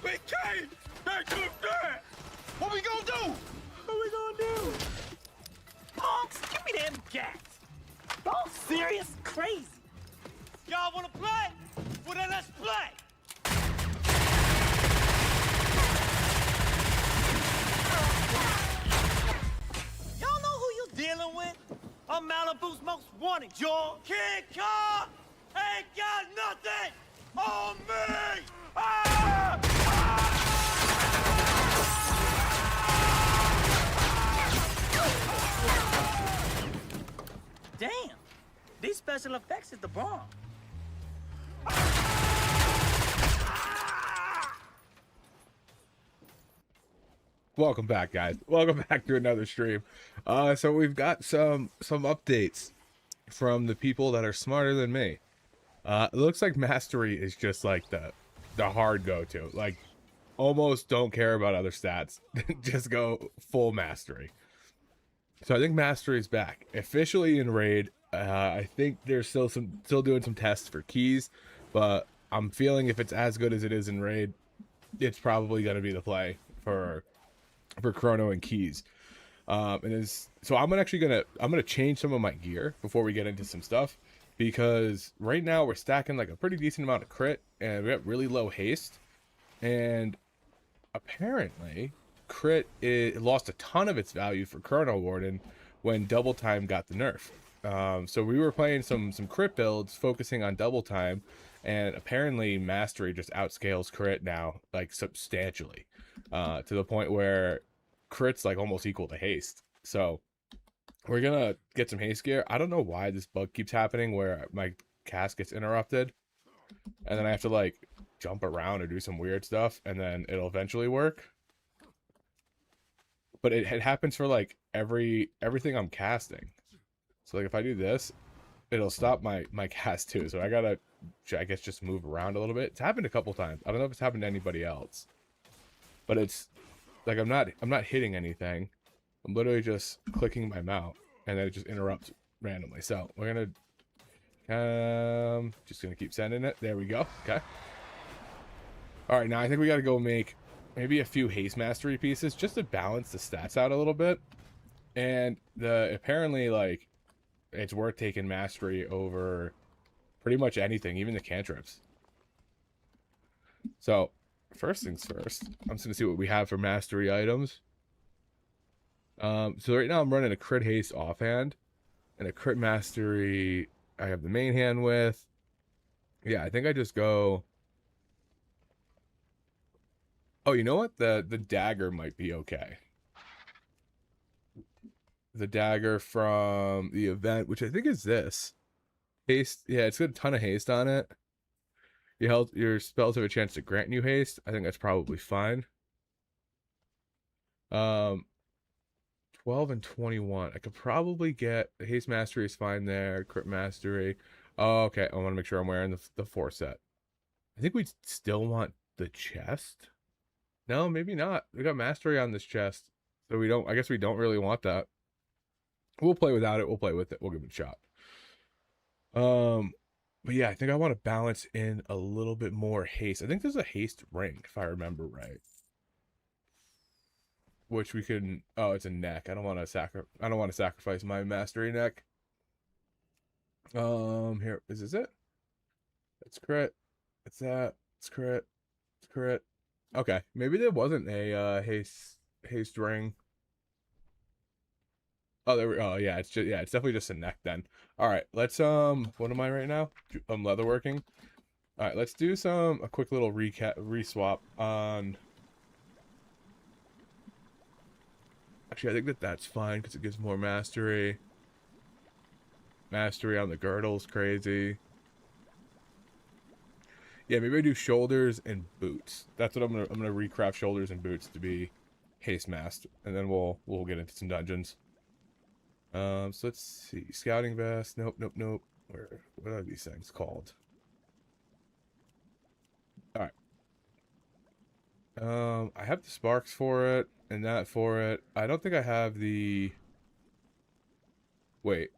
We came! They took that! What we gonna do? What we gonna do? Punks, give me them gats. Y'all serious? Crazy. Y'all wanna play? Well then let's play! Y'all know who you dealing with? I'm Malibu's most wanted, y'all. Kid Car ain't got nothing on me! Ah! Damn, these special effects is the bomb. Welcome back, guys. Welcome back to another stream. So we've got some updates from the people that are smarter than me. It looks like mastery is just like the hard go-to. Like, almost don't care about other stats. Just go full mastery. So I think mastery is back officially in raid. I think they're still doing some tests for keys, but I'm feeling if it's as good as it is in raid, it's probably going to be the play for Chrono and keys. So I'm gonna change some of my gear before we get into some stuff, because right now we're stacking like a pretty decent amount of crit and we got really low haste, and apparently crit lost a ton of its value for Chrono Warden when double time got the nerf. So we were playing some crit builds focusing on double time, and apparently mastery just outscales crit now like substantially, to the point where crit's like almost equal to haste. So we're gonna get some haste gear. I don't know why this bug keeps happening where my cast gets interrupted and then I have to like jump around or do some weird stuff and then it'll eventually work. But it happens for like everything I'm casting. So like if I do this, it'll stop my cast too. So I gotta, I guess, just move around a little bit. It's happened a couple times. I don't know if it's happened to anybody else, but it's like I'm not hitting anything. I'm literally just clicking my mouse and then it just interrupts randomly. So we're gonna just gonna keep sending it. There we go. Okay. All right, now I think we got to go make maybe a few haste mastery pieces just to balance the stats out a little bit. And apparently like it's worth taking mastery over pretty much anything, even the cantrips. So first things first, I'm just gonna see what we have for mastery items. So right now I'm running a crit haste offhand and a crit mastery I have the main hand with. Yeah, I think I just go. Oh, you know what? The dagger might be okay. The dagger from the event, which I think is this. Haste, yeah, it's got a ton of haste on it. Your spells have a chance to grant you haste. I think that's probably fine. 12 and 21. I could probably get haste mastery is fine there. Crit mastery. Oh, okay. I want to make sure I'm wearing the 4 set. I think we still want the chest. No, maybe not. We got mastery on this chest, so we don't. I guess we don't really want that. We'll play without it. We'll play with it. We'll give it a shot. But yeah, I think I want to balance in a little bit more haste. I think there's a haste ring, if I remember right. Which we can. Oh, it's a neck. I don't want to sacrifice my mastery neck. Here is this it? It's crit. It's that. It's crit. It's crit. Okay, maybe there wasn't a haste ring. Oh, there we. Oh, yeah. It's definitely just a neck then. All right, let's What am I right now? I'm leatherworking. All right, let's do a quick little reswap on. Actually, I think that's fine because it gives more mastery. Mastery on the girdle's crazy. Yeah, maybe I do shoulders and boots. That's what I'm gonna recraft shoulders and boots to be haste masked, and then we'll get into some dungeons. So let's see. Scouting vest. Nope. What are these things called? All right. I have the sparks for it and that for it. I don't think I have the. Wait.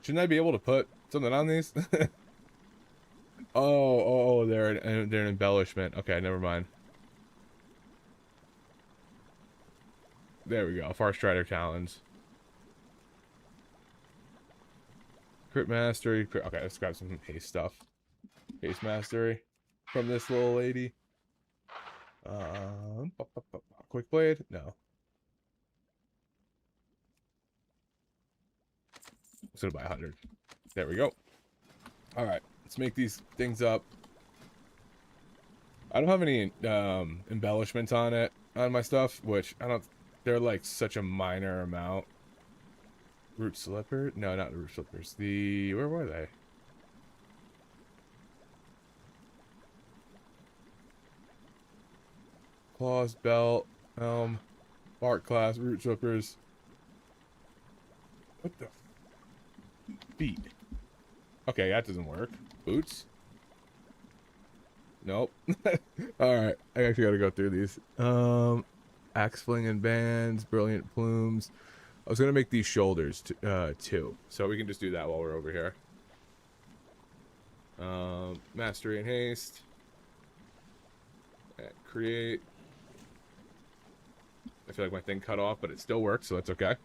Shouldn't I be able to put something on these? Oh, they're an embellishment. Okay, never mind. There we go. Far Strider Talons. Crit Mastery. Okay, let's grab some haste stuff. Haste Mastery from this little lady. Quick Blade? No. I'm just gonna buy 100. There we go. Alright, let's make these things up. I don't have any embellishments on it, on my stuff, which I don't, they're like such a minor amount. Root Slipper? No, not the Root Slippers. Where were they? Claws, Belt, Helm, Bark Class, Root Slippers. What the? Feet. Okay, that doesn't work. Boots? Nope. Alright, I actually gotta go through these. Axe Fling and Bands, Brilliant Plumes. I was gonna make these shoulders too, so we can just do that while we're over here. Mastery and Haste. Create. I feel like my thing cut off, but it still works, so that's okay.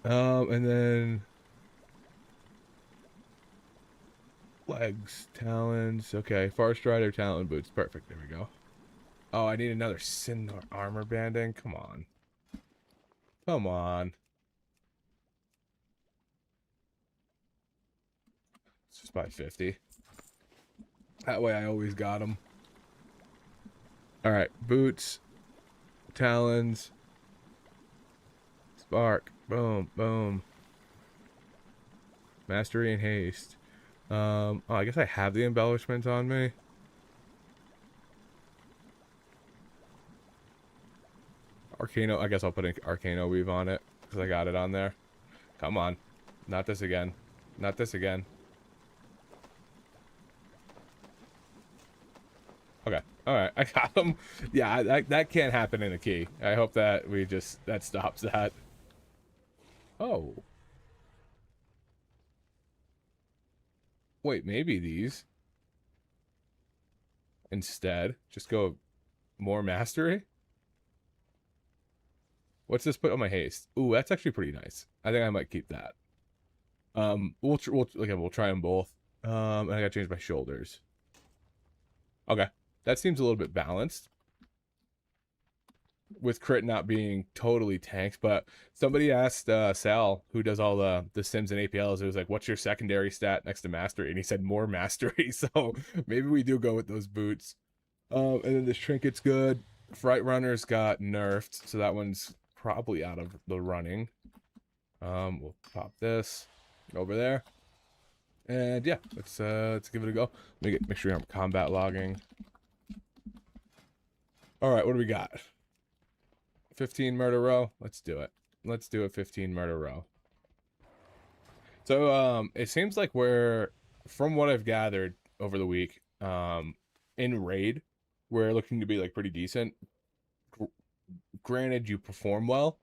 And then legs, talons. Okay, Far Strider Talon boots. Perfect. There we go. Oh, I need another Sin armor banding. Come on. Come on. Let's just buy 50. That way I always got them. Alright, boots, talons, spark, boom, boom. Mastery and haste. Oh, I guess I have the embellishments on me. Arcano, I guess I'll put an Arcano weave on it, because I got it on there. Come on. Not this again. Not this again. Okay. Alright, I got them. Yeah, that can't happen in a key. I hope that that stops that. Oh. Wait, maybe these. Instead, just go more mastery? What's this put on my haste? Ooh, that's actually pretty nice. I think I might keep that. We'll try them both. And I gotta change my shoulders. Okay. That seems a little bit balanced. With crit not being totally tanked, but somebody asked Sal, who does all the sims and APLs, it was like, what's your secondary stat next to mastery? And he said more mastery, so maybe we do go with those boots. And then this trinket's good. Fright Runner's got nerfed, so that one's probably out of the running. We'll pop this over there. And yeah, let's give it a go. Let me make sure I'm combat logging. Alright, what do we got? 15 murder row. Let's do it. Let's do a 15 murder row. So it seems like from what I've gathered over the week, in raid, we're looking to be like pretty decent. Granted, you perform well,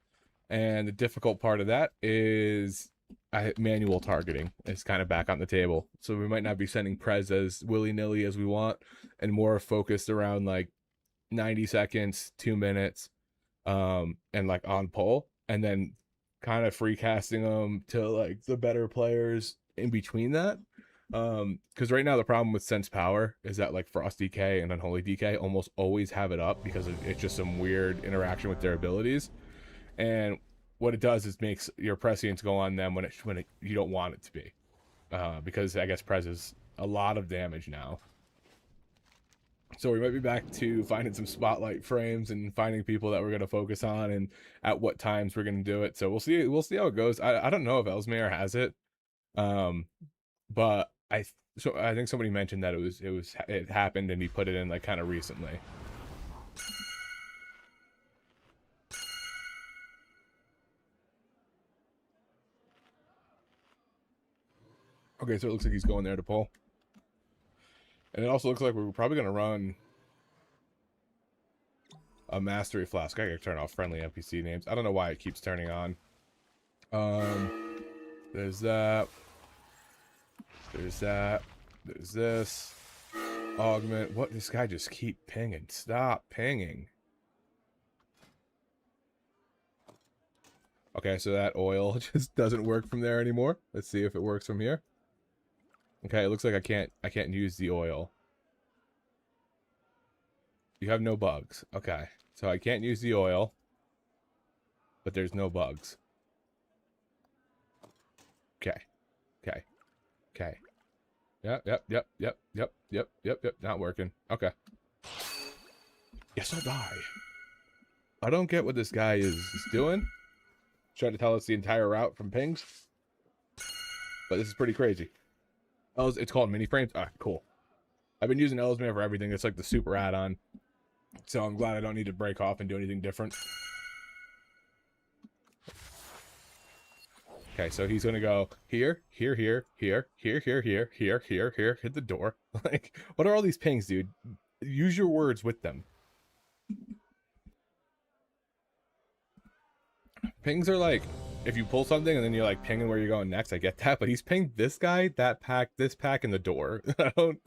and the difficult part of that is manual targeting is kind of back on the table. So we might not be sending prez as willy-nilly as we want, and more focused around like 90 seconds, 2 minutes, and like on pull, and then kind of free casting them to like the better players in between that. Because right now the problem with Sense Power is that like Frost DK and Unholy DK almost always have it up because it's just some weird interaction with their abilities, and what it does is makes your prescience go on them when you don't want it to be, because I guess Prez is a lot of damage now. So we might be back to finding some spotlight frames and finding people that we're going to focus on and at what times we're going to do it. So we'll see how it goes. I don't know if Ellesmere has it, but I think somebody mentioned that it happened and he put it in like kind of recently. Okay, so it looks like he's going there to pull. And it also looks like we're probably going to run a Mastery Flask. I gotta turn off friendly NPC names. I don't know why it keeps turning on. There's that. There's that. There's this. Augment. What? This guy just keep pinging. Stop pinging. Okay, so that oil just doesn't work from there anymore. Let's see if it works from here. Okay, it looks like I can't use the oil. You have no bugs. Okay, so I can't use the oil, but there's no bugs. Okay. Okay. Okay. Yep. Not working. Okay. Yes, I'll die. I don't get what this guy is doing. Trying to tell us the entire route from pings. But this is pretty crazy. It's called mini frames. Ah, cool. I've been using Ellsman for everything. It's like the super add-on. So I'm glad I don't need to break off and do anything different. Okay, so he's gonna go here, here, here, here, here, here, here, here, here, here, hit the door. Like, what are all these pings, dude? Use your words with them. Pings are like, if you pull something and then you're like pinging where you're going next, I get that, but he's pinged this guy, that pack, this pack, and the door. I don't...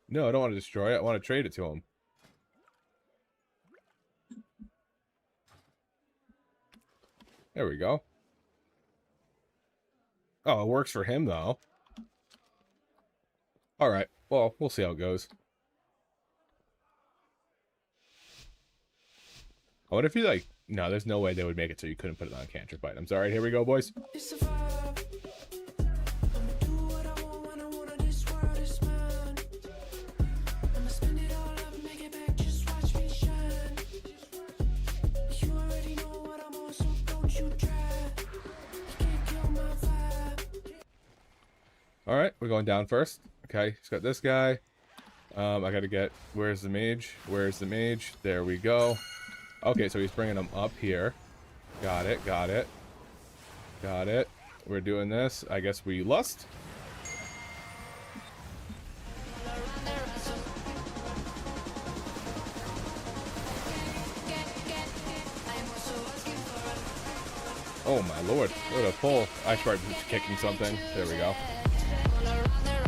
No, I don't want to destroy it. I want to trade it to him. There we go. Oh, it works for him, though. Alright, well, we'll see how it goes. I wonder if you, like... No, there's no way they would make it so you couldn't put it on a cantrip items. Alright, here we go, boys. Alright, we're going down first. Okay, he's got this guy. I gotta get... Where's the mage? Where's the mage? There we go. Okay, so he's bringing him up here. Got it, got it. Got it. We're doing this. I guess we lust. Oh my lord, what a pull. I tried kicking something. There we go.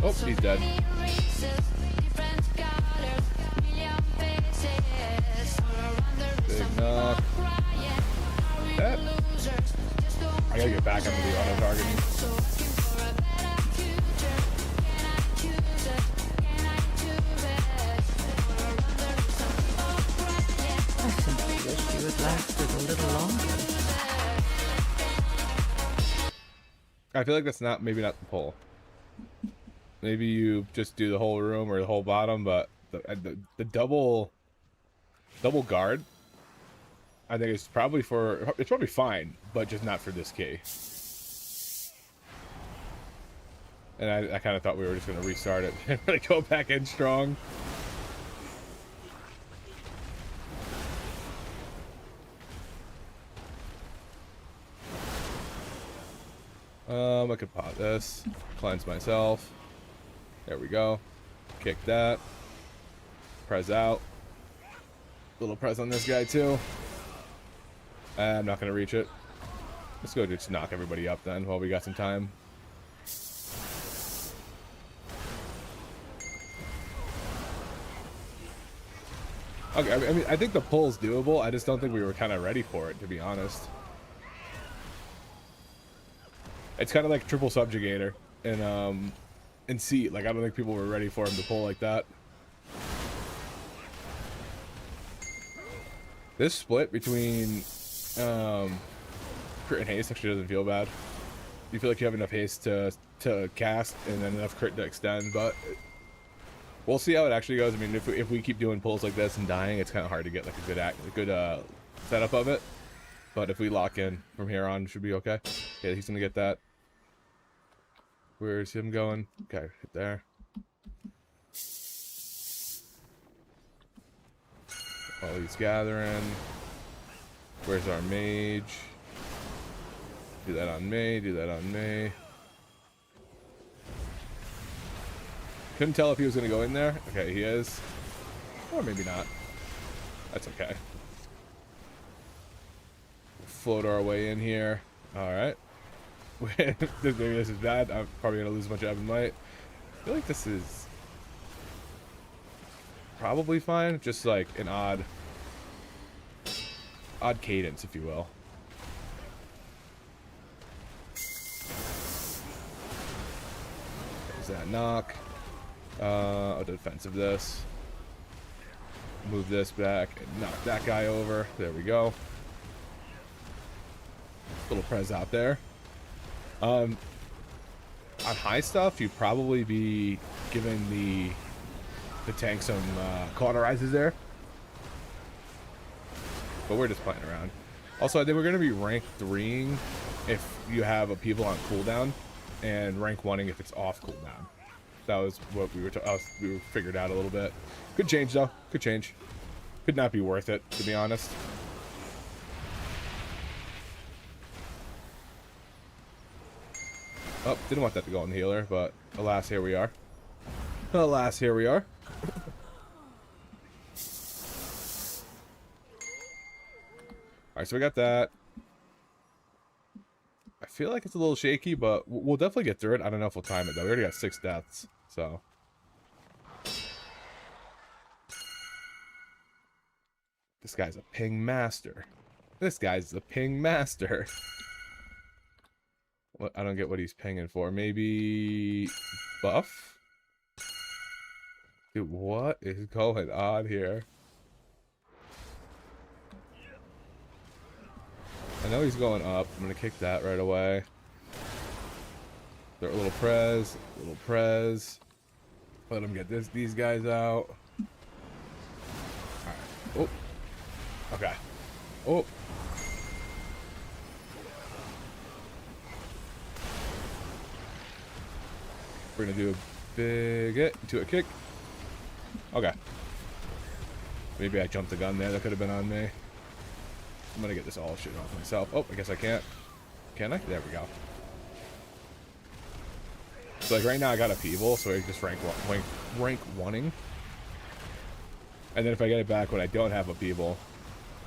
Oh, he's dead. Big knock. That. I gotta get back up to the auto target. I simply wish you had lasted a little longer. I feel like that's not, maybe not the pull. Maybe you just do the whole room or the whole bottom, but the double guard, I think it's probably fine, but just not for this key. And I kind of thought we were just going to restart it and really go back in strong. I could pot this, cleanse myself. There we go. Kick that. Press out. Little press on this guy too. I'm not gonna reach it. Let's go just knock everybody up then while we got some time. Okay, I mean, I think the pull's doable. I just don't think we were kind of ready for it, to be honest. It's kind of like triple subjugator in Seat. Like, I don't think people were ready for him to pull like that. This split between crit and haste actually doesn't feel bad. You feel like you have enough haste to cast and then enough crit to extend, but we'll see how it actually goes. I mean, if we keep doing pulls like this and dying, it's kind of hard to get like a good setup of it. But if we lock in from here on, it should be okay. Yeah, he's gonna get that. Where's him going? Okay, right there. While he's gathering. Where's our mage? Do that on me, do that on me. Couldn't tell if he was going to go in there. Okay, he is. Or maybe not. That's okay. Float our way in here. Alright. Maybe this is bad. I'm probably going to lose a bunch of Ebb and Might. I feel like this is probably fine. Just like an odd cadence, if you will. There's that knock. I'll defensive this. Move this back and knock that guy over. There we go. Little prez out there. On high stuff, you'd probably be giving the tank some cauterizes there. But we're just playing around. Also, I think we're going to be rank 3ing if you have a people on cooldown, and rank 1ing if it's off cooldown. That was what we were figured out a little bit. Could change though. Could change. Could not be worth it, to be honest. Oh, didn't want that to go on the healer, but alas, here we are. Alas, here we are. Alright, so we got that. I feel like it's a little shaky, but we'll definitely get through it. I don't know if we'll time it, though. We already got 6 deaths, so... This guy's a ping master. This guy's a ping master. What? I don't get what he's pinging for. Maybe... buff? Dude, what is going on here? I know he's going up. I'm gonna kick that right away. They're a little prez. Little prez. Let him get these guys out. Alright. Oh. Okay. Oh. We're gonna do a big hit into a kick. Okay. Maybe I jumped the gun there. That could have been on me. I'm gonna get this all shit off myself. Oh, I guess I can't. Can I? There we go. So like right now I got a Peeble, so I just rank 1ing. And then if I get it back when I don't have a Peeble,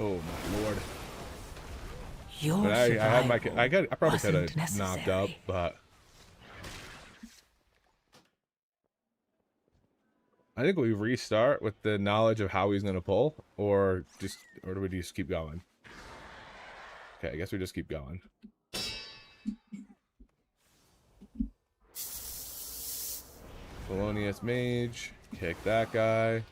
oh my lord. I had my I probably could have knocked up, but I think we restart with the knowledge of how he's gonna pull, or do we just keep going? Okay, I guess we just keep going. Felonious Mage, kick that guy.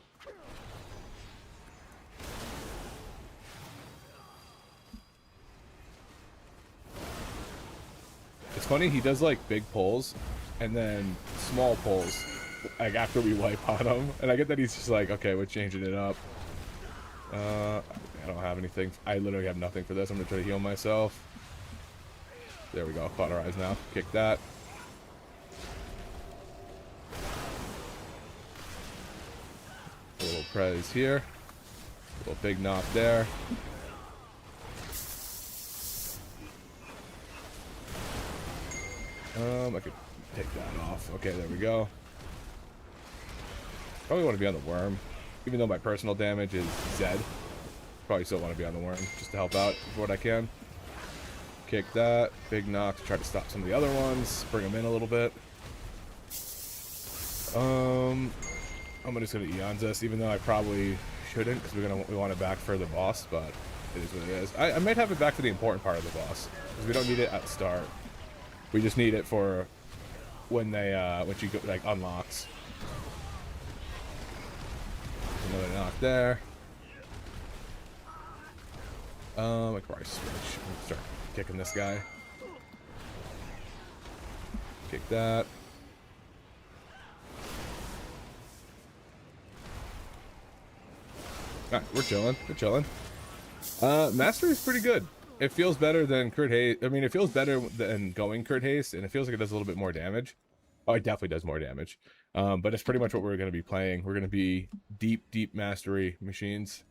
It's funny, he does like big pulls and then small pulls like after we wipe on him, and I get that he's just like, okay, we're changing it up. I don't have anything. I literally have nothing for this. I'm gonna try to heal myself. There we go. Cauterize now. Kick that. A little prez here. A little big knock there. I could take that off. Okay, there we go. Probably want to be on the worm, even though my personal damage is Zed. Probably still want to be on the worm just to help out with what I can. Kick that. Big knock to try to stop some of the other ones. Bring them in a little bit. I'm just gonna Eons this, even though I probably shouldn't, because we want it back for the boss, but it is what it is. I might have it back for the important part of the boss, because we don't need it at the start. We just need it for when they when she like unlocks. Another knock there. I could probably switch. Start kicking this guy. Kick that. Alright, we're chilling. We're chilling. Mastery is pretty good. It feels better than Crit Haste. I mean, it feels better than going Crit Haste, and it feels like it does a little bit more damage. Oh, it definitely does more damage. But it's pretty much what we're going to be playing. We're going to be deep mastery machines.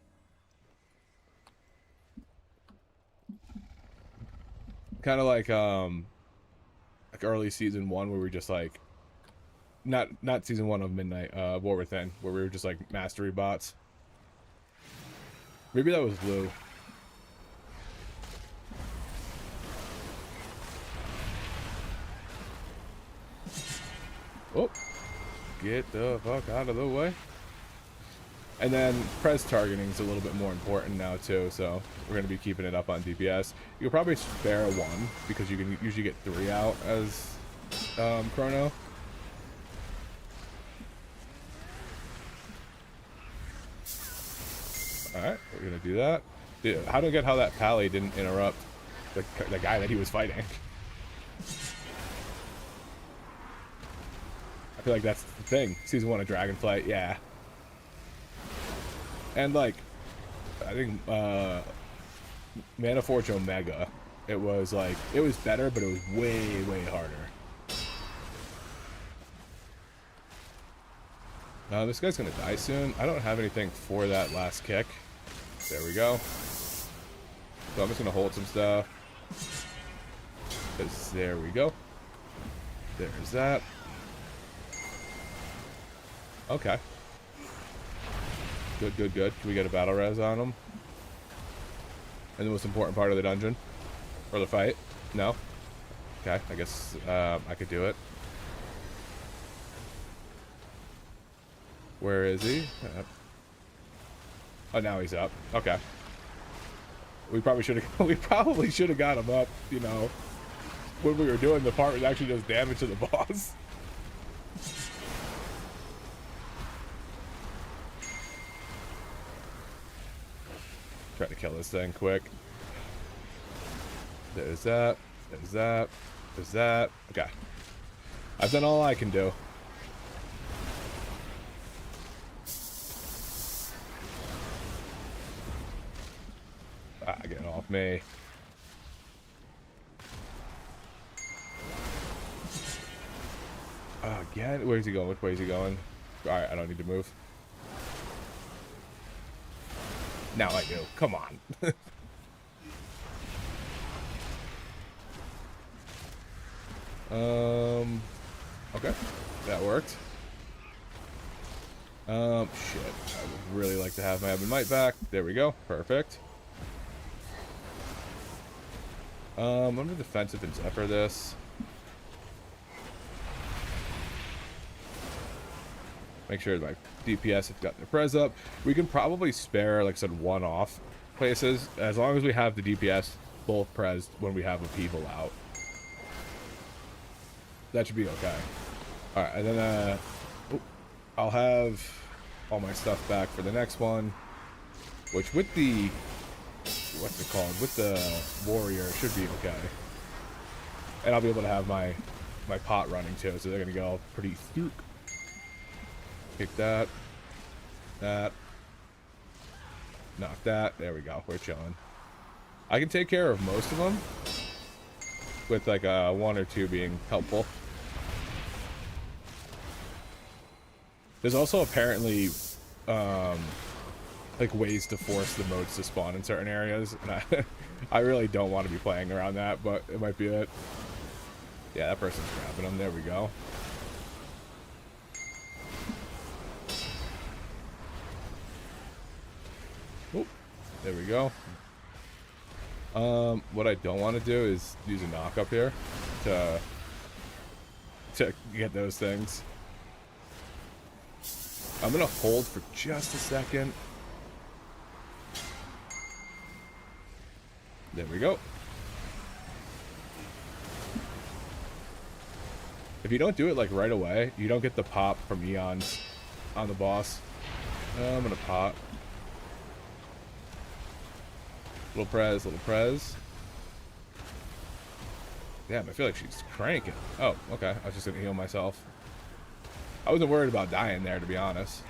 Kind of like early season 1, where we just like not season 1 of Midnight, War Within, where we were just like mastery bots. Maybe that was Blue. Oh, get the fuck out of the way. And then Prez targeting is a little bit more important now too, so we're going to be keeping it up on DPS. You'll probably spare 1 because you can usually get 3 out as Chrono. Alright, we're going to do that. Dude, how do I get how that Pally didn't interrupt the guy that he was fighting? I feel like that's the thing. Season 1 of Dragonflight, yeah. And like, I think Mana Forge Omega, it was like, it was better, but it was way, way harder. This guy's gonna die soon. I don't have anything for that last kick. There we go. So I'm just gonna hold some stuff. There we go. There's that. Okay. Good, good, good. Can we get a battle res on him? And the most important part of the dungeon? Or the fight? No? Okay, I guess I could do it. Where is he? Oh, now he's up. Okay. We probably should have got him up, you know, when we were doing the part that actually does damage to the boss. Try to kill this thing quick. There's that. There's that. There's that. Okay. I've done all I can do. Ah, get off me. Again? Where's he going? Which way is he going? Alright, I don't need to move. Now I do. Come on. Okay. That worked. Shit. I would really like to have my Ebon Might back. There we go. Perfect. I'm gonna defensive and Zephyr this. Make sure my DPS have got their Prez up. We can probably spare, like I said, 1 off places, as long as we have the DPS both Prez when we have a people out. That should be okay. Alright, and then I'll have all my stuff back for the next one, which with the, what's it called, with the warrior should be okay. And I'll be able to have my pot running too, so they're gonna go pretty thick. Kick that. That. Knock that. There we go. We're chilling. I can take care of most of them, with like 1 or 2 being helpful. There's also apparently like ways to force the modes to spawn in certain areas, and I really don't want to be playing around that, but it might be it. Yeah, that person's grabbing them. There we go. Oh, there we go. What I don't want to do is use a knock up here to get those things. I'm gonna hold for just a second. There we go. If you don't do it like right away, you don't get the pop from Eons on the boss. I'm gonna pop. Little Prez, little Prez. Damn, I feel like she's cranking. Oh, okay. I was just gonna heal myself. I wasn't worried about dying there, to be honest.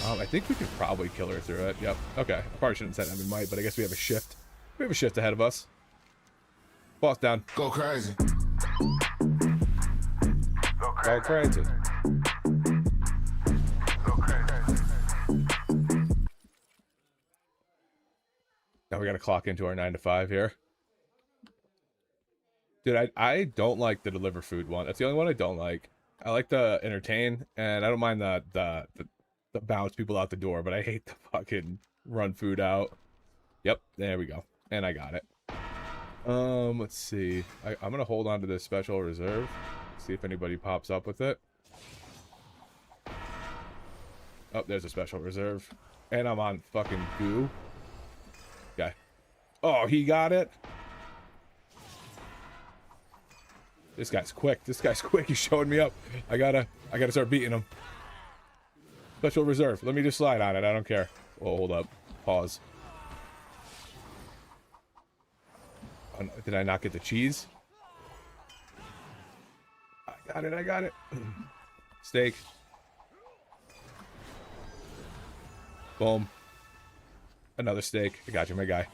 I think we could probably kill her through it. Yep. Okay. I probably shouldn't have said Ebon Might, but I guess we have a shift. We have a shift ahead of us. Boss down. Go crazy. Go crazy. Now we got to clock into our 9 to 5 here. Dude, I don't like the deliver food one. That's the only one I don't like. I like the entertain, and I don't mind the bounce people out the door, but I hate the fucking run food out. Yep, there we go. And I got it. Let's see. I'm gonna hold on to this special reserve. See if anybody pops up with it. Oh, there's a special reserve. And I'm on fucking goo. Okay. Oh, he got it. This guy's quick. This guy's quick. He's showing me up. I gotta start beating him. Special reserve. Let me just slide on it. I don't care. Oh, hold up. Pause. Oh, did I not get the cheese? I got it. I got it. Steak. Boom. Another steak. I got you, my guy.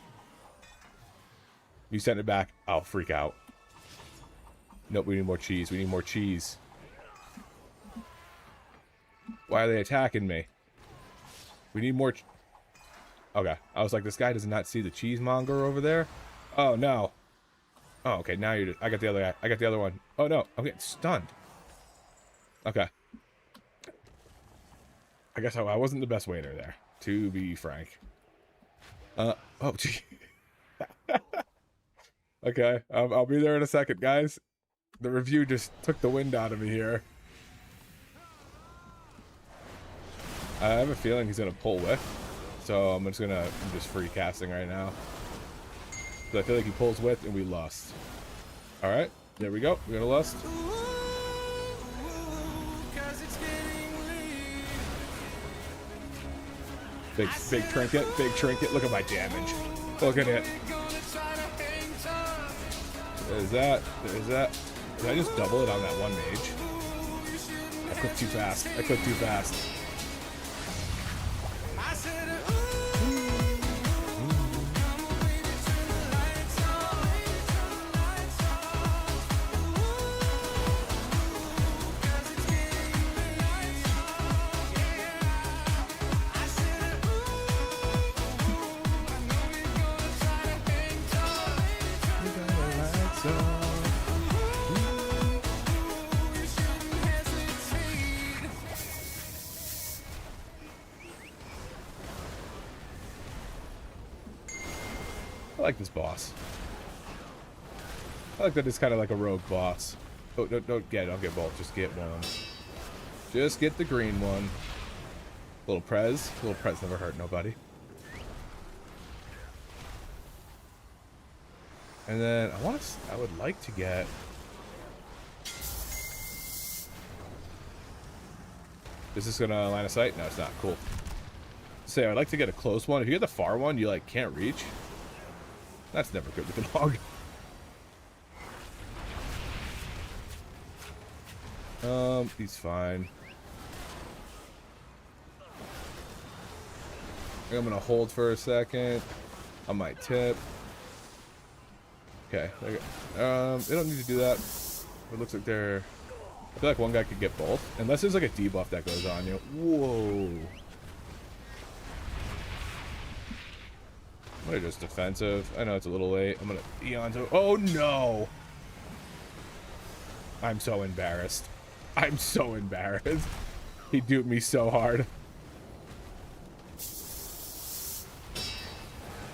You send it back, I'll freak out. Nope, we need more cheese. We need more cheese. Why are they attacking me? We need more... Okay. I was like, this guy does not see the cheesemonger over there? Oh, no. Oh, okay. Now you're... I got the other guy. I got the other one. Oh, no. I'm getting stunned. Okay. I guess I wasn't the best waiter there, to be frank. Oh, gee. Okay. I'll be there in a second, guys. The review just took the wind out of me here. I have a feeling he's gonna pull whiff, so I'm just free casting right now. So I feel like he pulls whiff and we lust. All right, there we go. We're gonna lust. Big trinket, big trinket. Look at my damage. Look at it. There's that. There's that. Did I just double it on that one mage? I clicked too fast. I clicked too fast. I like this boss. I like that it's kind of like a rogue boss. Oh, don't get both. Just get one. Just get the green one. Little Prez. Little Prez never hurt nobody. And then I would like to get... Is this gonna line of sight? No, it's not. Cool. Say, I'd like to get a close one. If you get the far one, you like can't reach. That's never good with the dog. He's fine. I'm gonna hold for a second. I might tip. Okay. They don't need to do that. It looks like they're... I feel like one guy could get both. Unless there's like a debuff that goes on you. Whoa. I'm gonna just defensive. I know it's a little late. I'm gonna Eon to... Oh no! I'm so embarrassed. I'm so embarrassed. He duped me so hard.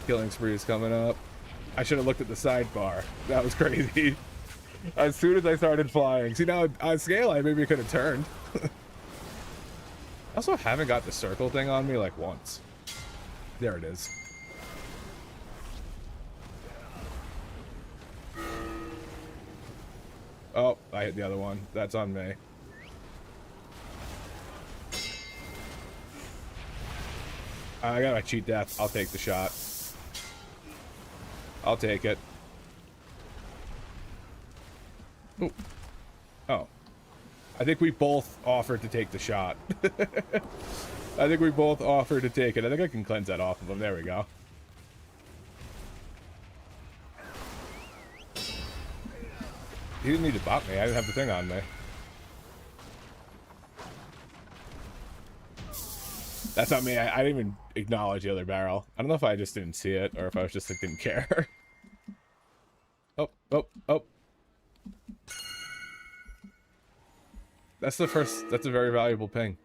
Killing spree is coming up. I should have looked at the sidebar. That was crazy. As soon as I started flying. See, now on scale, I maybe could have turned. I also haven't got the circle thing on me like once. There it is. Oh, I hit the other one. That's on me. I got my cheat death. I'll take the shot. I'll take it. Ooh. Oh. I think we both offered to take the shot. I think we both offered to take it. I think I can cleanse that off of him. There we go. He didn't need to bot me. I didn't have the thing on me. That's not me. I didn't even acknowledge the other barrel. I don't know if I just didn't see it or if I was just like didn't care. Oh, oh, oh. That's the first. That's a very valuable ping.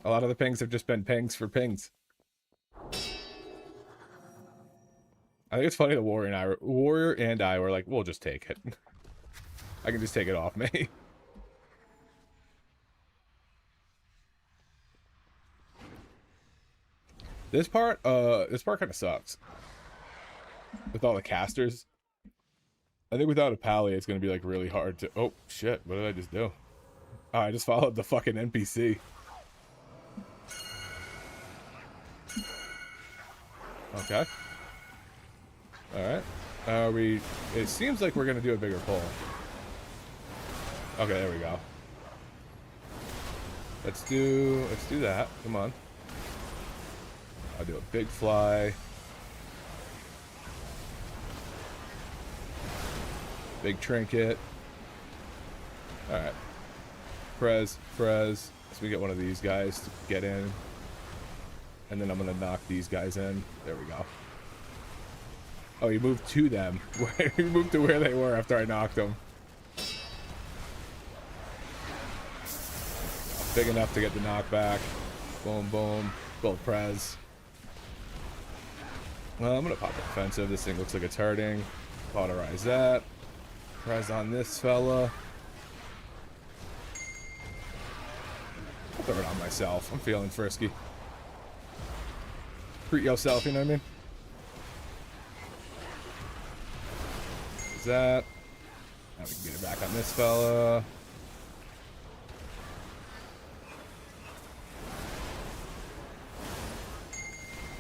A lot of the pings have just been pings for pings. I think it's funny that Warrior and I were like, we'll just take it. I can just take it off me. This part kind of sucks. With all the casters. I think without a pally, it's going to be like really hard to... Oh, shit. What did I just do? Oh, I just followed the fucking NPC. Okay. Alright. It seems like we're going to do a bigger pull. Okay, there we go. Let's do that. Come on. I'll do a big fly. Big trinket. Alright. Prez. So we get one of these guys to get in. And then I'm going to knock these guys in. There we go. Oh, he moved to them. He moved to where they were after I knocked them. Big enough to get the knockback. Boom, boom. Gold Prez. Well, I'm going to pop offensive. This thing looks like it's hurting. Cauterize that. Prez on this fella. I'll throw it on myself. I'm feeling frisky. Treat yourself, you know what I mean? There's that. Now we can get it back on this fella.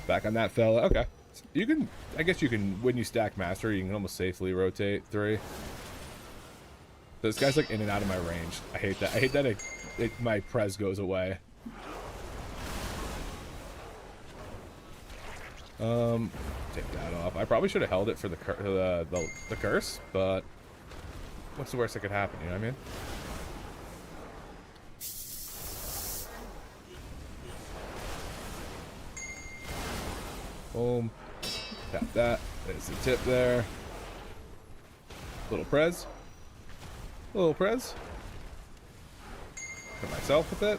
Back on that fella. Okay. You can, I guess you can, when you stack master, you can almost safely rotate 3. This guy's like in and out of my range. I hate that. I hate that my Prez goes away. Take that off. I probably should have held it for the curse, but what's the worst that could happen? You know what I mean? Boom. Tap that. There's the tip there. Little Prez. Little Prez. Hit myself with it.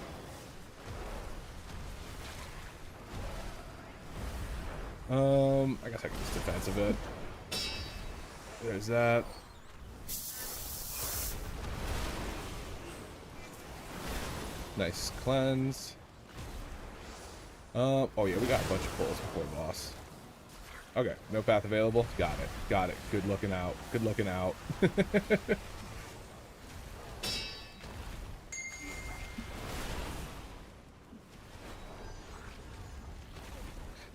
I guess I can just defensive it. There's that. Nice cleanse. Oh yeah, we got a bunch of pulls before boss. Okay, no path available. Got it. Good looking out.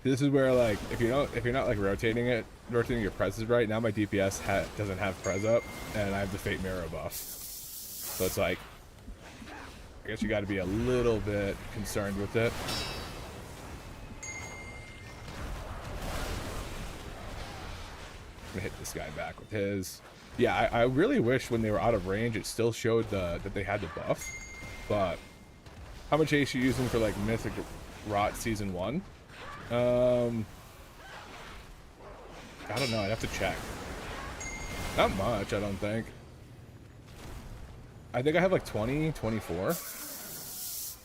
This is where, like, if you're not like rotating your presses right. Now my DPS doesn't have pres up, and I have the Fate Mirror buff. So it's like, I guess you got to be a little bit concerned with it. I'm gonna hit this guy back with his. Yeah, I really wish when they were out of range it still showed that they had the buff. But how much ace you using for like Mythic Rot Season 1? I don't know. I'd have to check. Not much, I don't think. I think I have like 20, 24. If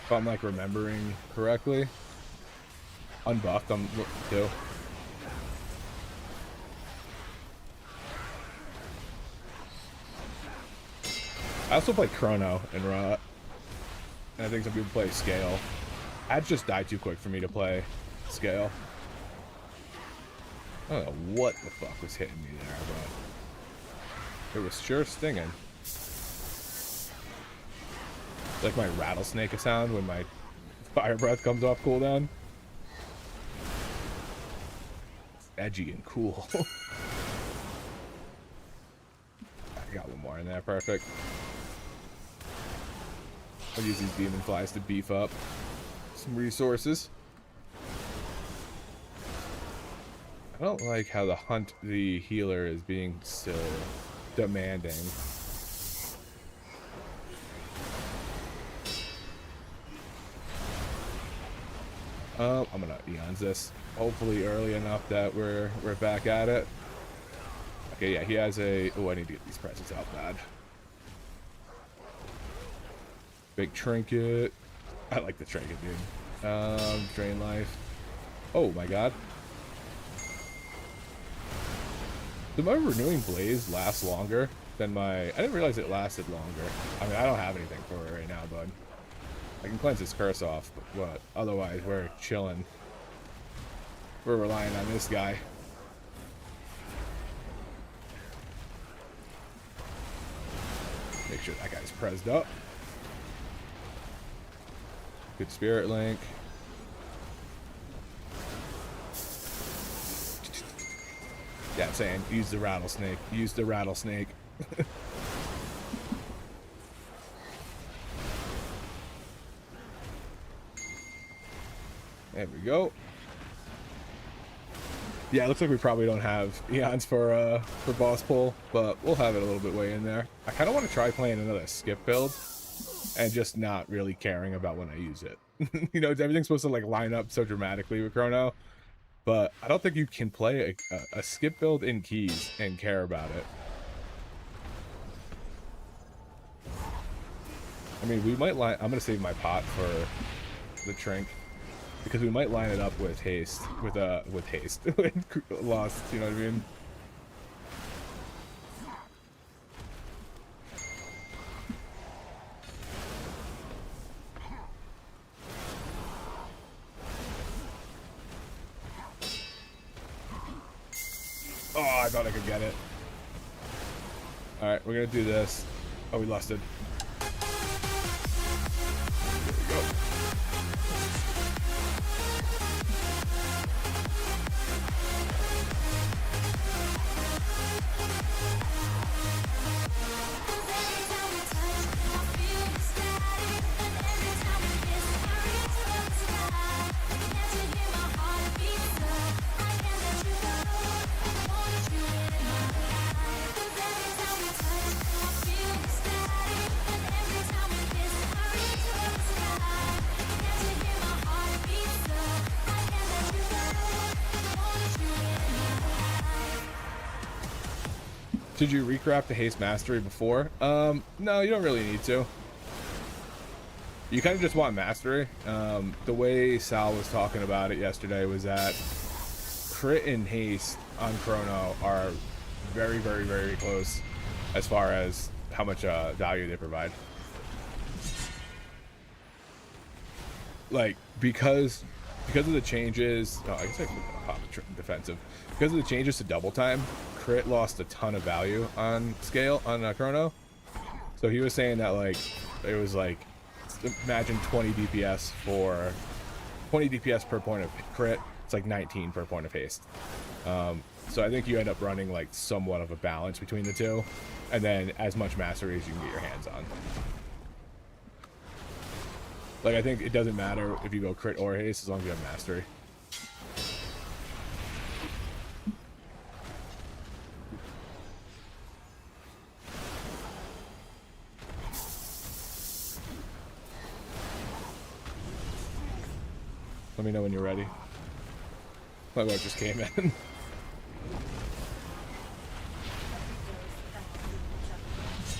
I'm like remembering correctly. Unbuffed, I'm too. I also play Chrono in Rot. And I think some people play Scale. I'd just die too quick for me to play Scale. I don't know what the fuck was hitting me there, but it was sure stinging. Like my rattlesnake sound when my fire breath comes off cooldown. It's edgy and cool. I got one more in there, perfect. I'll use these demon flies to beef up some resources. I don't like how the healer is being so demanding. I'm gonna eons this. Hopefully early enough that we're back at it. Okay, yeah, he has a... Oh, I need to get these presents out bad. Big trinket. I like the trinket, dude. Drain life. Oh my god. Did my renewing blaze last longer than my... I didn't realize it lasted longer. I mean, I don't have anything for it right now, bud. I can cleanse this curse off, but what? Otherwise, we're chilling. We're relying on this guy. Make sure that guy's prezzed up. Good spirit link. Yeah, I'm saying use the rattlesnake. Use the rattlesnake. There we go. Yeah, it looks like we probably don't have eons for boss pull, but we'll have it a little bit way in there. I kind of want to try playing another skip build and just not really caring about when I use it. You know, everything's supposed to like line up so dramatically with Chrono, but I don't think you can play a skip build in keys and care about it. I mean, we might line... I'm going to save my pot for the Trink, because we might line it up with haste, with haste, with lost, you know what I mean? Oh, I thought I could get it. Alright, we're gonna do this. Oh, we lusted. There we go. Did you recraft the haste mastery before? No, you don't really need to. You kind of just want mastery. The way Sal was talking about it yesterday was that crit and haste on Chrono are very, very, very close as far as how much value they provide. Like, because of the changes... Oh, I guess I can pop defensive. Because of the changes to double time, crit lost a ton of value on scale, on Chrono. So he was saying that, like, it was like, imagine 20 DPS for 20 DPS per point of crit. It's like 19 per point of haste. So I think you end up running like somewhat of a balance between the two, and then as much mastery as you can get your hands on. Like, I think it doesn't matter if you go crit or haste as long as you have mastery. Let me know when you're ready. My wife just came in.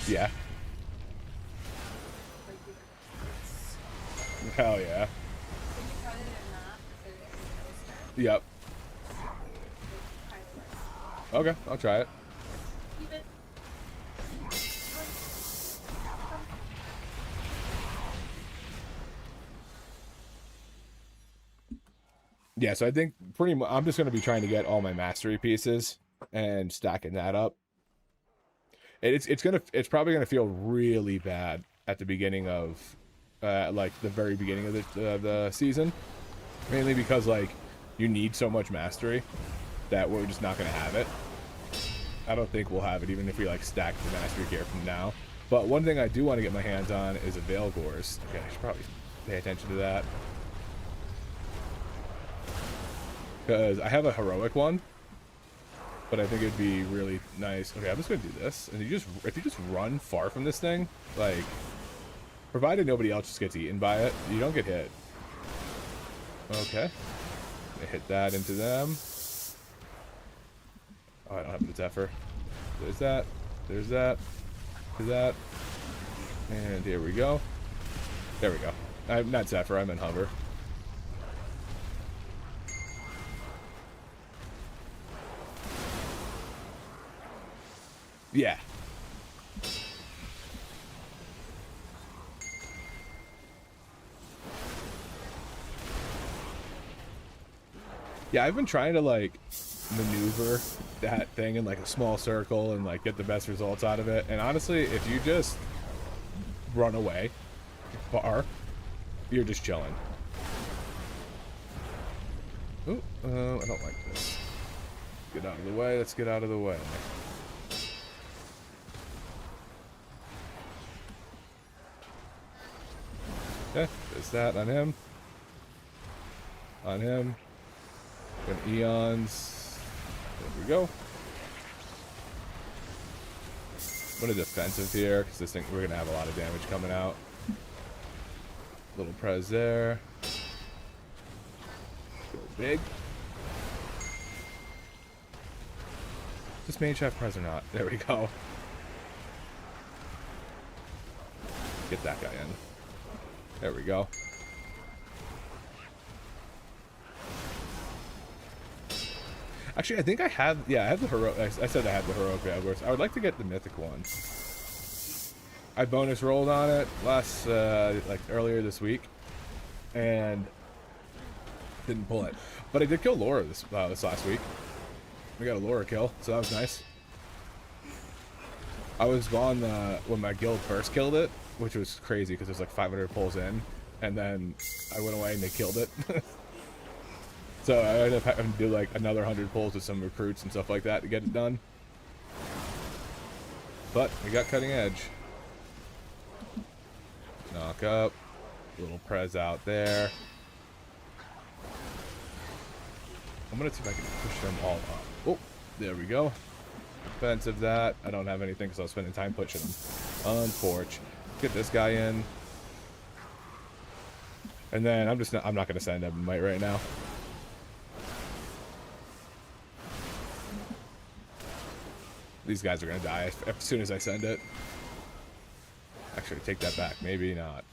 Yeah. Hell yeah. Yep. Okay, I'll try it. Yeah, so I think pretty much I'm just going to be trying to get all my mastery pieces and stacking that up. It's probably going to feel really bad at the beginning of like the very beginning of the season, mainly because like you need so much mastery that we're just not going to have it. I don't think we'll have it even if we like stack the mastery gear from now. But one thing I do want to get my hands on is a Veil Gores. Okay, I should probably pay attention to that. Because I have a heroic one, but I think it'd be really nice. Okay, I'm just gonna do this, and if you just run far from this thing, like, provided nobody else just gets eaten by it, you don't get hit. Okay, I hit that into them. Oh, I don't have the Zephyr. There's that. There's that. There's that. And here we go. There we go. I'm not Zephyr, I'm in hover. Yeah. Yeah, I've been trying to like maneuver that thing in like a small circle and like get the best results out of it. And honestly, if you just run away far, you're just chilling. Ooh, I don't like this. Get out of the way. Let's get out of the way. Okay, there's that on him. On him. And eons. There we go. I'm gonna defensive here because this thing we're gonna have a lot of damage coming out. Little prez there. Go big. Is this main chef prez or not? There we go. Get that guy in. There we go. Actually, I think I have, yeah, I have the heroic, I said I had the heroic Jaguars. I would like to get the mythic one. I bonus rolled on it last, like earlier this week, and didn't pull it. But I did kill Laura this last week. We got a Laura kill, so that was nice. I was on when my guild first killed it, which was crazy because there's like 500 pulls in, and then I went away and they killed it. So I ended up having to do like another 100 pulls with some recruits and stuff like that to get it done. But we got cutting edge. Knock up. Little prez out there. I'm gonna see if I can push them all up. Oh, there we go. Defensive that. I don't have anything because I was spending time pushing them. Unfortunate. Get this guy in. And then I'm not gonna send him might right now. These guys are gonna die as soon as I send it. Actually, take that back. Maybe not.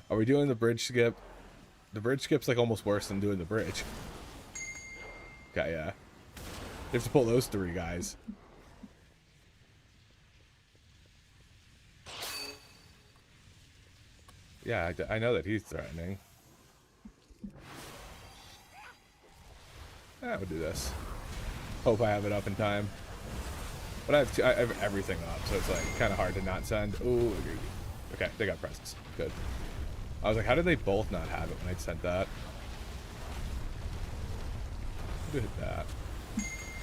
Are we doing the bridge skip? The bridge skip's like almost worse than doing the bridge. Okay, yeah. You have to pull those 3 guys. Yeah, I know that he's threatening. I would do this. Hope I have it up in time. But I have everything up, so it's like kind of hard to not send. Ooh, okay, they got presents. Good. I was like, how did they both not have it when I sent that? Did that.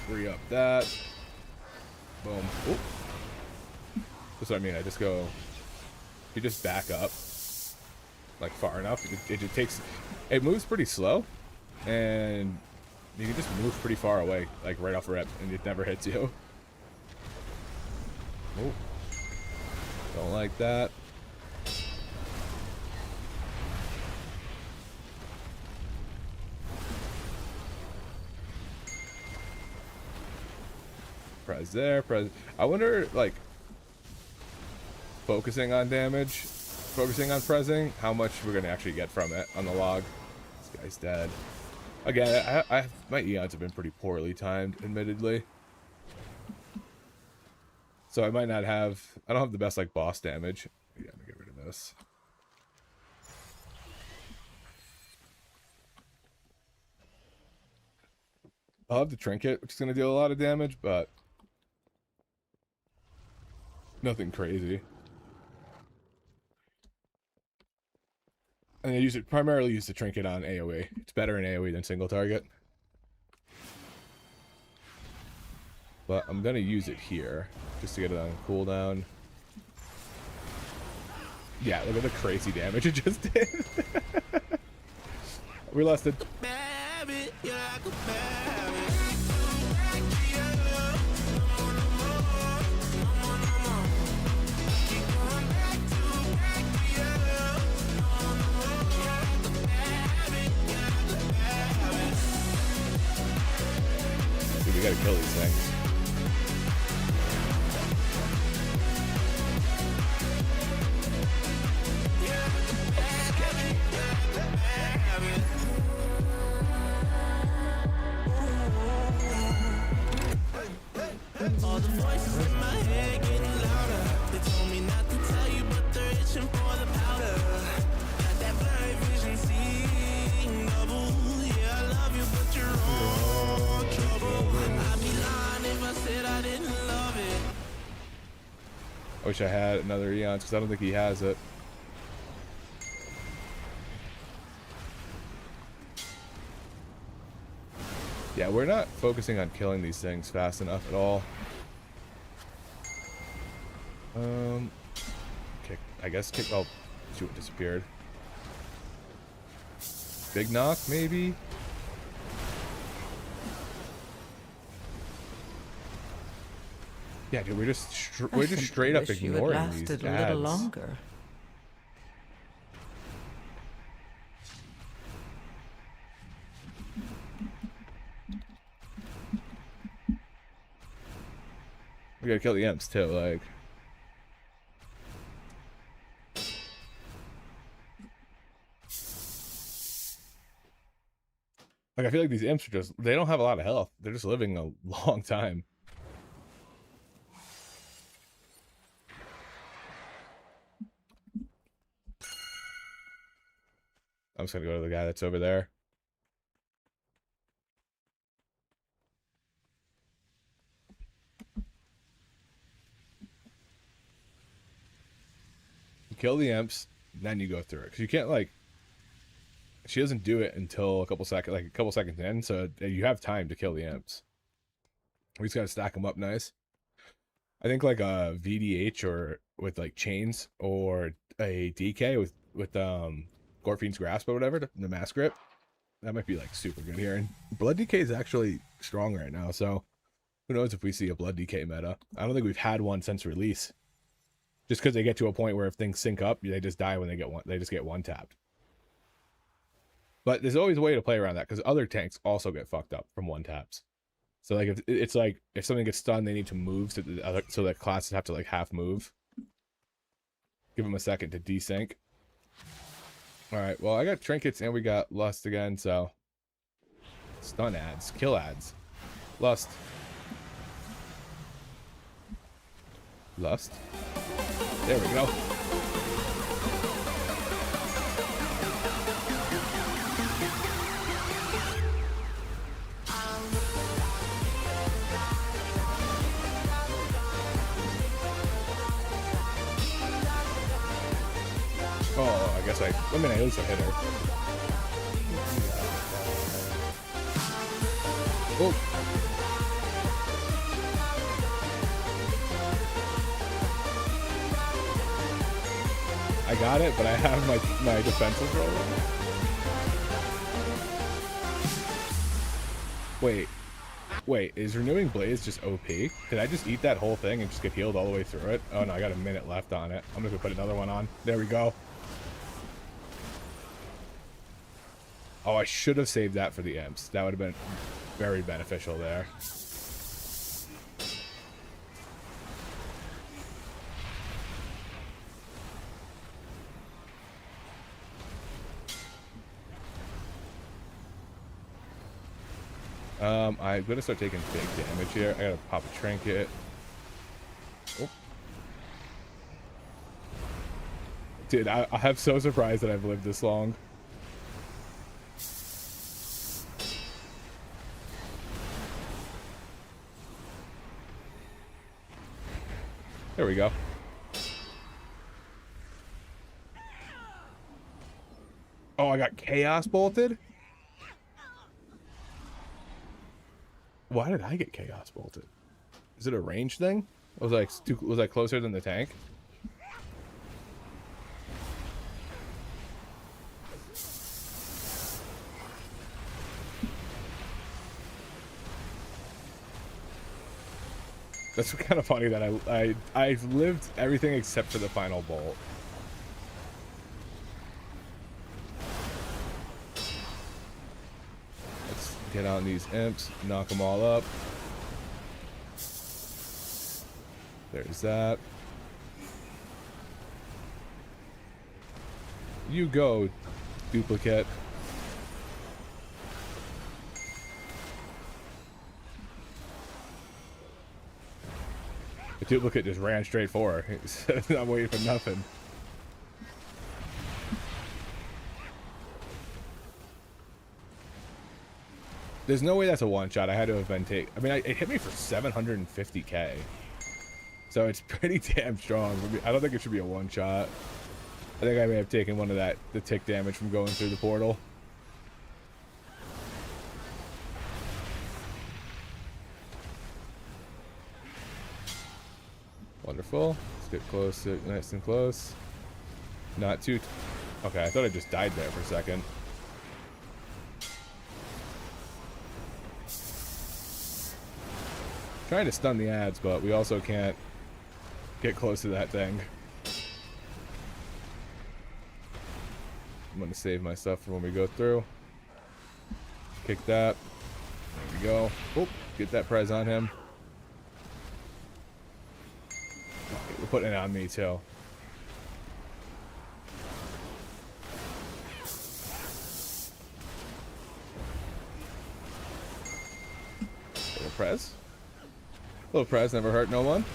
Free up that. Boom. Ooh. That's what I mean. I just go. You just back up, like far enough. It just takes. It moves pretty slow, and you can just move pretty far away, like right off rip, and it never hits you. Oh, don't like that. Prez there, prez. I wonder, like, focusing on damage, focusing on prezzing, how much we're gonna actually get from it on the log. This guy's dead. Again, my eons have been pretty poorly timed, admittedly. So I might not have, I don't have the best like boss damage. Yeah, I'm gonna get rid of this. I'll have the trinket, which is gonna deal a lot of damage, but nothing crazy. And I primarily use the trinket on AoE. It's better in AoE than single target. But I'm gonna use it here just to get it on cooldown. Yeah, look at the crazy damage it just did. We lasted. Dude, we gotta kill these things. I wish I had another Eons because I don't think he has it. Yeah, we're not focusing on killing these things fast enough at all. Kick. I guess kick. Oh, shoot, it disappeared. Big knock, maybe. Yeah, dude, we're just straight up ignoring these ads. A little longer. We gotta kill the imps too, like. Like, I feel like these imps are just, they don't have a lot of health. They're just living a long time. I'm just gonna go to the guy that's over there. You kill the imps, then you go through it. Because you can't, like, she doesn't do it until a couple seconds in, so you have time to kill the imps. We just gotta stack them up nice. I think like a VDH or with like chains, or a DK with Gorfine's Grasp or whatever, the mass grip. That might be like super good here. And Blood DK is actually strong right now, so who knows if we see a Blood DK meta. I don't think we've had one since release. Just because they get to a point where if things sync up, they just die when they get one. They just get one tapped. But there's always a way to play around that, because other tanks also get fucked up from one taps. So like if something gets stunned, they need to move, so that classes have to like half move. Give them a second to desync. All right, well, I got trinkets and we got lust again, so stun ads, kill ads, lust. There we go. Oh, I guess I mean, I at least I hit her. Oh. I got it, but I have my defensive roll. Wait, is Renewing Blaze just OP? Did I just eat that whole thing and just get healed all the way through it? Oh no, I got a minute left on it. I'm gonna go put another one on. There we go. Oh, I should have saved that for the imps. That would have been very beneficial there. I'm gonna start taking big damage here. I gotta pop a trinket. Oh. Dude, I'm so surprised that I've lived this long. There we go. Oh, I got Chaos Bolted? Why did I get Chaos Bolted? Is it a range thing? Was I closer than the tank? That's kind of funny that I've lived everything except for the final bolt. Let's get on these imps, knock them all up. There's that. You go, duplicate. The duplicate just ran straight for her. He's not waiting for nothing. There's no way that's a one shot. I had to have been I mean, it hit me for 750k. So it's pretty damn strong. I don't think it should be a one-shot. I think I may have taken one of the tick damage from going through the portal. Wonderful. Let's get close, nice and close. Not too... Okay, I thought I just died there for a second. Trying to stun the ads, but we also can't get close to that thing. I'm gonna save my stuff for when we go through. Kick that. There we go. Oh, get that prize on him. Okay, we're putting it on me too. Little prez. Little prez never hurt no one.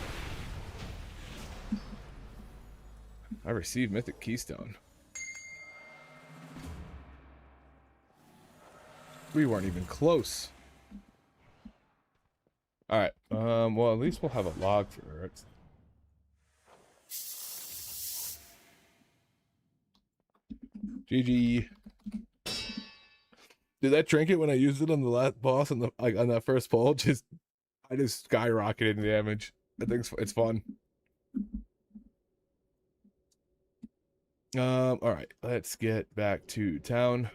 I received Mythic Keystone. We weren't even close. Alright, well at least we'll have a log for it. GG. Did that trinket when I used it on the last boss on the on that first pull? I just skyrocketed in damage. I think it's fun. Alright, let's get back to town.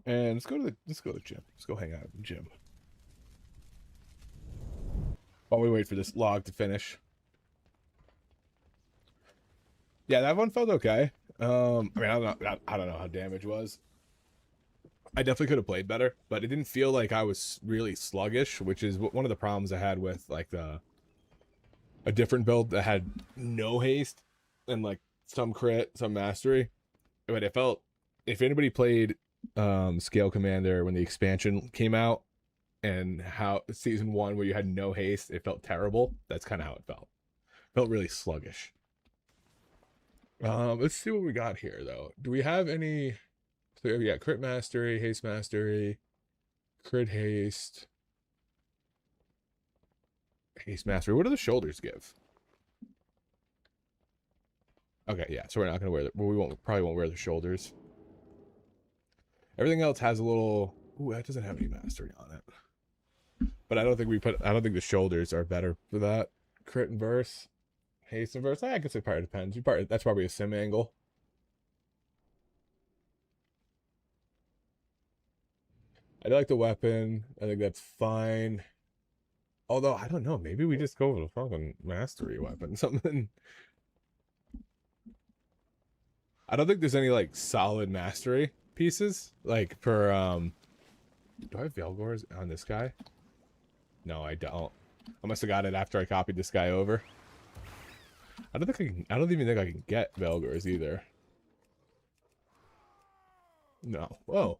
And let's go to the gym. Let's go hang out at the gym. While we wait for this log to finish. Yeah, that one felt okay. I mean, I don't know how damage was. I definitely could have played better, but it didn't feel like I was really sluggish, which is one of the problems I had with like a different build that had no haste and like some crit, some mastery. But it felt, if anybody played Scale Commander when the expansion came out and how season 1 where you had no haste, it felt terrible. That's kind of how it felt. Felt really sluggish. Let's see what we got here though. Do we have any? So yeah, crit mastery, haste mastery, crit haste, haste mastery. What do the shoulders give? Okay, yeah, so we're not gonna wear the, well, we probably won't wear the shoulders. Everything else has a little, ooh, that doesn't have any mastery on it. But I don't think the shoulders are better for that. Crit and verse, haste and verse. I guess it probably depends. That's probably a sim angle. I like the weapon. I think that's fine. Although, I don't know. Maybe we just go with a fucking mastery weapon. Something. I don't think there's any, like, solid mastery pieces. Like, for, do I have Velgors on this guy? No, I don't. I must have got it after I copied this guy over. I don't even think I can get Velgors either. No. Whoa.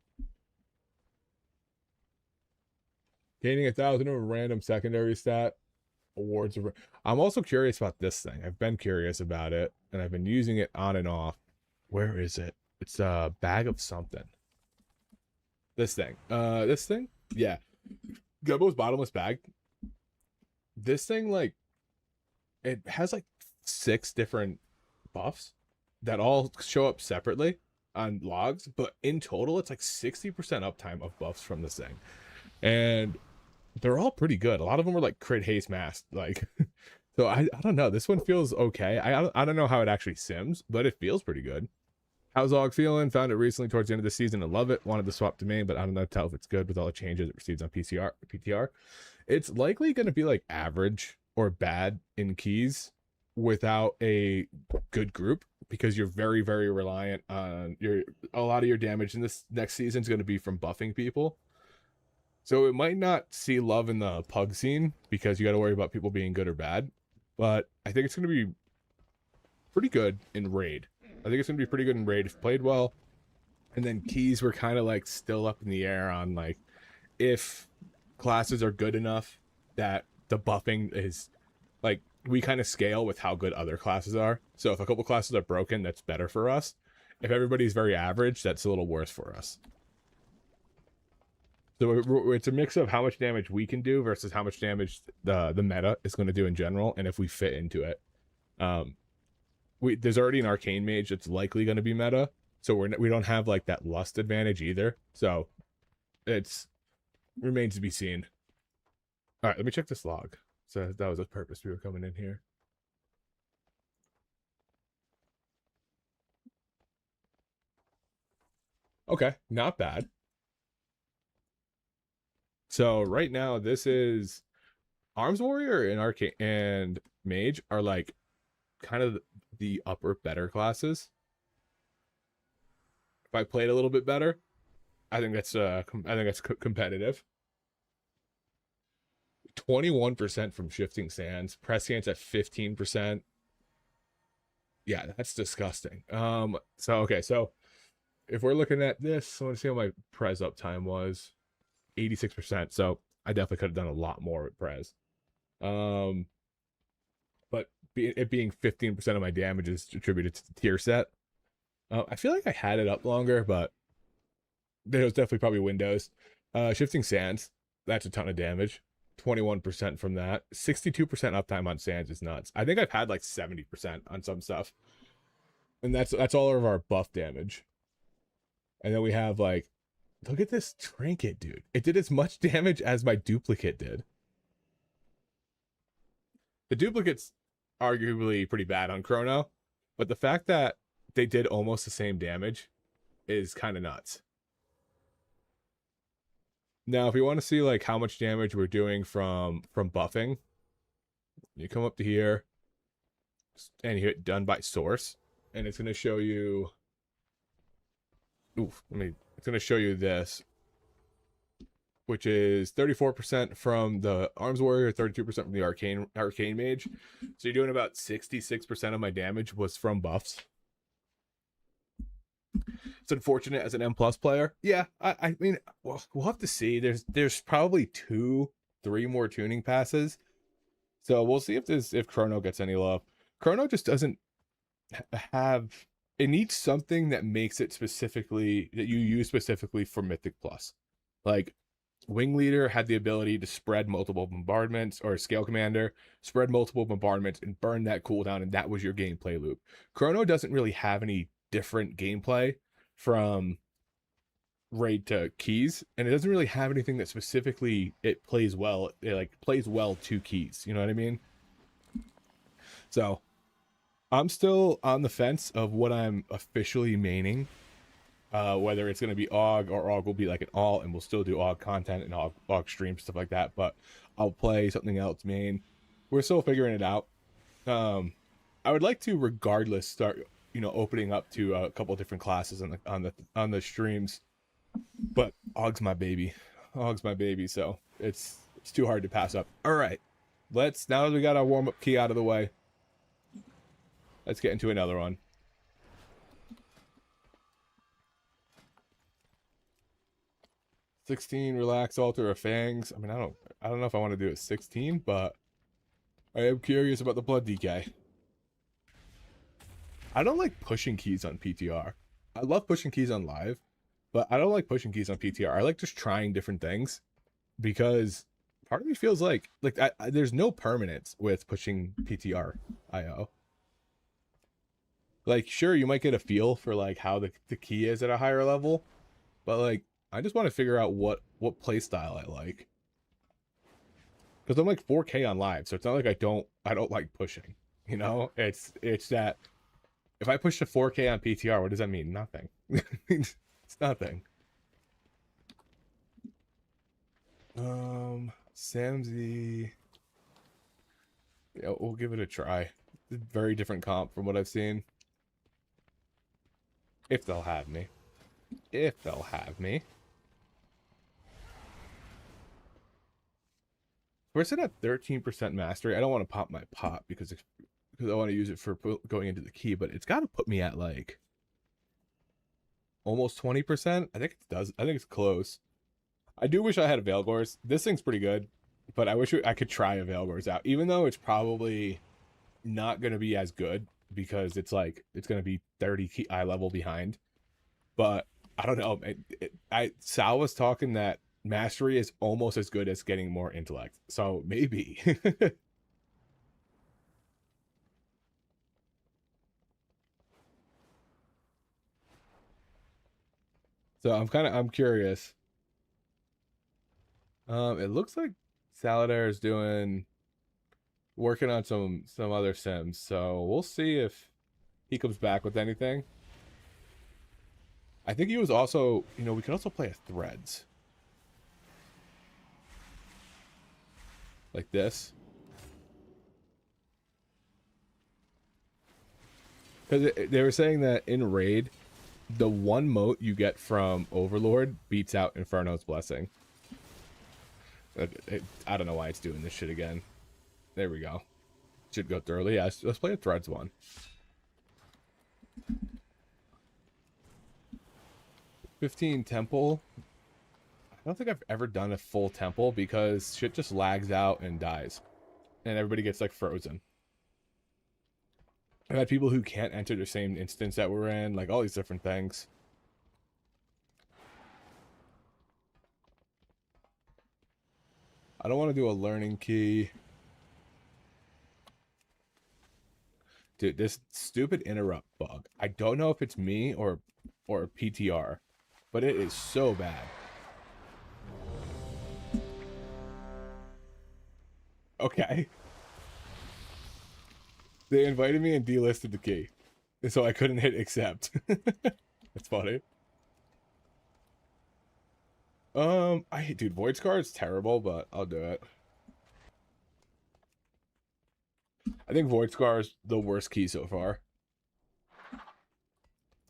Gaining 1,000 of a random secondary stat. Awards of... I'm also curious about this thing. I've been curious about it, and I've been using it on and off. Where is it? It's a bag of something. This thing. This thing? Yeah. Gumbo's bottomless bag. This thing, like, it has, like, 6 different buffs that all show up separately on logs, but in total, it's like 60% uptime of buffs from this thing. And they're all pretty good. A lot of them are like crit haste masked, like so I don't know. This one feels okay. I don't know how it actually sims, but it feels pretty good. How's Og feeling? Found it recently towards the end of the season and love it. Wanted to swap to main, but I don't know tell if it's good with all the changes it receives on PTR. It's likely going to be like average or bad in keys without a good group, because you're very, very reliant on a lot of your damage in this next season is going to be from buffing people. So it might not see love in the pug scene because you got to worry about people being good or bad. But I think it's going to be pretty good in raid. I think it's going to be pretty good in raid if played well. And then keys were kind of like still up in the air on like if classes are good enough that the buffing is like, we kind of scale with how good other classes are. So if a couple classes are broken, that's better for us. If everybody's very average, that's a little worse for us. So it's a mix of how much damage we can do versus how much damage the meta is going to do in general, and if we fit into it. There's already an arcane mage that's likely going to be meta, so we don't have like that lust advantage either. So it's remains to be seen. All right, let me check this log. So that was the purpose we were coming in here. Okay, not bad. So right now, this is Arms Warrior and Arcane and Mage are like kind of the upper better classes. If I played a little bit better, I think that's competitive. 21% from Shifting Sands, Prescience at 15%. Yeah, that's disgusting. So if we're looking at this, I want to see how my Prez uptime was. 86%. So I definitely could have done a lot more with Prez. But it being 15% of my damage is attributed to the tier set. I feel like I had it up longer, but there was definitely probably windows. Shifting Sands, that's a ton of damage. 21% from that. 62% uptime on Sands is nuts. I think I've had like 70% on some stuff. And that's all of our buff damage. And then we have like, look at this trinket, dude. It did as much damage as my duplicate did. The duplicate's arguably pretty bad on Chrono, but the fact that they did almost the same damage is kind of nuts. Now, if you want to see like how much damage we're doing from buffing, you come up to here and you hit done by source, and it's going to show you. It's going to show you this, which is 34% from the Arms Warrior, 32% from the Arcane Mage. So you're doing about 66% of my damage was from buffs. It's unfortunate as an M+ player. Yeah, I mean, we'll have to see. There's probably 2-3 more tuning passes. So we'll see if Chrono gets any love. Chrono just doesn't have... It needs something that makes it specifically, that you use specifically for Mythic Plus. Like, Wing Leader had the ability to spread multiple bombardments, or Scale Commander, spread multiple bombardments and burn that cooldown, and that was your gameplay loop. Chrono doesn't really have any different gameplay from raid to keys, and it doesn't really have anything that specifically it plays well. It like plays well to keys, you know what I mean? So I'm still on the fence of what I'm officially maining, whether it's going to be AUG or AUG will be like an alt, and we'll still do AUG content and AUG streams, stuff like that, but I'll play something else main. We're still figuring it out. I would like to regardless start, opening up to a couple of different classes on the streams, but AUG's my baby. AUG's my baby, so it's too hard to pass up. All right, now that we got our warm-up key out of the way, let's get into another one. $16 Relax Altar of Fangs. I mean, I don't know if I want to do it 16, but I am curious about the Blood DK. I don't like pushing keys on PTR. I love pushing keys on live, but I don't like pushing keys on PTR. I like just trying different things, because part of me feels like there's no permanence with pushing PTR IO. Like, sure, you might get a feel for like how the key is at a higher level, but like, I just want to figure out what play style I like. Because I'm like 4K on live, so it's not like I don't like pushing. It's that if I push to 4K on PTR, what does that mean? Nothing. It's nothing. Samsy. Yeah, we'll give it a try. Very different comp from what I've seen. If they'll have me. If they'll have me. We're set at 13% mastery. I don't want to pop my pot because I want to use it for going into the key, but it's got to put me at like almost 20%. I think it does. I think it's close. I do wish I had a Veilgors. This thing's pretty good. But I wish I could try a Veilguard's out, even though it's probably not going to be as good because it's like it's going to be 30 eye level behind. But I don't know. Sal was talking that mastery is almost as good as getting more intellect, so maybe. So I'm curious. It looks like Saladair is working on some other sims, so we'll see if he comes back with anything. I think he was also, we could also play a threads. Like this. Because they were saying that in Raid, the one mote you get from Overlord beats out Inferno's Blessing. I don't know why it's doing this shit again. There we go. Should go thoroughly. Yeah, let's play a threads one. 15 temple. I don't think I've ever done a full temple because shit just lags out and dies. And everybody gets like frozen. I've had people who can't enter the same instance that we're in, like all these different things. I don't want to do a learning key. Dude, this stupid interrupt bug. I don't know if it's me or PTR, but it is so bad. Okay. They invited me and delisted the key, so I couldn't hit accept. That's funny. Dude, Void Scar is terrible, but I'll do it. I think Void Scar is the worst key so far.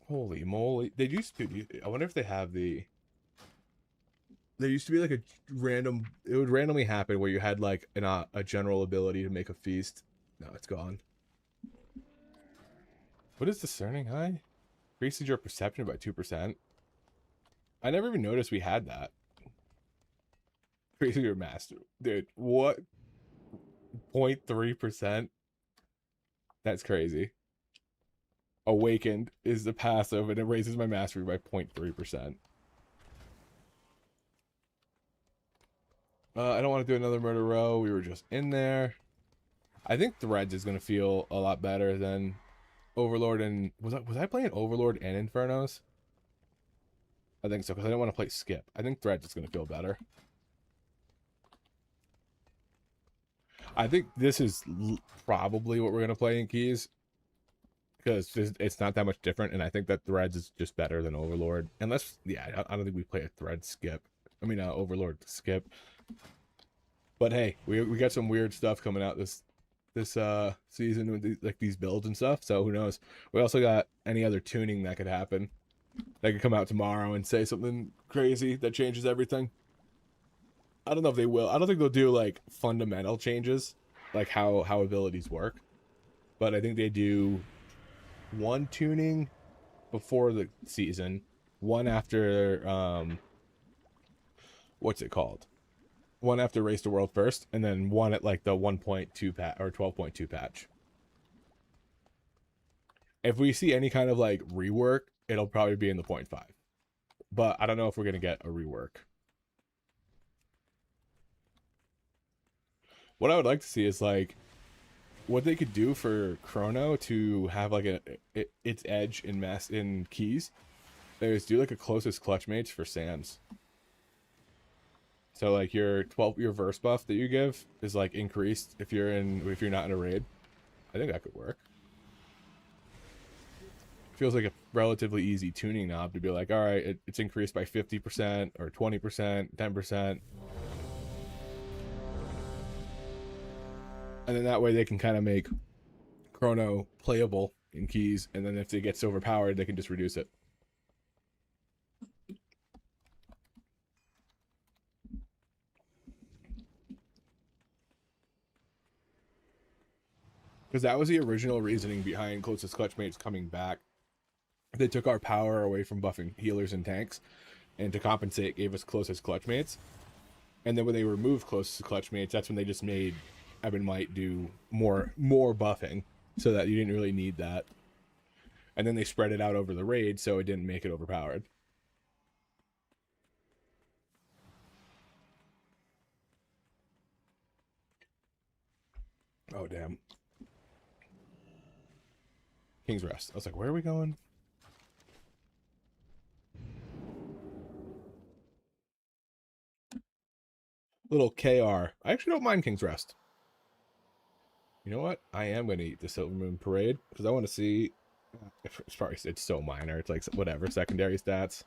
Holy moly. They used to, I wonder if they have the... There used to be like a random... It would randomly happen where you had like a general ability to make a feast. No, it's gone. What is discerning high? Increases your perception by 2%. I never even noticed we had that. Increases your master. Dude, what? 0.3%? That's crazy. Awakened is the passive and it raises my mastery by 0.3%. I don't want to do another murder row. We were just in there. I think Threads is going to feel a lot better than Overlord and... Was I playing Overlord and Infernos? I think so, because I didn't want to play Skip. I think Threads is going to feel better. I think this is probably what we're going to play in Keys. Because it's not that much different, and I think that Threads is just better than Overlord. Unless, yeah, I don't think we play a Thread Skip. I mean, Overlord Skip. But hey, we got some weird stuff coming out this season with these builds and stuff, so who knows. We also got any other tuning that could happen. That could come out tomorrow and say something crazy that changes everything. I don't know if they will. I don't think they'll do like fundamental changes, like how abilities work. But I think they do one tuning before the season, one after what's it called? One after Race to World First, and then one at like the 1.2 patch or 12.2 patch. If we see any kind of like rework, it'll probably be in the 0.5. But I don't know if we're gonna get a rework. What I would like to see is like what they could do for Chrono to have like its edge in keys. Is do like a closest clutch mates for Sams. So like your verse buff that you give is like increased if you're not in a raid. I think that could work. Feels like a relatively easy tuning knob to be like, all right, it's increased by 50% or 20%, 10%. And then that way they can kind of make Chrono playable in keys, and then if it gets overpowered, they can just reduce it. Because that was the original reasoning behind closest clutch mates coming back. They took our power away from buffing healers and tanks, and to compensate gave us closest clutch mates. And then when they removed closest to clutch mates, that's when they just made Ebon Might do more buffing, so that you didn't really need that. And then they spread it out over the raid, so it didn't make it overpowered. Oh, damn. King's Rest. I was like, where are we going? Little KR. I actually don't mind King's Rest. You know what? I am going to eat the Silver Moon Parade, because I want to see... It's so minor. It's like, whatever, secondary stats.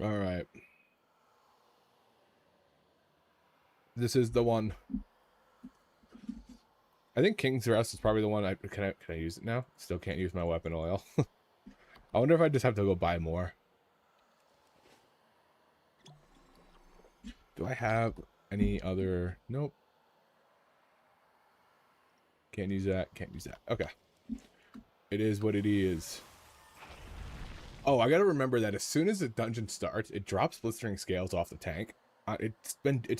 All right. This is the one. I think King's Rest is probably the one. Can I use it now? Still can't use my weapon oil. I wonder if I just have to go buy more. Do I have any other? Nope. Can't use that. Can't use that. Okay. It is what it is. Oh, I gotta remember that as soon as the dungeon starts, it drops blistering scales off the tank. It's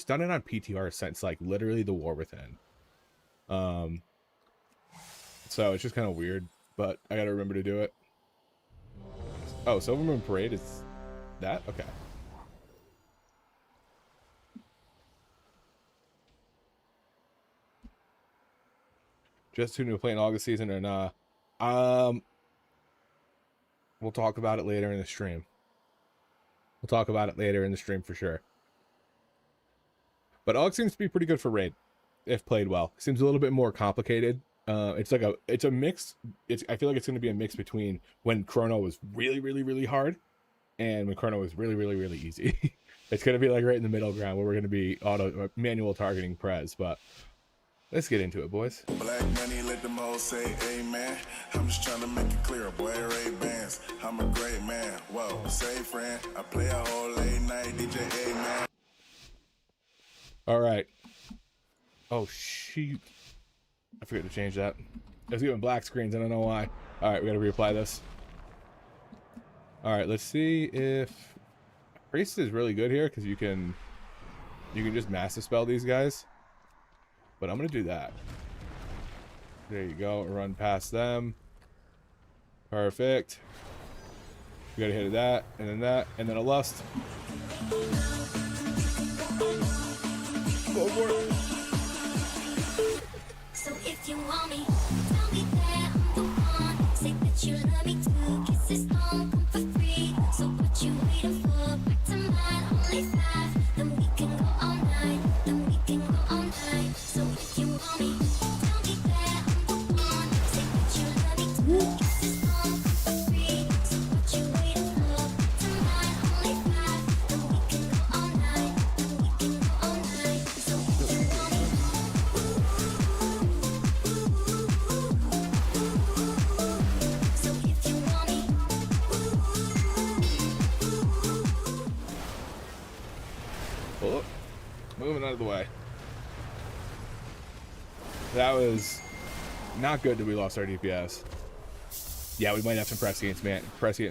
done it on PTR since like literally the War Within. So it's just kind of weird, but I gotta remember to do it. Oh, Silver Moon Parade is that? Okay. Just who knew playing August season or nah? We'll talk about it later in the stream. We'll talk about it later in the stream for sure. But AUG seems to be pretty good for raid, if played well. Seems a little bit more complicated. It's a mix. I feel like it's going to be a mix between when Chrono was really, really, really hard, and when Chrono was really, really, really easy. It's going to be like right in the middle ground where we're going to be manual targeting Prez. But let's get into it, boys. Black money, let them hoes say amen. I'm just trying to make it clear, boy, Ray Bans. I'm a great man. Whoa, say friend. I play a whole late night DJ, amen. All right. Oh, shoot. I forgot to change that. I was giving black screens. I don't know why. All right, we got to reapply this. All right, let's see if Priest is really good here because you can just mass dispel these guys. But I'm gonna do that. There you go. Run past them. Perfect. We gotta hit that, and then a lust. Go for it. So if you want me, tell me that I'm the one. Say that you love me too. Kisses don't come for free. So what you waiting for? Back to mine, only 5. Then we can go all night. Then we can go all night. So if you want me, tell me that I'm the one. Say that you love me too. Kisses don't come for free. So what you waiting for? Back to mine, only 5. Then we can go all night. Then we can go all night. So if you want me. So if you want me. Oh, moving out of the way. That was not good that we lost our DPS. Yeah, we might have some prescient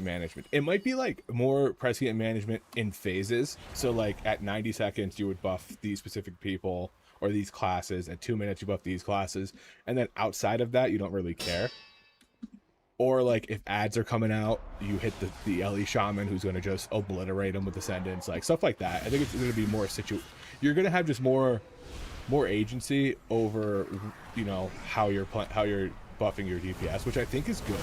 management. It might be like more prescient management in phases. So like at 90 seconds, you would buff these specific people or these classes. At 2 minutes, you buff these classes. And then outside of that, you don't really care. Or like if ads are coming out, you hit the LE Shaman who's going to just obliterate them with Ascendants, like stuff like that. I think it's going to be more you're going to have just more agency over, you know, how you're buffing your DPS, which I think is good.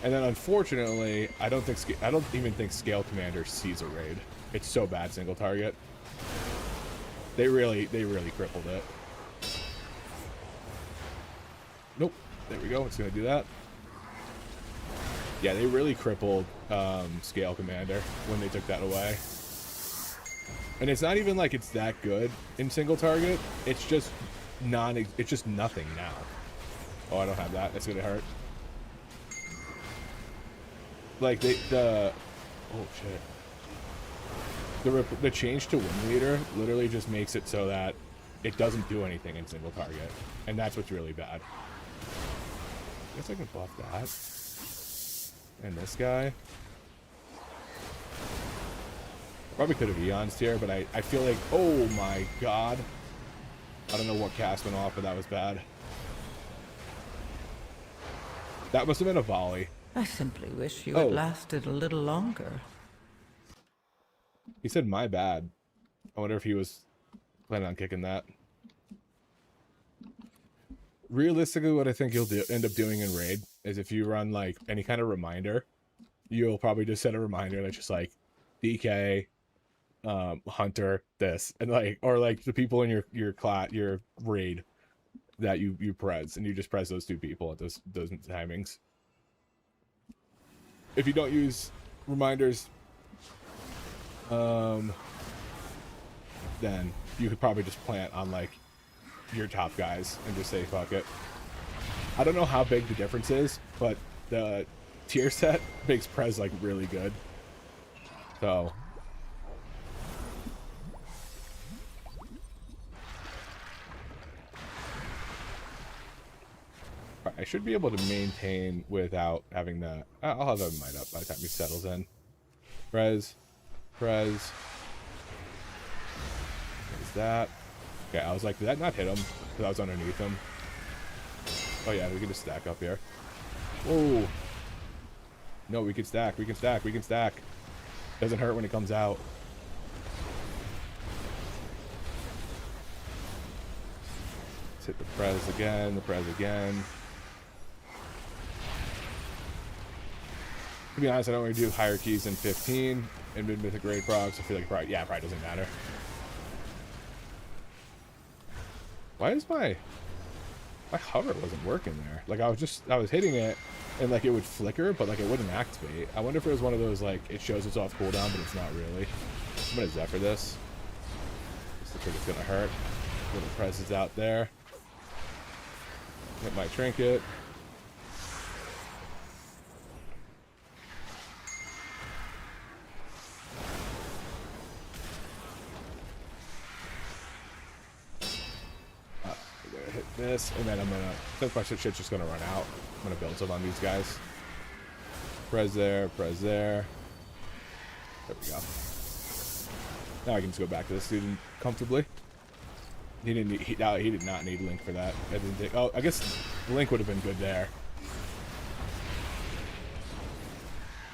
And then unfortunately, I don't even think Scale Commander sees a raid. It's so bad single target. They really crippled it. Nope. There we go. It's going to do that. Yeah, they really crippled Scale Commander when they took that away. And it's not even like it's that good in single target. It's just nothing now. Oh, I don't have that. That's going to hurt. Like oh shit. The change to Wing Leader literally just makes it so that it doesn't do anything in single target, and that's what's really bad. I guess I can buff that. And this guy. Probably could have Eons here, but I feel like, oh my god. I don't know what cast went off, but that was bad. That must have been a volley. I simply wish you had lasted a little longer. He said my bad. I wonder if he was planning on kicking that. Realistically, what I think you'll end up doing in raid is if you run like any kind of reminder, you'll probably just set a reminder that's just like DK, Hunter, this, and like, or like the people in your raid that you press, and you just press those two people at those timings. If you don't use reminders, then you could probably just plant on like your top guys and just say fuck it. I don't know how big the difference is, but the tier set makes Prez like really good. So I should be able to maintain without having that. I'll have that might up by the time he settles in. Prez. What is that? Okay, I was like, did that not hit him? Because I was underneath him. Oh yeah, we can just stack up here. Oh. No, we can stack. We can stack. Doesn't hurt when it comes out. Let's hit the Prez again. To be honest, I don't really do higher keys than 15 in mid-mythic raid procs. I feel like probably doesn't matter. Why is my hover wasn't working there? Like I was hitting it and like it would flicker, but like it wouldn't activate. I wonder if it was one of those like it shows it's off cooldown, but it's not really. I'm gonna Zephyr this. This looks like it's gonna hurt. Little presses out there. Get my trinket. This, and then I'm gonna, since my shit's just gonna run out, I'm gonna build some on these guys. Prez there. There we go. Now I can just go back to this dude comfortably. He did not need Link for that. I didn't think, oh, I guess Link would have been good there.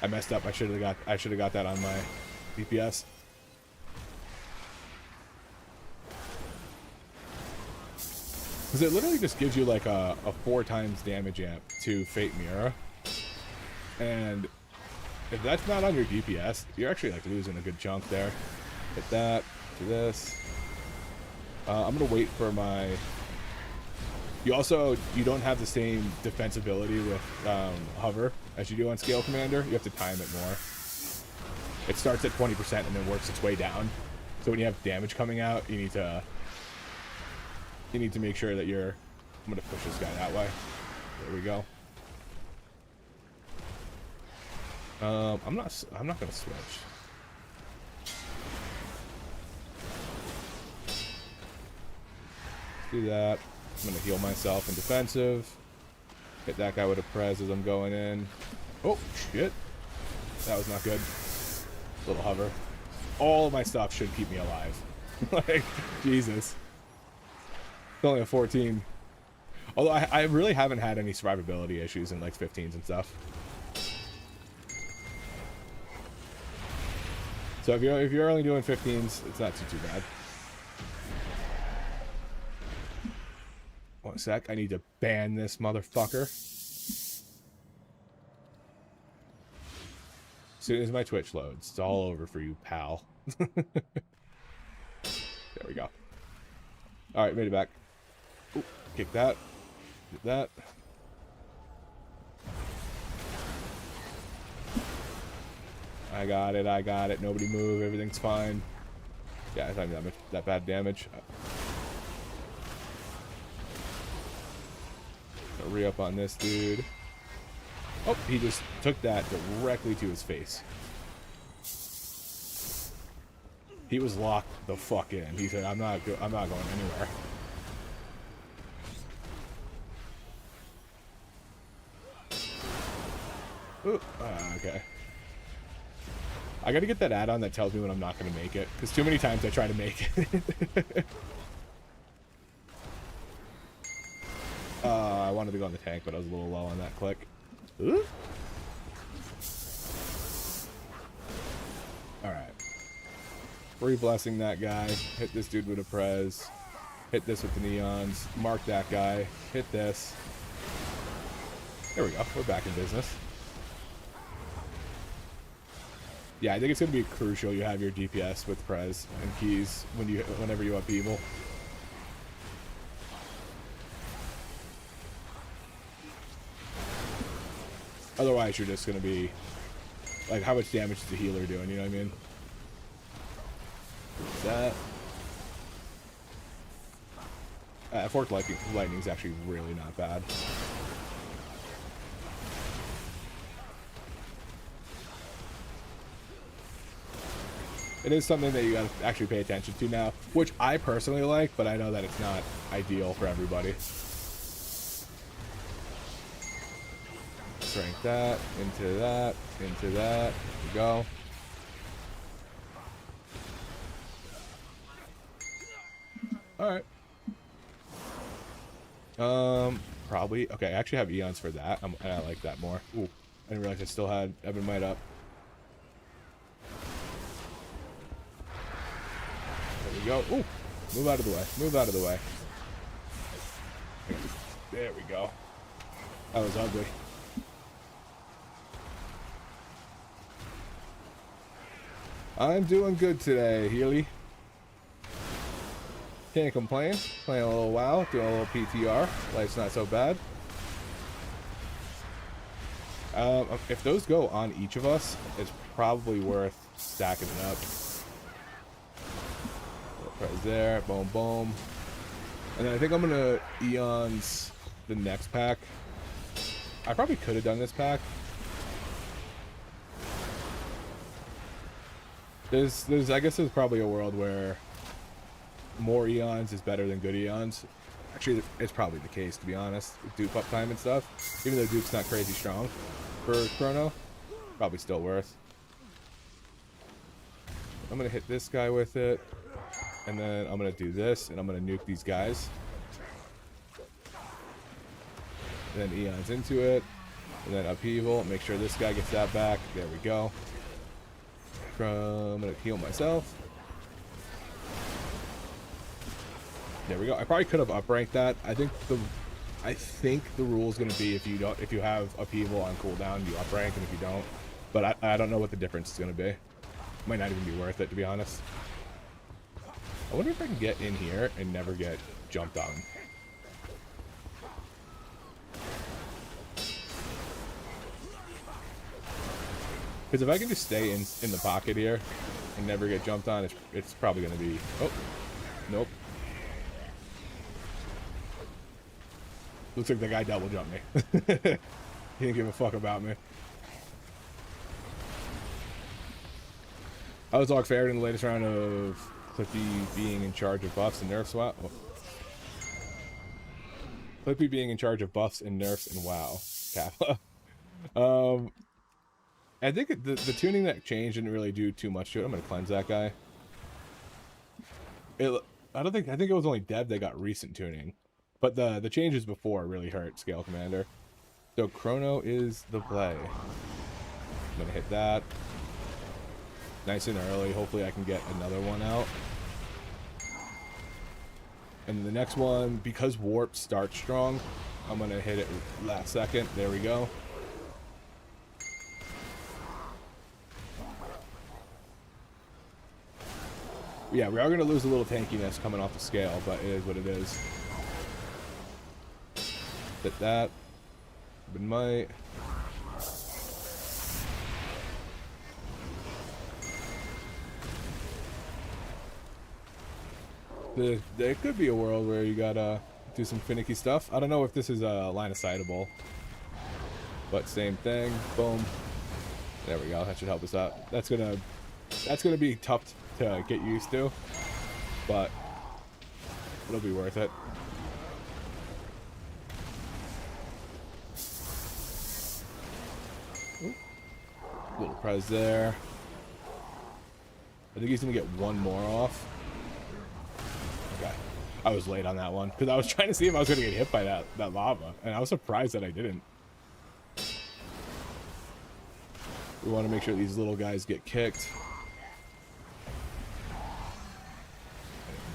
I messed up. I should have got that on my DPS. Because it literally just gives you like a 4 times damage amp to Fate Mirror. And if that's not on your DPS, you're actually like losing a good chunk there. Hit that, do this. I'm going to wait for my... You don't have the same defensibility with Hover as you do on Scale Commander. You have to time it more. It starts at 20% and then works its way down. So when you have damage coming out, you need to make sure that you're... I'm gonna push this guy that way. There we go. I'm not gonna switch. Let's do that. I'm gonna heal myself in defensive. Hit that guy with a Prez as I'm going in. Oh shit. That was not good. Little hover. All of my stuff should keep me alive. Like, Jesus. It's only a 14. Although I really haven't had any survivability issues in like 15s and stuff. So if you're only doing 15s, it's not too bad. One sec, I need to ban this motherfucker. As soon as my Twitch loads, it's all over for you, pal. There we go. Alright, made it back. Ooh, kick that. Get that. I got it. Nobody move. Everything's fine. Yeah, it's not even that bad damage. Re-up on this dude. Oh, he just took that directly to his face. He was locked the fuck in. He said, I'm not going anywhere. Ooh, okay. I gotta get that add-on that tells me when I'm not gonna make it, because too many times I try to make it. I wanted to go on the tank, but I was a little low on that click. Ooh. Alright. Free blessing that guy. Hit this dude with a prez. Hit this with the neons. Mark that guy. Hit this. There we go. We're back in business. Yeah, I think it's going to be crucial you have your DPS with prez and keys whenever you upheaval. Otherwise, you're just going to be... Like, how much damage is the healer doing, you know what I mean? That. Forked lightning is actually really not bad. It is something that you gotta actually pay attention to now, which I personally like, but I know that it's not ideal for everybody. Strength that, into that, into that. There we go. Alright. Probably. Okay, I actually have Eons for that. I like that more. Ooh, I didn't realize I still had Evan Might up. There we go. Ooh, move out of the way. Move out of the way. There we go. That was ugly. I'm doing good today, Healy. Can't complain. Playing a little WoW, doing a little PTR. Life's not so bad. If those go on each of us, it's probably worth stacking it up. Right there, boom, boom. And then I think I'm gonna Eons the next pack. I probably could have done this pack. I guess there's probably a world where more Eons is better than good Eons. Actually, it's probably the case, to be honest, with dupe uptime and stuff. Even though dupe's not crazy strong for Chrono, probably still worth. I'm gonna hit this guy with it, and then I'm gonna do this, and I'm gonna nuke these guys. And then Eons into it, and then upheaval. Make sure this guy gets that back. There we go. I'm gonna heal myself. There we go. I probably could have upranked that. I think the rule is gonna be if you have upheaval on cooldown, you uprank, and if you don't. But I don't know what the difference is gonna be. Might not even be worth it, to be honest. I wonder if I can get in here and never get jumped on. Because if I can just stay in the pocket here and never get jumped on, it's probably going to be... Oh, nope. Looks like the guy double jumped me. He didn't give a fuck about me. I was all fared in the latest round of Clippy being in charge of buffs and nerfs. Wow. Oh. Clippy being in charge of buffs and nerfs and WoW. Kappa. I think the tuning that changed didn't really do too much to it. I'm gonna cleanse that guy. I think it was only Dev that got recent tuning, but the changes before really hurt Scale Commander. So Chrono is the play. I'm gonna hit that nice and early. Hopefully I can get another one out. And the next one, because Warp starts strong, I'm gonna hit it last second. There we go. Yeah, we are going to lose a little tankiness coming off the scale, but it is what it is. Hit that. But might. There could be a world where you gotta do some finicky stuff. I don't know if this is line of sightable, but same thing. Boom. There we go. That should help us out. That's gonna be tough to get used to, but it'll be worth it. Ooh. Little prize there. I think he's gonna get one more off. Okay, I was late on that one because I was trying to see if I was gonna get hit by that lava, and I was surprised that I didn't. We want to make sure these little guys get kicked.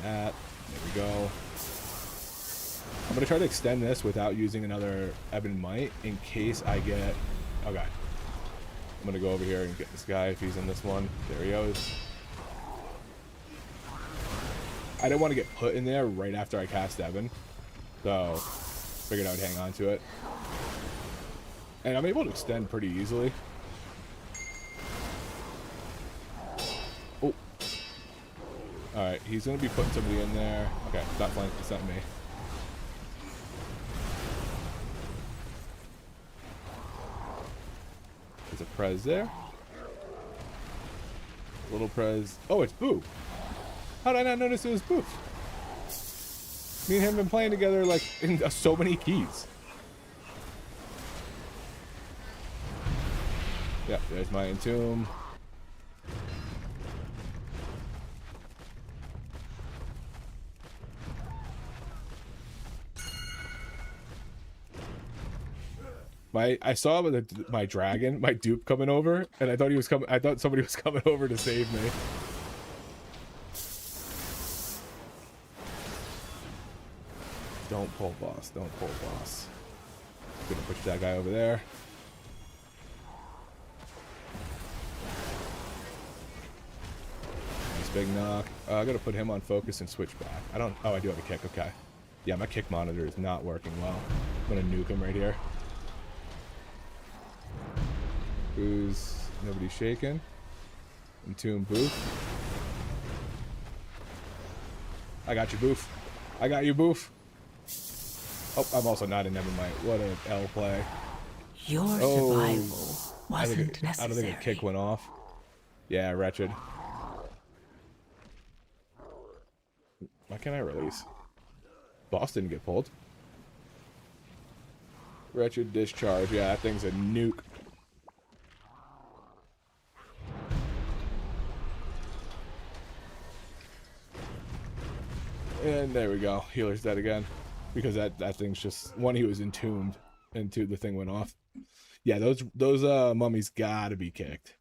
That. There we go. I'm gonna try to extend this without using another Ebon Might in case I get. Okay. I'm gonna go over here and get this guy if he's in this one. There he goes. I didn't want to get put in there right after I cast Ebon, so figured I would hang on to it. And I'm able to extend pretty easily. Oh. Alright, he's going to be putting somebody in there. Okay, it's not flank, it's not me. There's a Prez there. Little Prez. Oh, it's Boo. How did I not notice it was Boo? Me and him have been playing together like in so many keys. Yeah, there's my Entomb. I saw my dragon, my dupe coming over, and I thought he was coming. I thought somebody was coming over to save me. Don't pull, boss. Don't pull, boss. Gonna push that guy over there. Nice big knock. I gotta put him on focus and switch back. I don't. Oh, I do have a kick. Okay. Yeah, my kick monitor is not working well. I'm gonna nuke him right here. Who's nobody shaking? Entomb Boof. I got you, Boof. I got you, Boof. Oh, I'm also not in Nevermind. What an L play. Your survival wasn't necessary. I don't think a kick went off. Yeah, wretched. Why can't I release? Boss didn't get pulled. Wretched discharge. Yeah, that thing's a nuke. And there we go. Healer's dead again. Because that thing's just... One, he was entombed. And two, the thing went off. Yeah, those mummies gotta be kicked.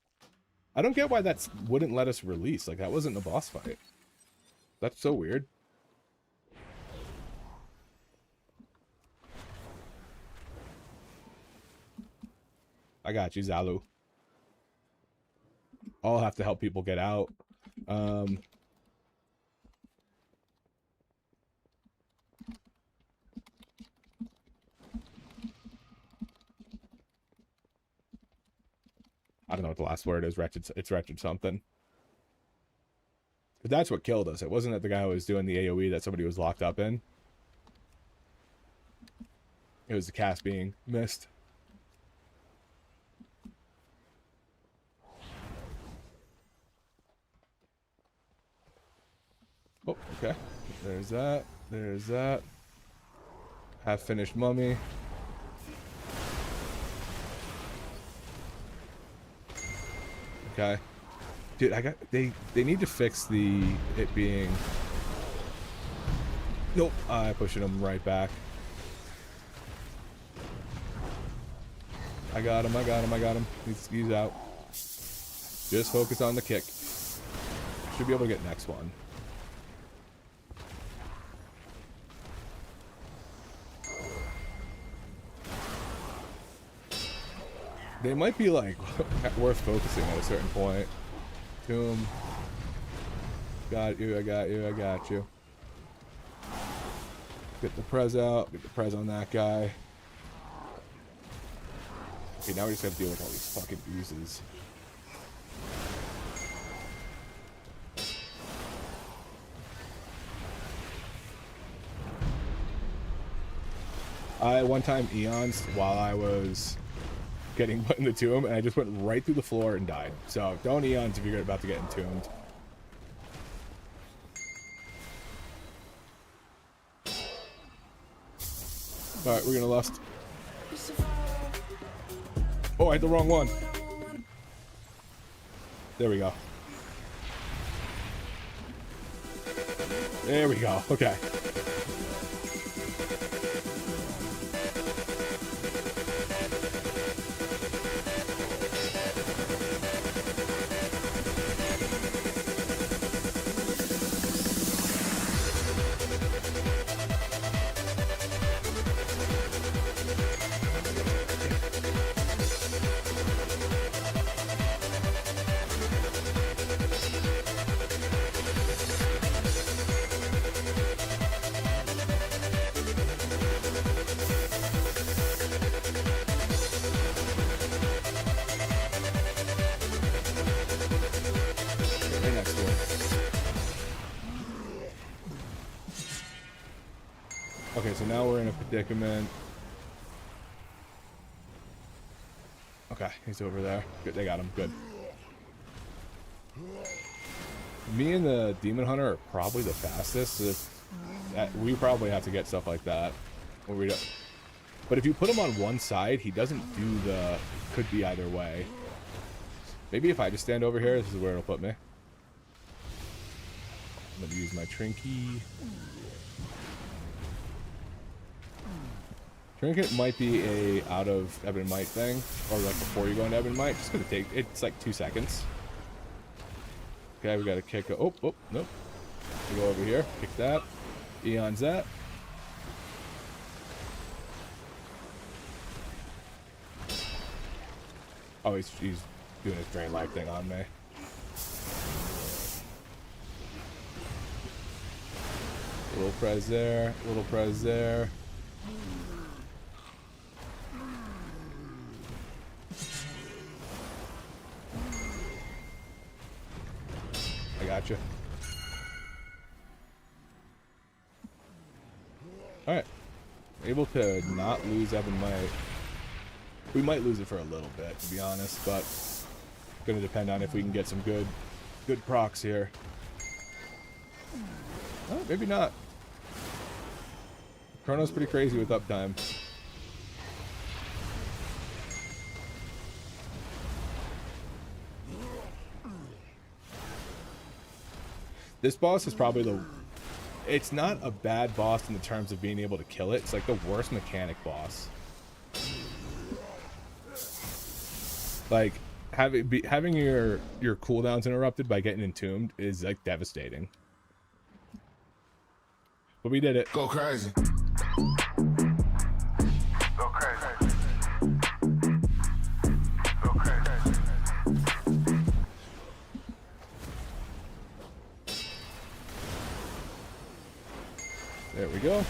I don't get why that wouldn't let us release. Like, that wasn't a boss fight. That's so weird. I got you, Zalu. I'll have to help people get out. I don't know what the last word is. Wretched. It's wretched something. But that's what killed us. It wasn't that the guy who was doing the AoE that somebody was locked up in. It was the cast being missed. Oh, okay. There's that. There's that. Half finished mummy. Okay. Dude, they need to fix it being... Nope. I'm pushing him right back. I got him. He's out. Just focus on the kick. Should be able to get next one. They might be like worth focusing at a certain point. Boom. Got you, I got you. Get the Prez out, get the Prez on that guy. Okay, now we just have to deal with all these fucking oozes. I one time eons while I was getting put in the tomb, and I just went right through the floor and died. So don't eons if you're about to get entombed. Alright, we're gonna lust. Oh, I hit the wrong one. There we go. There we go. Okay. Right next door. Okay, so now we're in a predicament. Okay, he's over there. Good, they got him. Good. Me and the Demon Hunter are probably the fastest. So we probably have to get stuff like that. Or we don't. But if you put him on one side, he doesn't do the... Could be either way. Maybe if I just stand over here, this is where it'll put me. I'm gonna use my Trinky. Trinket might be a out of Ebon Might thing, or like before you go into Ebon Might, just gonna take, it's like 2 seconds. Okay, we gotta kick, oh, nope. We go over here, kick that, Eon's that. Oh, he's doing his drain life thing on me. Little press there, little press there. I gotcha. Alright. Able to not lose Ebon Might. We might lose it for a little bit, to be honest, but gonna depend on if we can get some good procs here. Oh, maybe not. Chrono's pretty crazy with uptime. This boss is probably the... It's not a bad boss in the terms of being able to kill it. It's like the worst mechanic boss. Like, having your cooldowns interrupted by getting entombed is like devastating. But we did it. Go crazy. Go crazy. Go crazy. There we go.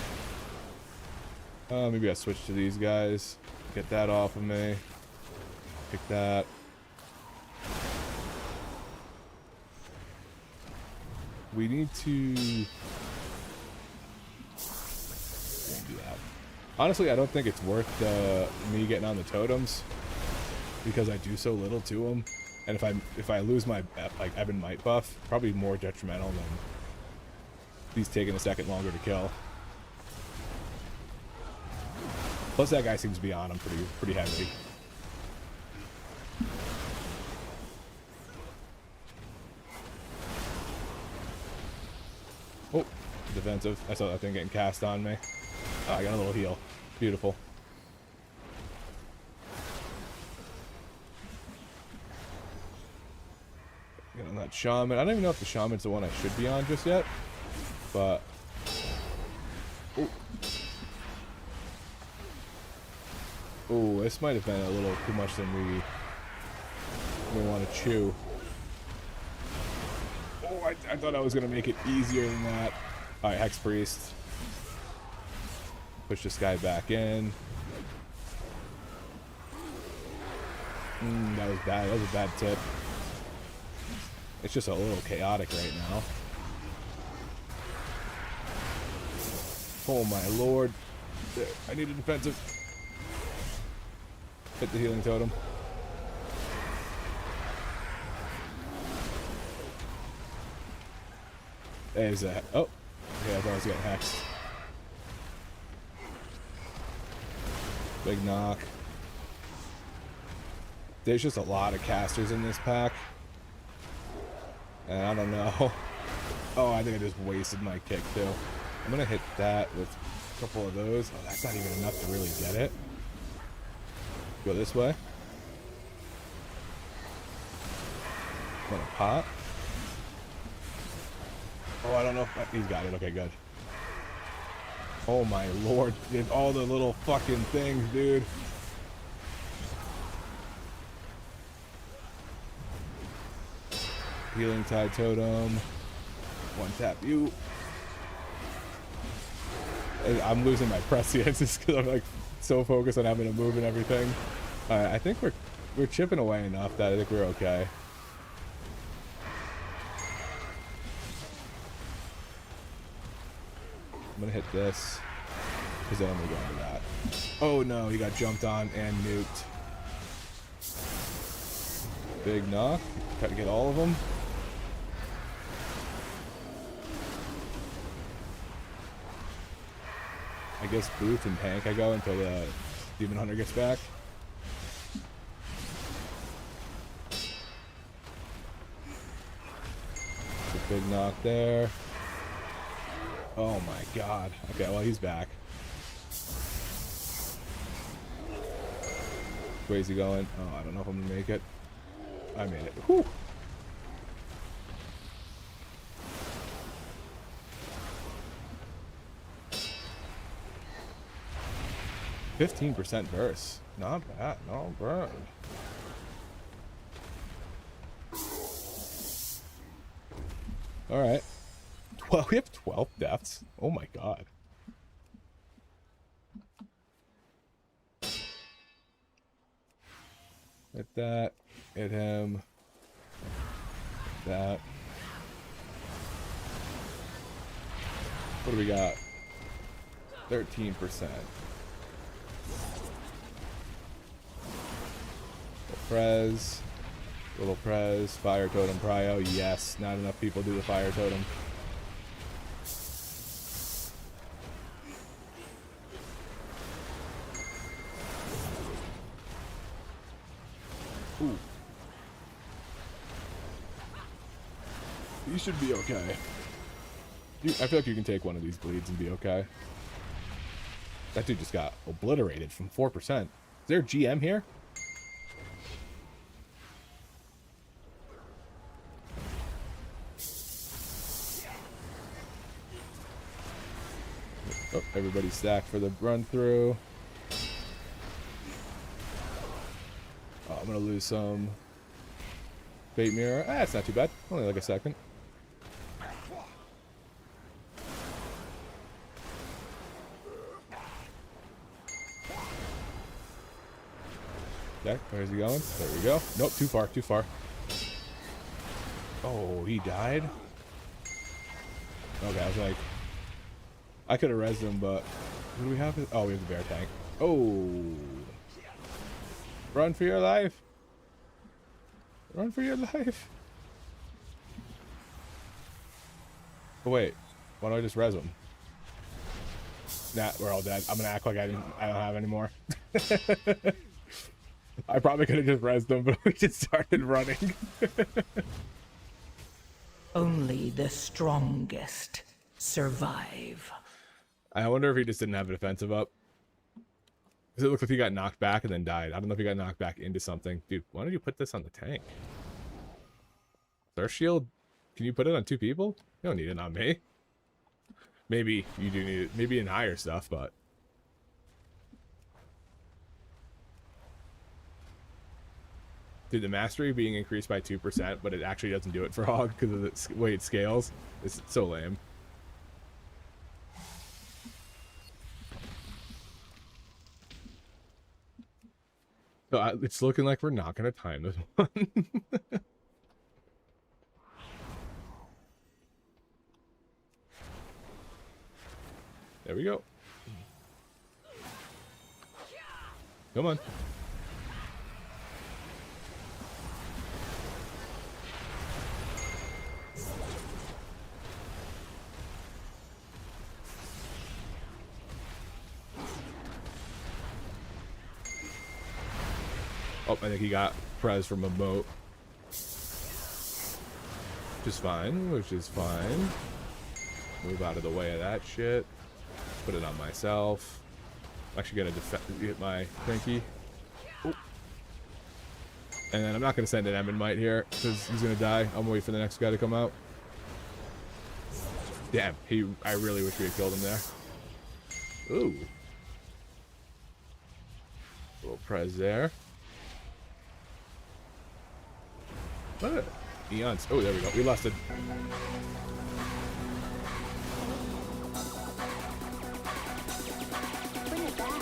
Maybe I switch to these guys. Get that off of me. Pick that. We need to do that. Honestly, I don't think it's worth me getting on the totems because I do so little to them, and if I lose my like Ebon Might buff, probably more detrimental than these taking a second longer to kill. Plus, that guy seems to be on him pretty heavy. Oh, defensive. I saw that thing getting cast on me. Oh, I got a little heal. Beautiful. Get on that shaman. I don't even know if the shaman's the one I should be on just yet, but... Oh. Oh, this might have been a little too much than we want to chew. Oh, I thought I was going to make it easier than that. Alright, Hex Priest. Push this guy back in. That was bad. That was a bad tip. It's just a little chaotic right now. Oh my lord. I need a defensive. Hit the healing totem. There's that. Oh. Okay, I thought I was getting hexed. Big knock. There's just a lot of casters in this pack. And I don't know. Oh, I think I just wasted my kick too. I'm gonna hit that with a couple of those. Oh, that's not even enough to really get it. Go this way. I'm gonna pop. Oh, I don't know if he's got it. Okay, good. Oh my lord, dude, all the little fucking things, dude. Healing Tide Totem. One tap you. I'm losing my prescience just because I'm like so focused on having to move and everything. Alright, I think we're chipping away enough that I think we're okay. I'm gonna hit this because then I'm gonna go into that. Oh no, he got jumped on and nuked. Big knock. Try to get all of them. I guess Booth and Tank I go until the Demon Hunter gets back. A big knock there. Oh my god. Okay, well he's back. Where's he going? Oh, I don't know if I'm gonna make it. I made it. Whew. 15% burst. Not bad. Not bad. Alright. Well, we have 12 deaths. Oh my god. Hit that. Hit him. That. What do we got? 13%. Little Prez, Fire Totem Prio. Yes, not enough people do the Fire Totem. Ooh. You should be okay. I feel like you can take one of these bleeds and be okay. That dude just got obliterated from 4%. Is there a GM here? Oh, everybody's stacked for the run through. Oh, I'm gonna lose some Fate Mirror. Ah, it's not too bad. Only like a second. Okay, where's he going? There we go. Nope, too far, too far. Oh, he died? Okay, I was like, I could have rezzed him, but what do we have? Oh, we have the bear tank. Oh. Run for your life. Run for your life. Oh, wait. Why don't I just res him? Nah, we're all dead. I'm gonna act like I don't have any more. I probably could have just rezzed them, but we just started running. Only the strongest survive. I wonder if he just didn't have a defensive up. Because it looks like he got knocked back and then died. I don't know if he got knocked back into something. Dude, why don't you put this on the tank? Thirst shield? Can you put it on 2 people? You don't need it on me. Maybe you do need it. Maybe in higher stuff, but... Dude, the mastery being increased by 2%, but it actually doesn't do it for Hog because of the way it scales. It's so lame. So it's looking like we're not going to time this one. There we go. Come on. Oh, I think he got Prez from a boat. Which is fine, which is fine. Move out of the way of that shit. Put it on myself. I'm actually gonna get my Cranky. Oh. And then I'm not gonna send an Emon here, because he's gonna die. I'm gonna wait for the next guy to come out. Damn, I really wish we had killed him there. Ooh. Little Prez there. What? Eons. Oh, there we go. We lost it. Bring it back.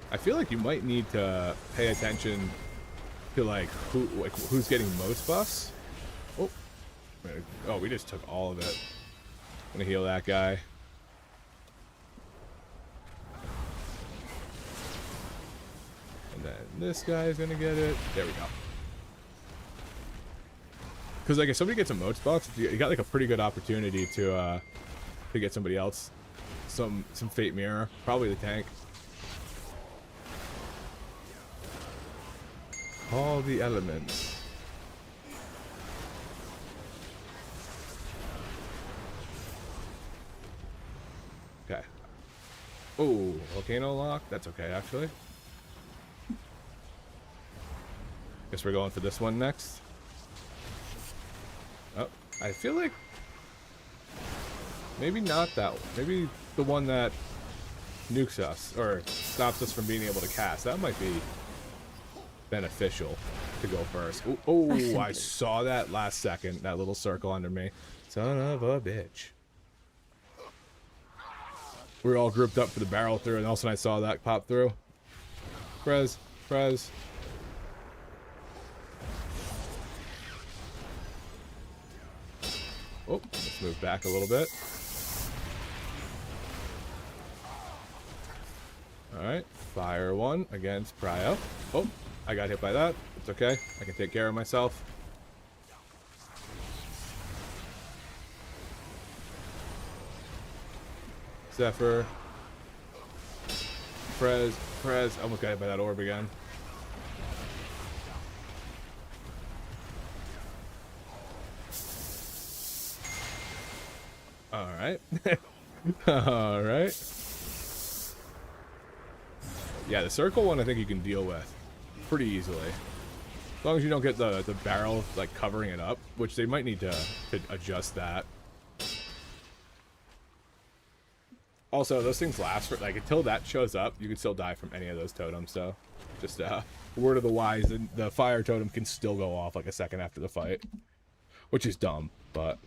I feel like you might need to pay attention to who's getting most buffs. Oh, oh, we just took all of it. I'm gonna heal that guy. And then this guy is gonna get it. There we go. Because like if somebody gets a most buff, you got like a pretty good opportunity to get somebody else some Fate Mirror, probably the tank. All the elements. Okay. Oh, volcano lock. That's okay, actually. Guess we're going for this one next. Oh, I feel like maybe not that one. Maybe the one that nukes us or stops us from being able to cast. That might be beneficial to go first. Oh, I saw that last second, that little circle under me. Son of a bitch. We were all grouped up for the barrel through, and all of a sudden I saw that pop through. Prez. Oh, let's move back a little bit. Alright, fire one against Prio. Oh, I got hit by that. It's okay. I can take care of myself. Zephyr. Prez. I almost got hit by that orb again. Alright. Alright. Yeah, the circle one I think you can deal with pretty easily. As long as you don't get the barrel like covering it up, which they might need to adjust that. Also, those things last for like until that shows up, you can still die from any of those totems, so just word of the wise, the fire totem can still go off like a second after the fight. Which is dumb, but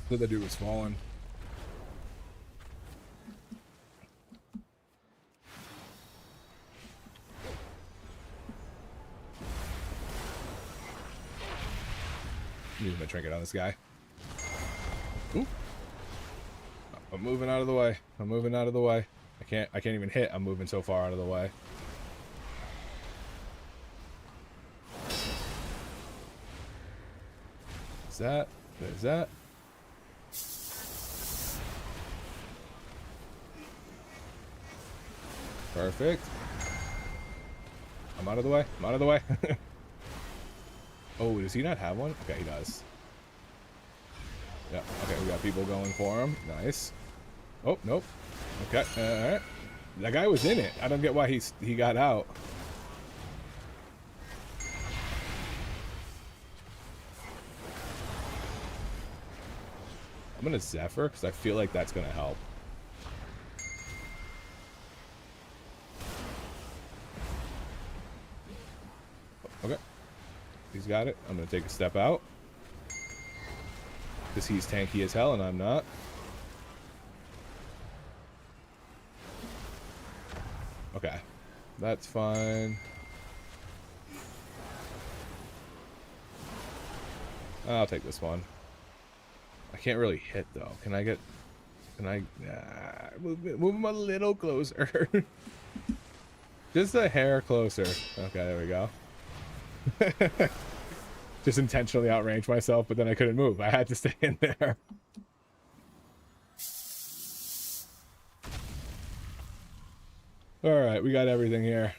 the dude was falling. Use my trinket on this guy. Ooh. I'm moving out of the way. I can't even hit. I'm moving so far out of the way. There's that. Perfect. I'm out of the way. Oh, does he not have one? Okay, he does. Yeah, okay, we got people going for him. Nice. Oh, nope. Okay, alright. That guy was in it. I don't get why he got out. I'm gonna Zephyr because I feel like that's gonna help. Okay. He's got it. I'm gonna take a step out. Because he's tanky as hell and I'm not. Okay. That's fine. I'll take this one. I can't really hit though. Can I get... Can I... move him a little closer. Just a hair closer. Okay, there we go. Just intentionally outranged myself, but then I couldn't move. I had to stay in there. Alright, we got everything here.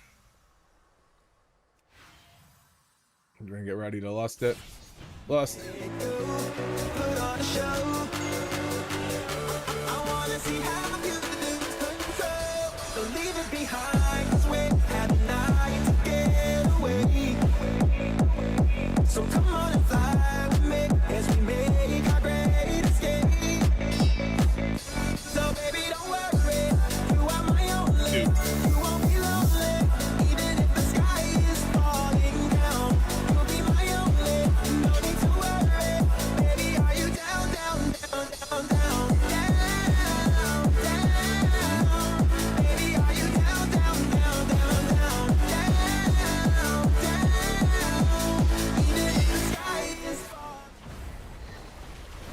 We're gonna get ready to lust it. Lust. So come on and fly with me as we make our great escape. So baby, don't worry, you are my only. You won't be lonely, even if the sky is falling down. You'll be my only, no need to worry. Baby, are you down, down, down, down, down, down, down? Baby, are you down, down, down, down, down, down, down?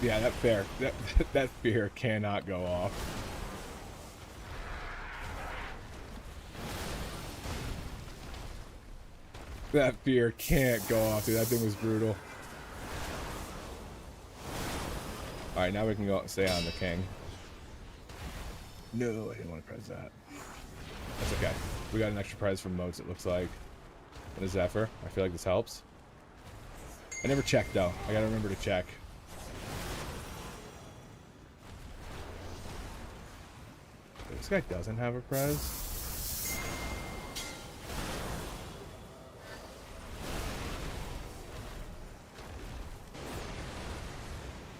Yeah, that fear cannot go off. That fear can't go off, dude. That thing was brutal. Alright, now we can go out and stay on the king. No, I didn't want to press that. That's okay. We got an extra prize from modes, it looks like. And a Zephyr. I feel like this helps. I never checked, though. I gotta remember to check. This guy doesn't have a prez.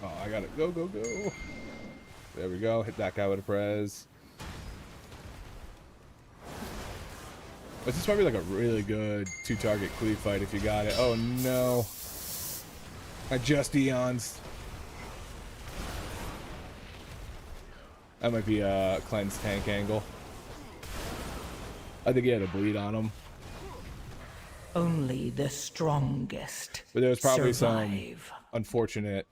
Oh, I gotta go, go, go. There we go. Hit that guy with a prez. This is probably like a really good two-target cleave fight if you got it. Oh no. I just eons. That might be a cleanse tank angle. I think he had a bleed on him. Only the strongest But there was probably survive. some unfortunate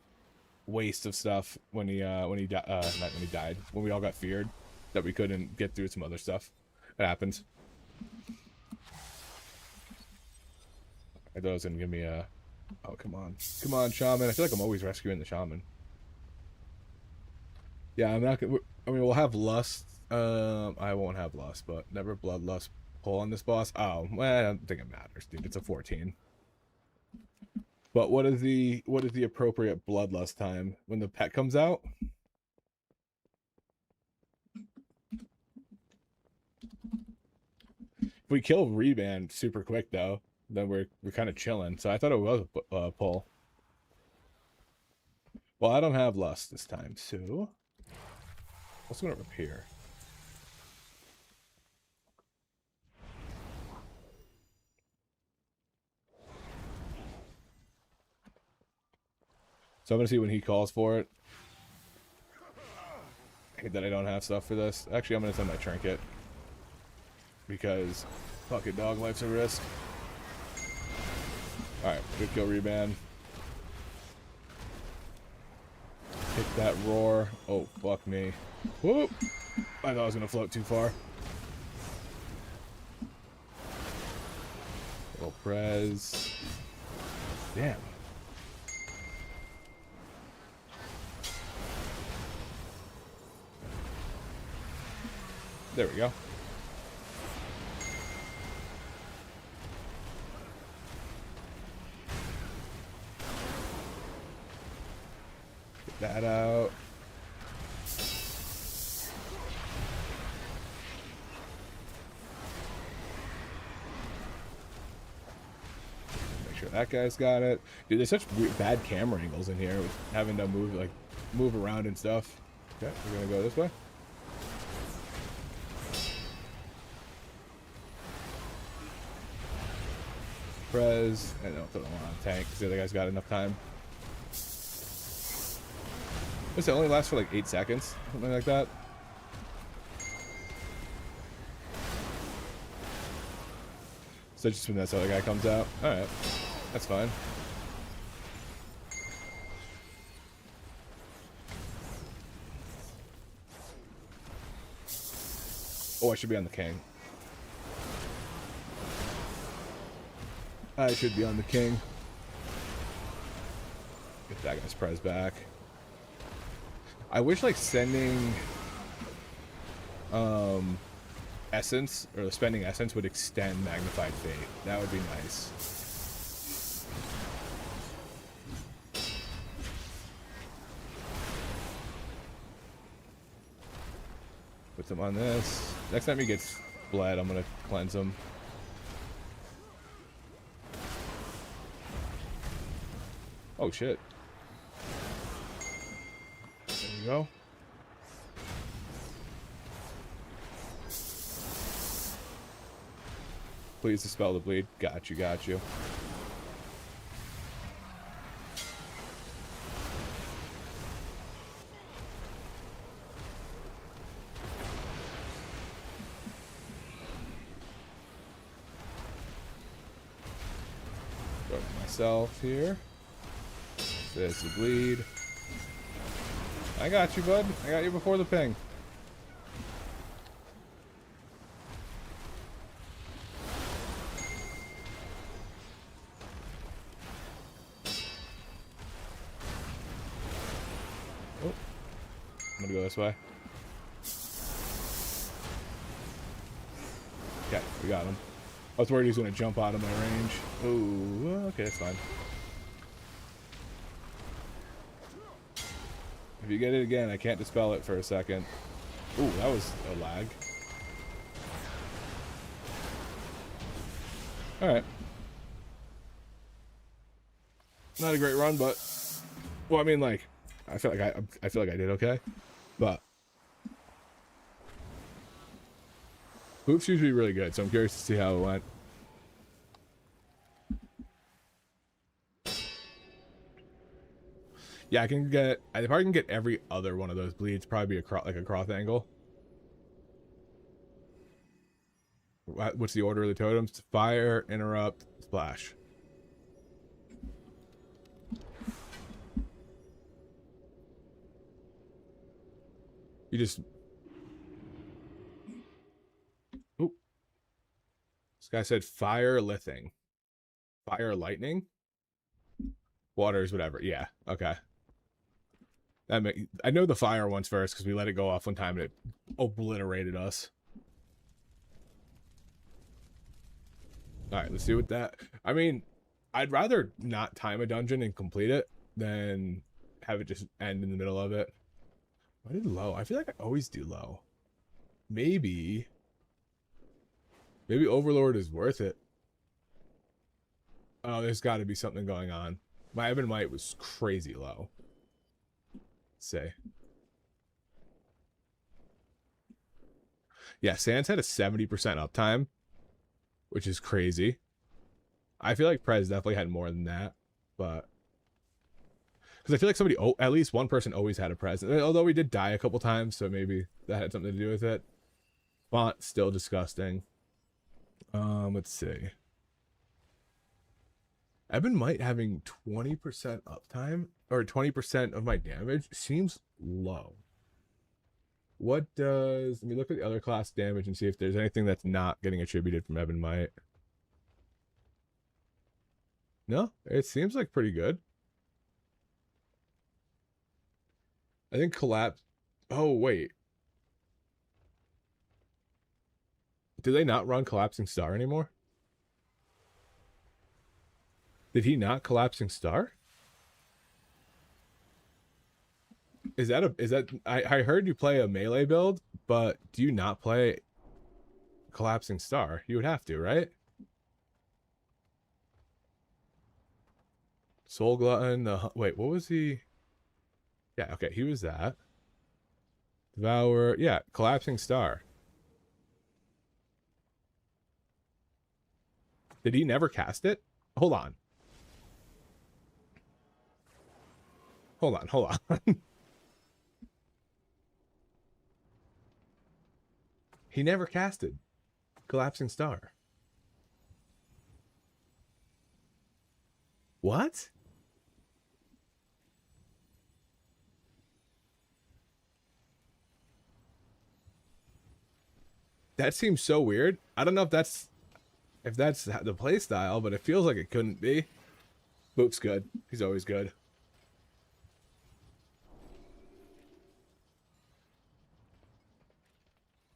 waste of stuff when he not when he died, when we all got feared, that we couldn't get through some other stuff. It happens. I thought it was gonna give me a... Oh, come on. Come on, Shaman. I feel like I'm always rescuing the Shaman. Yeah, I'm not gonna... I mean, we'll have Lust. I won't have Lust, but never Bloodlust pull on this boss. Oh, well, I don't think it matters, dude. It's a 14. But what is the appropriate Bloodlust time? When the pet comes out? If we kill Reband super quick, though, then we're kind of chilling. So I thought it was a pull. Well, I don't have Lust this time, so... What's going to repair? So I'm going to see when he calls for it. I hate that I don't have stuff for this. Actually, I'm going to send my trinket. Because fucking dog life's a risk. Alright, good kill Reband. Hit that roar. Oh, fuck me. Whoop! I thought I was going to float too far. Little prez. Damn. There we go. Get that out. That guy's got it. Dude, there's such bad camera angles in here with having to move around and stuff. Okay, we're gonna go this way. Prez. I don't want to tank because the other guy's got enough time. It only lasts for like 8 seconds, something like that. So just when that other guy comes out. Alright. That's fine. Oh, I should be on the king. I should be on the king. Get that guy's prize back. I wish like sending essence or spending essence would extend magnified fate. That would be nice. Put him on this. Next time he gets bled, I'm gonna cleanse him. Oh shit. There you go. Please dispel the bleed. Got you, got you. Go to myself here. There's the bleed. I got you, bud. I got you before the ping. Oh. I'm gonna go this way. Okay, we got him. I was worried he was gonna jump out of my range. Ooh, okay, that's fine. If you get it again, I can't dispel it for a second. Ooh, that was a lag. Alright. Not a great run, but... Well, I mean, like... I feel like I did okay. But... Hoops usually really good, so I'm curious to see how it went. Yeah, I probably can get every other one of those bleeds. Probably be like a cross angle. What's the order of the totems? Fire, interrupt, splash. You just... Oop. This guy said fire, lithing. Fire, lightning? Waters, whatever. Yeah, okay. I know the fire ones first because we let it go off one time and it obliterated us. Alright, let's see what that... I mean, I'd rather not time a dungeon and complete it than have it just end in the middle of it. I did low. I feel like I always do low. Maybe Overlord is worth it. Oh, there's got to be something going on. My Ebon Might was crazy low. Say. Yeah, Sans had a 70% uptime, which is crazy. I feel like Prez definitely had more than that, but because I feel like at least one person always had a Prez. Although we did die a couple times, so maybe that had something to do with it. Font still disgusting. Let's see. Ebon Might having 20% uptime or 20% of my damage seems low. What does... Let me look at the other class damage and see if there's anything that's not getting attributed from Ebon Might. No, it seems like pretty good. I think collapse... Oh, wait. Do they not run Collapsing Star anymore? Did he not Collapsing Star? I heard you play a melee build, but do you not play Collapsing Star? You would have to, right? Soul Glutton. Wait, what was he? Yeah, okay, he was that. Devour. Yeah, Collapsing Star. Did he never cast it? Hold on. Hold on, hold on. He never casted Collapsing Star. What? That seems so weird. I don't know if that's the play style, but it feels like it couldn't be. Boop's good. He's always good.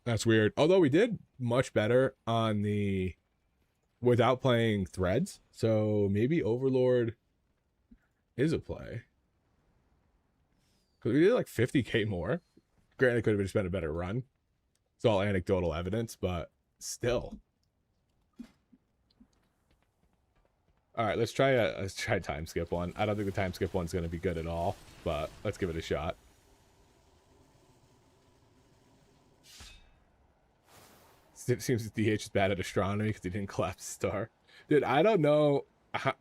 That's weird. Although we did much better on the without playing threads, so maybe Overlord is a play. Because we did like 50k more. Granted, it could have just been a better run. It's all anecdotal evidence, but still. All right, let's try time skip one. I don't think the time skip one's going to be good at all, but let's give it a shot. It seems that DH is bad at astronomy because he didn't collapse star. Dude, I don't know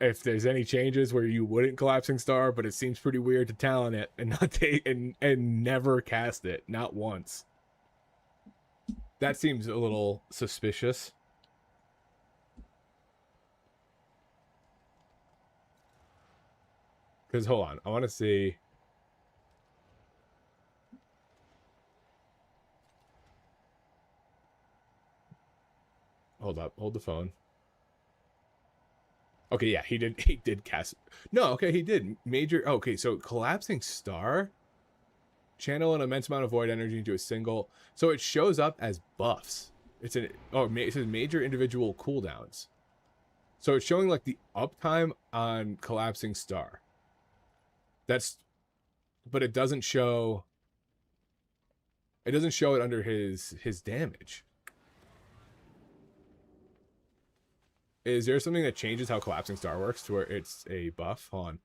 if there's any changes where you wouldn't collapsing star, but it seems pretty weird to talent it and not take and never cast it, not once. That seems a little suspicious. Because hold on, I want to see. Hold up, hold the phone. Okay, yeah, he did cast. No, okay, he did major. Okay, so collapsing star, channel an immense amount of void energy into a single. So it shows up as buffs. It says major individual cooldowns. So it's showing like the uptime on collapsing star. But it doesn't show. It doesn't show it under his damage. Is there something that changes how collapsing star works to where it's a buff? Hold on.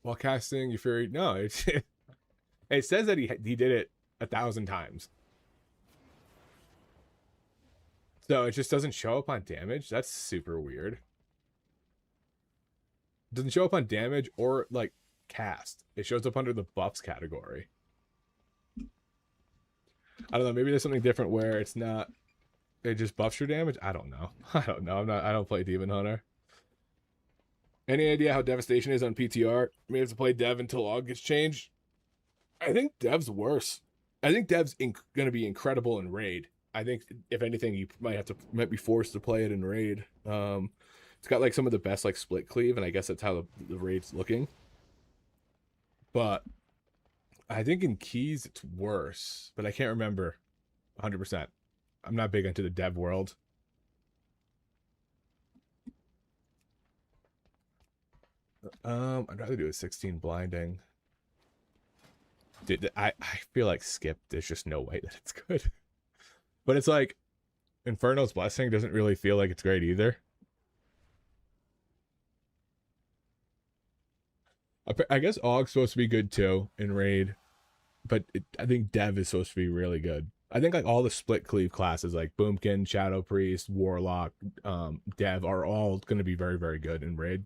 While casting Fury, no, it says that he did it 1,000 times. So it just doesn't show up on damage. That's super weird. It doesn't show up on damage or like cast. It shows up under the buffs category. I don't know. Maybe there's something different where it's not. It just buffs your damage? I don't know. I don't know. I don't play Demon Hunter. Any idea how Devastation is on PTR? We have to play Dev until AUG gets changed. I think Dev's worse. I think Dev's going to be incredible in Raid. I think if anything, you might be forced to play it in Raid. It's got like some of the best like split cleave, and I guess that's how the Raid's looking. But I think in keys it's worse, but I can't remember 100%. I'm not big into the dev world. I'd rather do a 16 blinding. Dude, I feel like skip. There's just no way that it's good. But it's like Inferno's Blessing doesn't really feel like it's great either. I guess AUG's supposed to be good too in Raid, but I think Dev is supposed to be really good. I think like all the split cleave classes like Boomkin, Shadow Priest, Warlock, Dev are all going to be very, very good in Raid.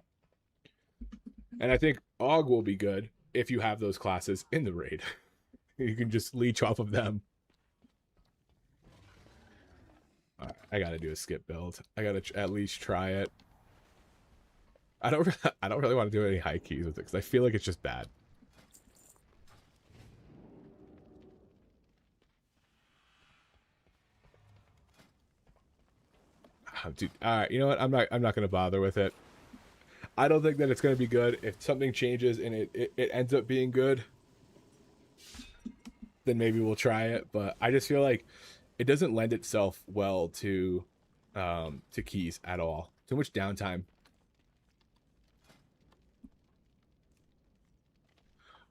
And I think AUG will be good if you have those classes in the Raid. You can just leech off of them. Right, I got to do a skip build. I got to at least try it. I don't really want to do any high keys with it because I feel like it's just bad. Oh, dude, all right, you know what? I'm not going to bother with it. I don't think that it's going to be good. If something changes and it ends up being good, then maybe we'll try it. But I just feel like it doesn't lend itself well to keys at all. Too much downtime.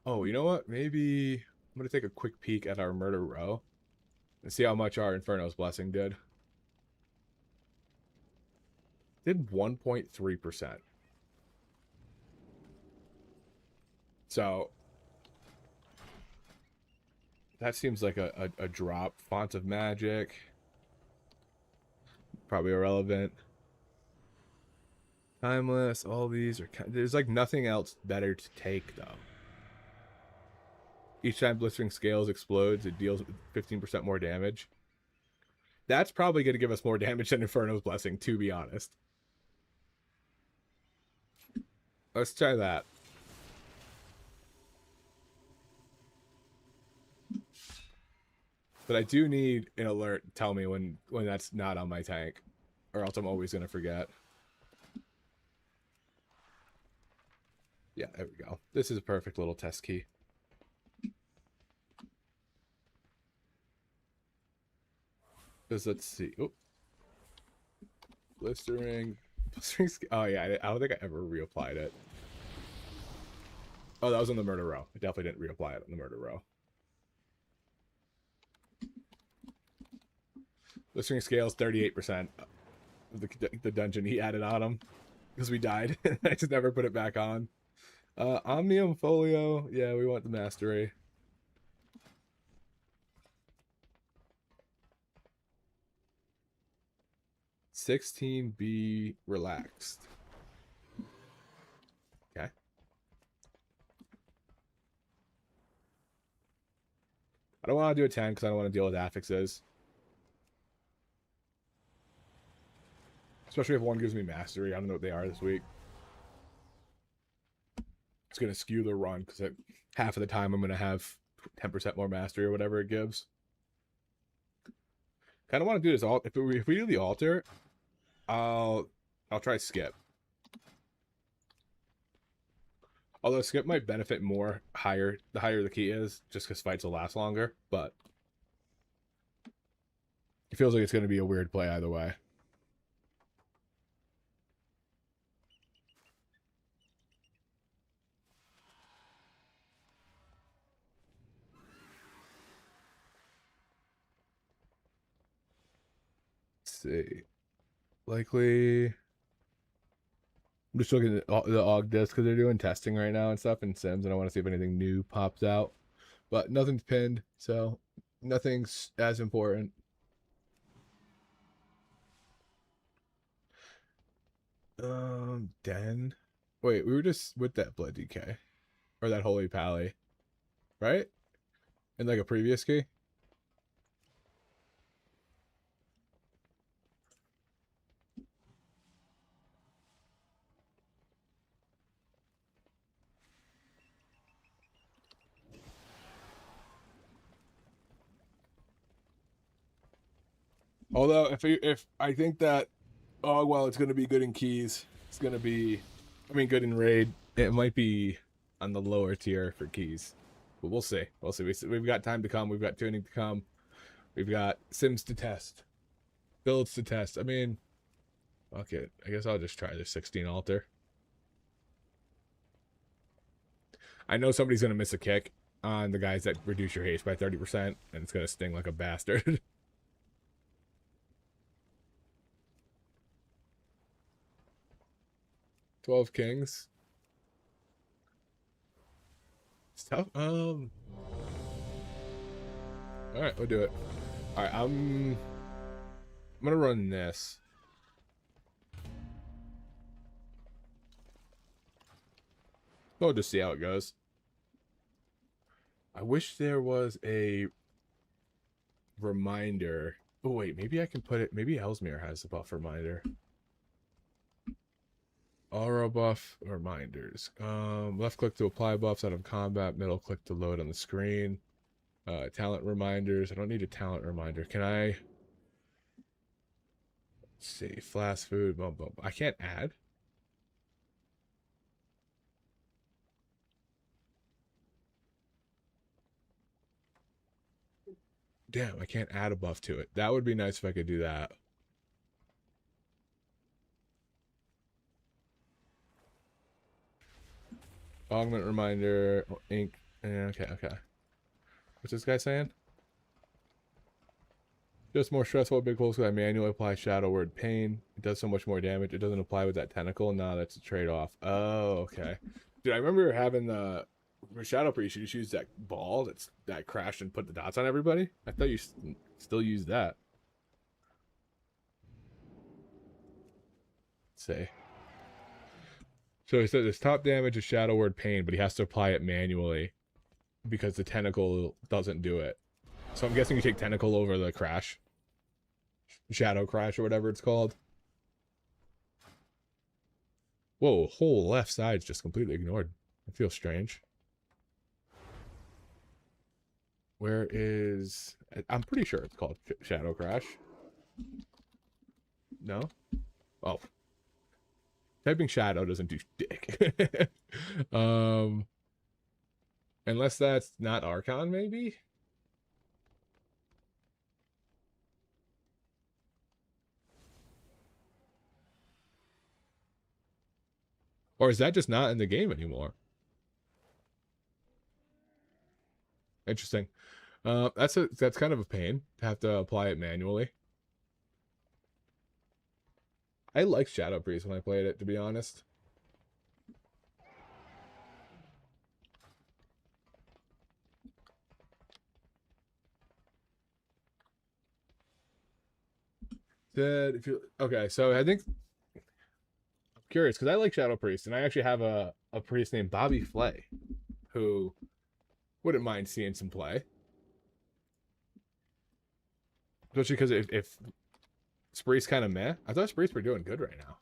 Oh, you know what? Maybe I'm going to take a quick peek at our murder row and see how much our Inferno's Blessing did. Did 1.3%. So that seems like a drop. Font of Magic. Probably irrelevant. Timeless. All these are... There's like nothing else better to take, though. Each time Blistering Scales explodes, it deals 15% more damage. That's probably going to give us more damage than Inferno's Blessing, to be honest. Let's try that. But I do need an alert to tell me when that's not on my tank, or else I'm always going to forget. Yeah, there we go. This is a perfect little test key. Let's see. Oh, blistering. Oh yeah, I don't think I ever reapplied it. Oh, that was on the murder row. I definitely didn't reapply it on the murder row. Blistering Scales 38%. The dungeon he added on him because we died. I just never put it back on. Omnium Folio. Yeah, we want the mastery. $16 relaxed. Okay. I don't want to do a 10 because I don't want to deal with affixes. Especially if one gives me mastery. I don't know what they are this week. It's going to skew the run because half of the time I'm going to have 10% more mastery or whatever it gives. Kind of want to do this all. If we do the altar, I'll try skip. Although skip might benefit more the higher the key is, just because fights will last longer. But it feels like it's going to be a weird play either way. See, likely I'm just looking at the AUG disc because they're doing testing right now and stuff in Sims, and I want to see if anything new pops out, but nothing's pinned, so nothing's as important. Den. Wait, we were just with that Blood DK or that Holy Pally, right? In like a previous key. Although, if I think that, oh well, it's going to be good in keys. It's going to be, I mean, good in raid. It might be on the lower tier for keys, but we'll see. We'll see. We've got time to come. We've got tuning to come. We've got Sims to test, builds to test. I mean, fuck it. I guess I'll just try the 16 altar. I know somebody's going to miss a kick on the guys that reduce your haste by 30%, and it's going to sting like a bastard. 12 kings. Stuff. All right, we'll do it. All right, I'm gonna run this. We'll just see how it goes. I wish there was a reminder. Oh wait, maybe I can put it. Maybe Ellesmere has the buff reminder. Aura buff reminders. Left click to apply buffs out of combat. Middle click to load on the screen. Talent reminders. I don't need a talent reminder. Can I? Let's see. Fast food. Bum, bum. I can't add. Damn, I can't add a buff to it. That would be nice if I could do that. Augment reminder, ink. Okay. What's this guy saying? Just more stressful big holes because I manually apply shadow word pain. It does so much more damage. It doesn't apply with that tentacle. No, that's a trade-off. Oh, okay. Dude, I remember having the For Shadow Priest, you just use that ball that crashed and put the dots on everybody? I thought you still use that. Let's see. So he said his top damage is Shadow Word Pain, but he has to apply it manually because the tentacle doesn't do it. So I'm guessing you take tentacle over the crash. Shadow crash or whatever it's called. Whoa, whole left side's just completely ignored. I feel strange. Where is... I'm pretty sure it's called Shadow Crash. No? Oh. Typing Shadow doesn't do dick. Unless that's not Archon, maybe? Or is that just not in the game anymore? Interesting. That's kind of a pain to have to apply it manually. I liked Shadow Priest when I played it, to be honest. Okay, so I think I'm curious because I like Shadow Priest, and I actually have a priest named Bobby Flay, who wouldn't mind seeing some play. Especially because if Spree's kind of meh, I thought Sprees were doing good right now.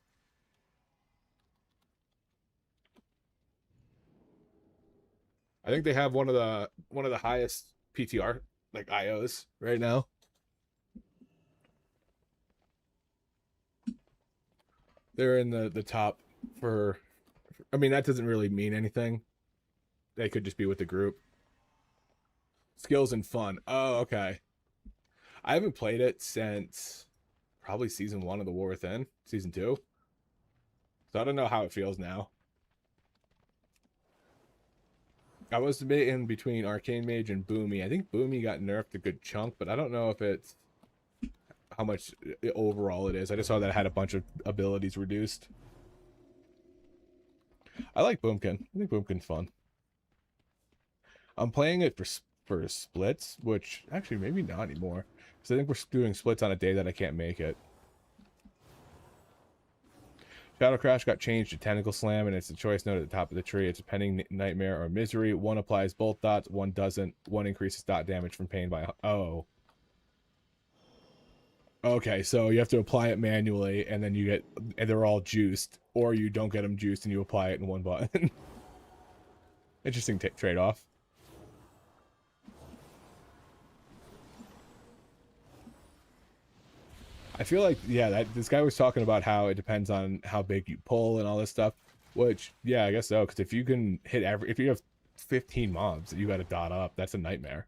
I think they have one of the highest PTR like IOs right now. They're in the top for, I mean, that doesn't really mean anything. They could just be with the group. Skills and fun. Oh, okay. I haven't played it since probably season 1 of The War Within, season 2. So I don't know how it feels now. I was debating between Arcane Mage and Boomy. I think Boomy got nerfed a good chunk, but I don't know if it's how much overall it is. I just saw that it had a bunch of abilities reduced. I like Boomkin. I think Boomkin's fun. I'm playing it for splits, which actually maybe not anymore. Because I think we're doing splits on a day that I can't make it. Shadow Crash got changed to Tentacle Slam, and it's a choice note at the top of the tree. It's a pending nightmare or misery. One applies both dots, one doesn't. One increases dot damage from pain by... Oh. Okay, so you have to apply it manually, and then you get... And they're all juiced. Or you don't get them juiced, and you apply it in one button. Interesting trade-off. I feel like, yeah, this guy was talking about how it depends on how big you pull and all this stuff, which, yeah, I guess so, because if you can hit if you have 15 mobs that you got to dot up, that's a nightmare,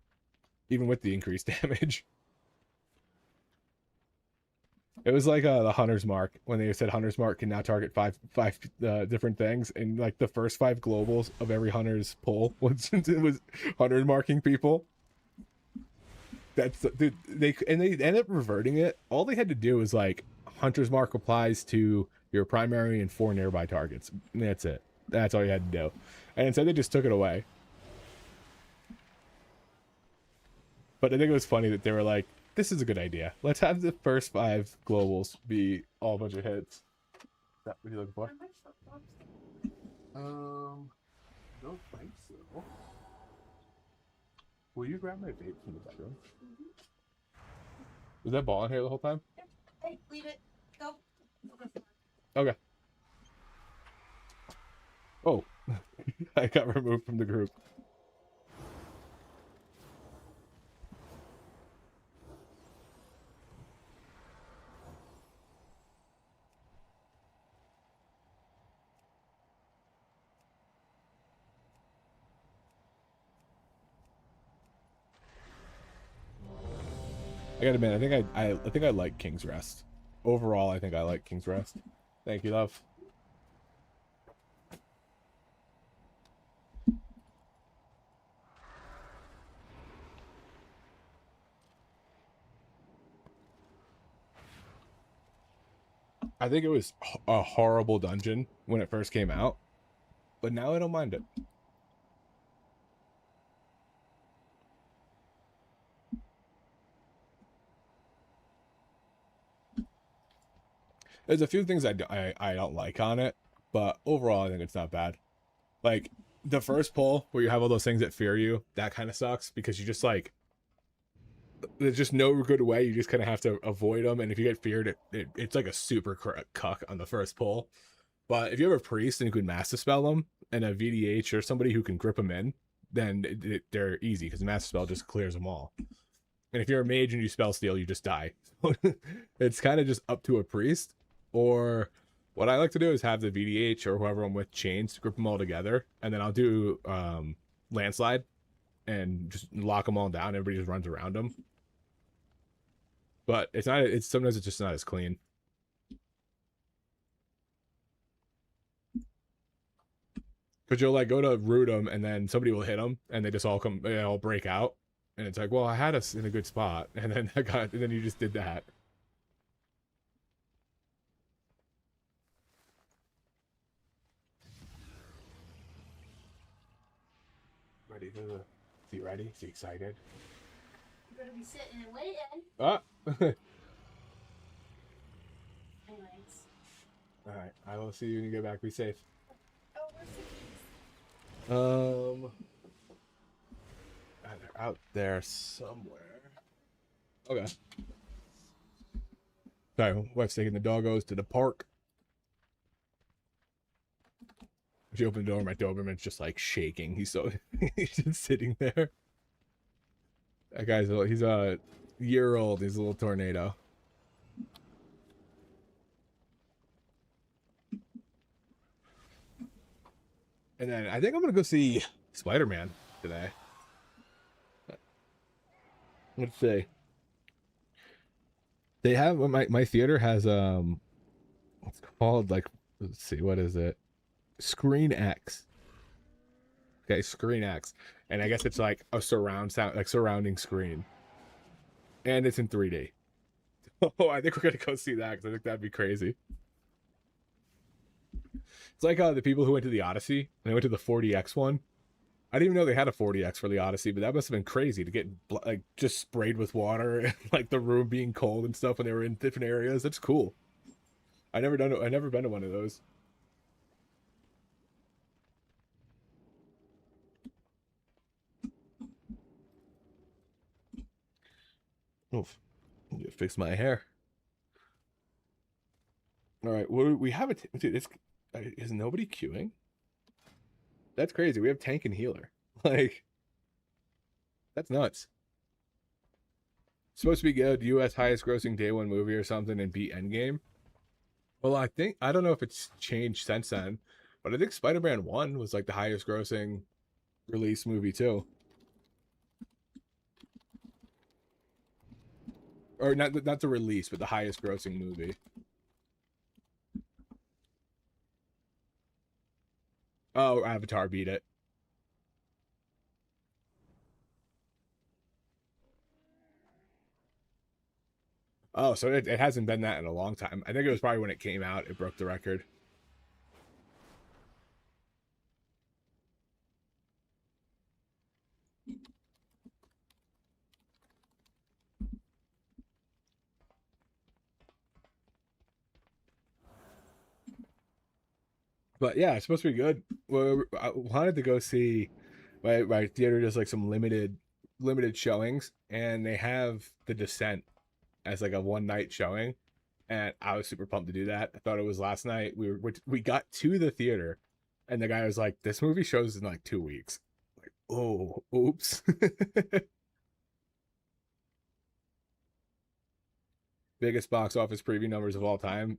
even with the increased damage. It was like the Hunter's Mark, when they said Hunter's Mark can now target five different things, and like the first 5 globals of every Hunter's pull it was Hunter's marking people. That's dude, they ended up reverting it. All they had to do was like Hunter's Mark applies to your primary and 4 nearby targets. And that's it. That's all you had to do. And instead they just took it away. But I think it was funny that they were like, this is a good idea. Let's have the first 5 globals be all a bunch of hits. Is that what you're looking for? Don't think so. Will you grab my vape from the bedroom? Was that ball in here the whole time? Hey, leave it. Go. Okay. Oh, I got removed from the group. I gotta admit, I think I like King's Rest. Overall, I think I like King's Rest. Thank you, love. I think it was a horrible dungeon when it first came out, but now I don't mind it. There's a few things I don't like on it, but overall I think it's not bad. Like the first pull where you have all those things that fear you, that kind of sucks because you just like there's just no good way. You just kind of have to avoid them, and if you get feared, it's like a super cuck on the first pull. But if you have a priest and you can master spell them, and a VDH or somebody who can grip them in, then they're easy because the master spell just clears them all. And if you're a mage and you spell steal, you just die. It's kind of just up to a priest. Or what I like to do is have the VDH or whoever I'm with chains, grip them all together, and then I'll do landslide and just lock them all down. Everybody just runs around them. But it's not. It's sometimes it's just not as clean. Because you'll like go to root them, and then somebody will hit them, and they just all come, they all break out, and it's like, well, I had us in a good spot, and then and then you just did that. Ready for the? Is he ready? Is he excited? You're gonna be sitting and waiting. Ah. Anyways. All right. I will see you when you get back. Be safe. Oh, where's the keys? They're out there somewhere. Okay. Sorry, wife's taking the doggos to the park. She opened the door, my Doberman's just like shaking. He's so he's just sitting there. That guy's he's a year old. He's a little tornado. And then I think I'm gonna go see Spider-Man today. Let's see. They have my theater has it's called like, let's see, what is it? Screen X. Okay, Screen X. And I guess it's like a surround sound, like surrounding screen. And it's in 3D. Oh, I think we're gonna go see that because I think that'd be crazy. It's like the people who went to the Odyssey and they went to the 40X one. I didn't even know they had a 40X for the Odyssey, but that must have been crazy to get like just sprayed with water and like the room being cold and stuff when they were in different areas. That's cool. I never been to one of those. Oof. I need to fix my hair. All right, well, we have a dude. Is nobody queuing? That's crazy. We have tank and healer. Like, that's nuts. It's supposed to be good. U.S. highest grossing day one movie or something and beat Endgame. Well, I don't know if it's changed since then, but I think Spider-Man 1 was like the highest grossing release movie too. Or not the release, but the highest grossing movie. Oh, Avatar beat it. Oh, so it hasn't been that in a long time. I think it was probably when it came out, it broke the record. But yeah, it's supposed to be good. Well, I wanted to go see my theater does like some limited showings, and they have The Descent as like a one night showing, and I was super pumped to do that. I thought it was last night. We got to the theater, and the guy was like, "This movie shows in like 2 weeks." Like, oh, oops. Biggest box office preview numbers of all time.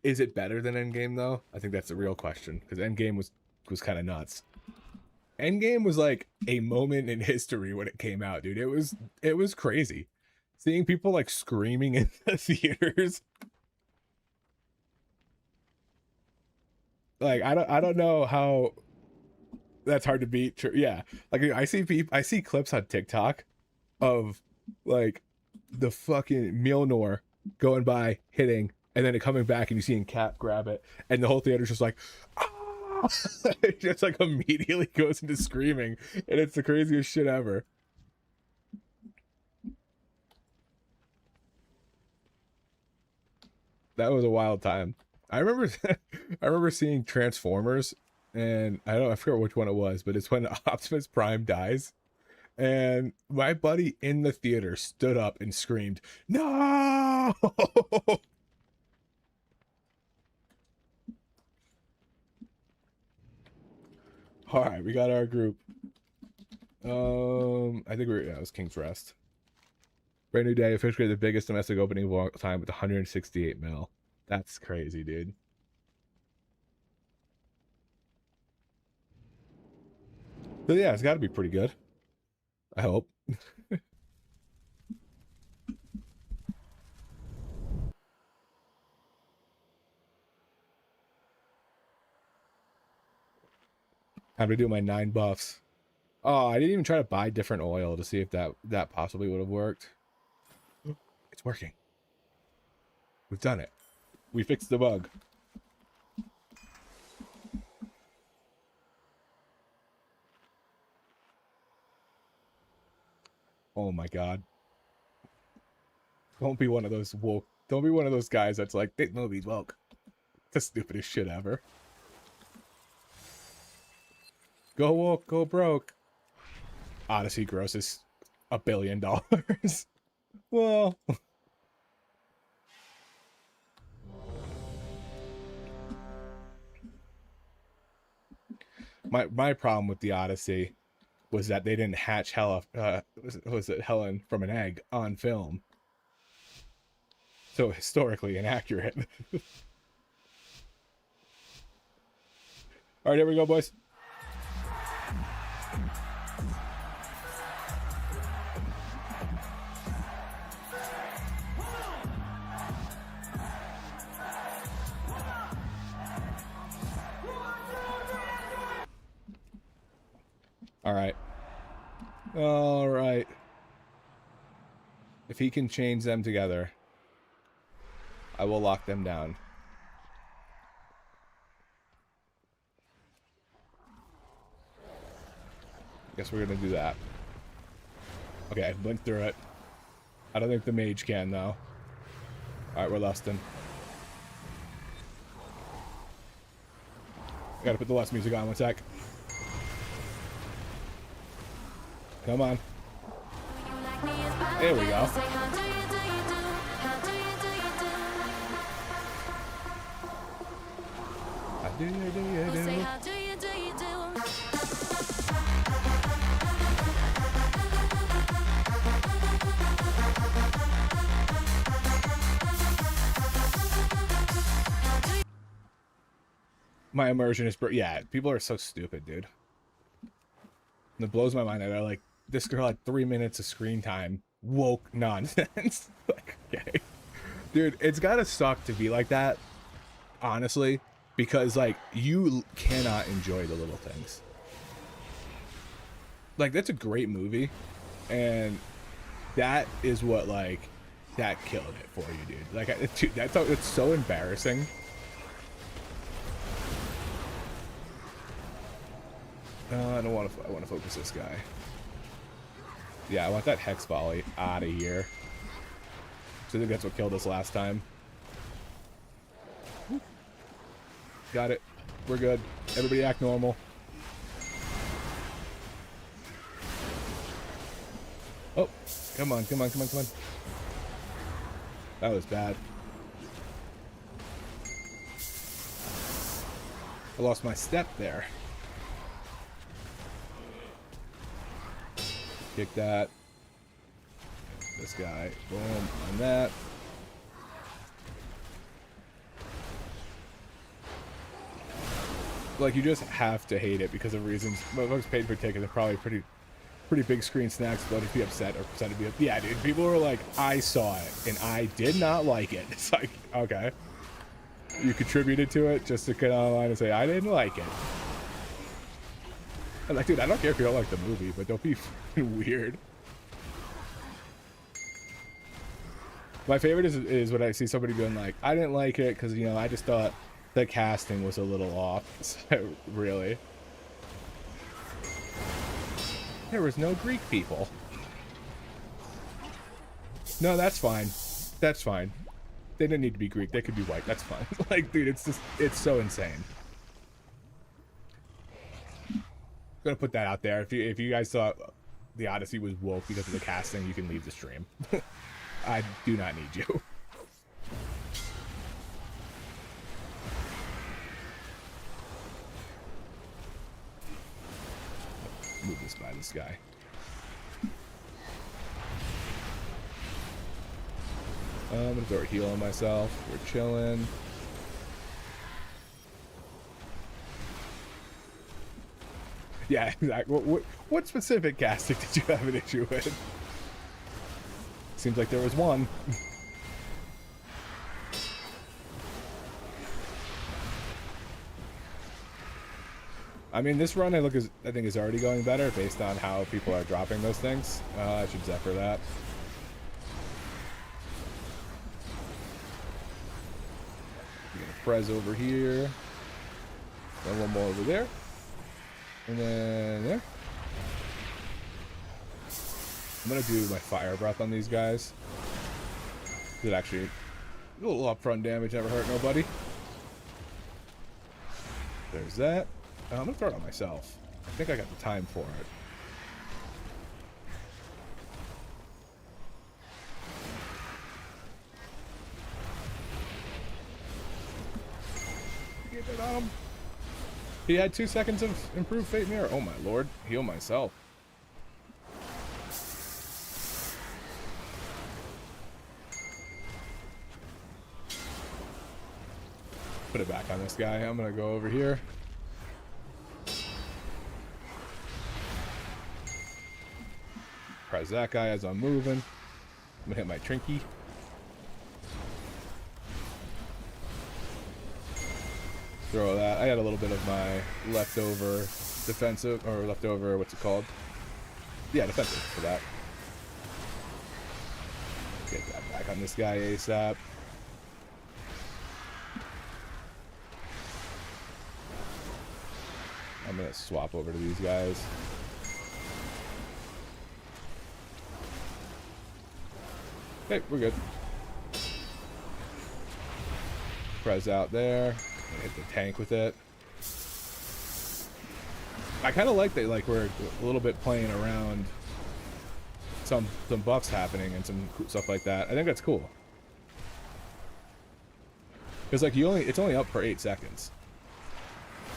Is it better than Endgame though? I think that's the real question because Endgame was kind of nuts. Endgame was like a moment in history when it came out, dude. It was crazy. Seeing people like screaming in the theaters. Like I don't know how that's hard to beat. Yeah. Like I see clips on TikTok of like the fucking Mjolnir going by hitting and then it coming back and you seeing Cap grab it and the whole theater's just like ah! It just like immediately goes into screaming and it's the craziest shit ever. That was a wild time. I remember I remember seeing Transformers, and I forget which one it was, but it's when Optimus Prime dies. And my buddy in the theater stood up and screamed, "No!" All right, we got our group. I think it was King's Rest. Brand new day, officially the biggest domestic opening of all time with 168 mil. That's crazy, dude. But yeah, it's got to be pretty good. I hope. Have to do my 9 buffs. Oh, I didn't even try to buy different oil to see if that possibly would have worked. It's working. We've done it. We fixed the bug. Oh my god. Don't be one of those woke. Don't be one of those guys that's like, this movie's woke. The stupidest shit ever. Go woke, go broke. Odyssey grosses $1 billion. Well, my problem with the Odyssey was that they didn't hatch was it Helen from an egg on film. So historically inaccurate. All right, here we go, boys. All right. If he can change them together, I will lock them down. Guess we're gonna do that. Okay, I blinked through it. I don't think the mage can, though. Alright, we're lusting. Gotta put the lust music on 1 sec. Come on. There we go. How do you do? My immersion is yeah, people are so stupid, dude. And it blows my mind that I like this girl had 3 minutes of screen time. Woke nonsense. Like, okay. Dude, it's gotta suck to be like that, honestly, because like you cannot enjoy the little things. Like, that's a great movie, and that is what, like, that killed it for you, dude. Like, dude, it's so embarrassing. I don't want to. I want to focus this guy. Yeah, I want that hex volley out of here. So I think that's what killed us last time. Got it. We're good. Everybody act normal. Oh, come on, come on, come on, come on. That was bad. I lost my step there. Kick that. This guy. Boom. On that. Like, you just have to hate it because of reasons. Most folks paid for tickets are probably pretty big screen snacks, but if you upset or upset to be yeah, dude, people were like, I saw it and I did not like it. It's like, okay, you contributed to it just to get online and say I didn't like it. I'm like, dude, I don't care if you don't like the movie, but don't be fucking weird. My favorite is when I see somebody being like, I didn't like it because, you know, I just thought the casting was a little off. So, really? There was no Greek people. No, that's fine. That's fine. They didn't need to be Greek. They could be white. That's fine. Like, dude, it's just, it's so insane. Gonna put that out there. If you guys thought the Odyssey was woke because of the casting, you can leave the stream. I do not need you. Move this by this guy. I'm gonna throw a heal on myself. We're chilling. Yeah, exactly. What specific casting did you have an issue with? Seems like there was one. I mean, this run I think is already going better based on how people are dropping those things. I should Zephyr that. We're gonna Prez over here. Then one more over there. And then there. I'm gonna do my fire breath on these guys. It actually a little upfront damage, never hurt nobody. There's that. I'm gonna throw it on myself. I think I got the time for it. Get it on him. He had 2 seconds of improved fate mirror. Oh my lord. Heal myself. Put it back on this guy. I'm gonna go over here. Press that guy as I'm moving. I'm gonna hit my Trinky. Throw that. I had a little bit of my leftover defensive, or leftover, what's it called? Yeah, defensive for that. Get that back on this guy ASAP. I'm gonna swap over to these guys. Okay, we're good. Press out there. Hit the tank with it. I kind of like that, like we're a little bit playing around some buffs happening and some stuff like that. I think that's cool. Because like it's only up for 8 seconds.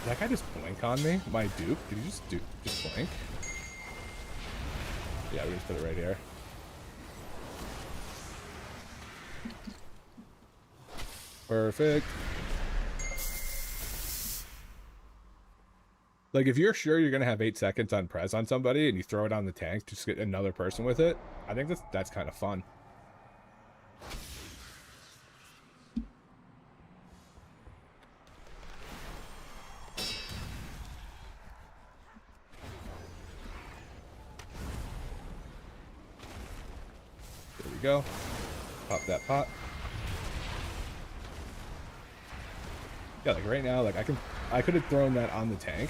Did that guy just blink on me? My dupe? Did he just blink? Yeah, we just put it right here. Perfect. Like, if you're sure you're gonna have 8 seconds on Prez on somebody and you throw it on the tank to just get another person with it, I think that's kind of fun. There we go. Pop that pot. Yeah, like right now, like I could have thrown that on the tank,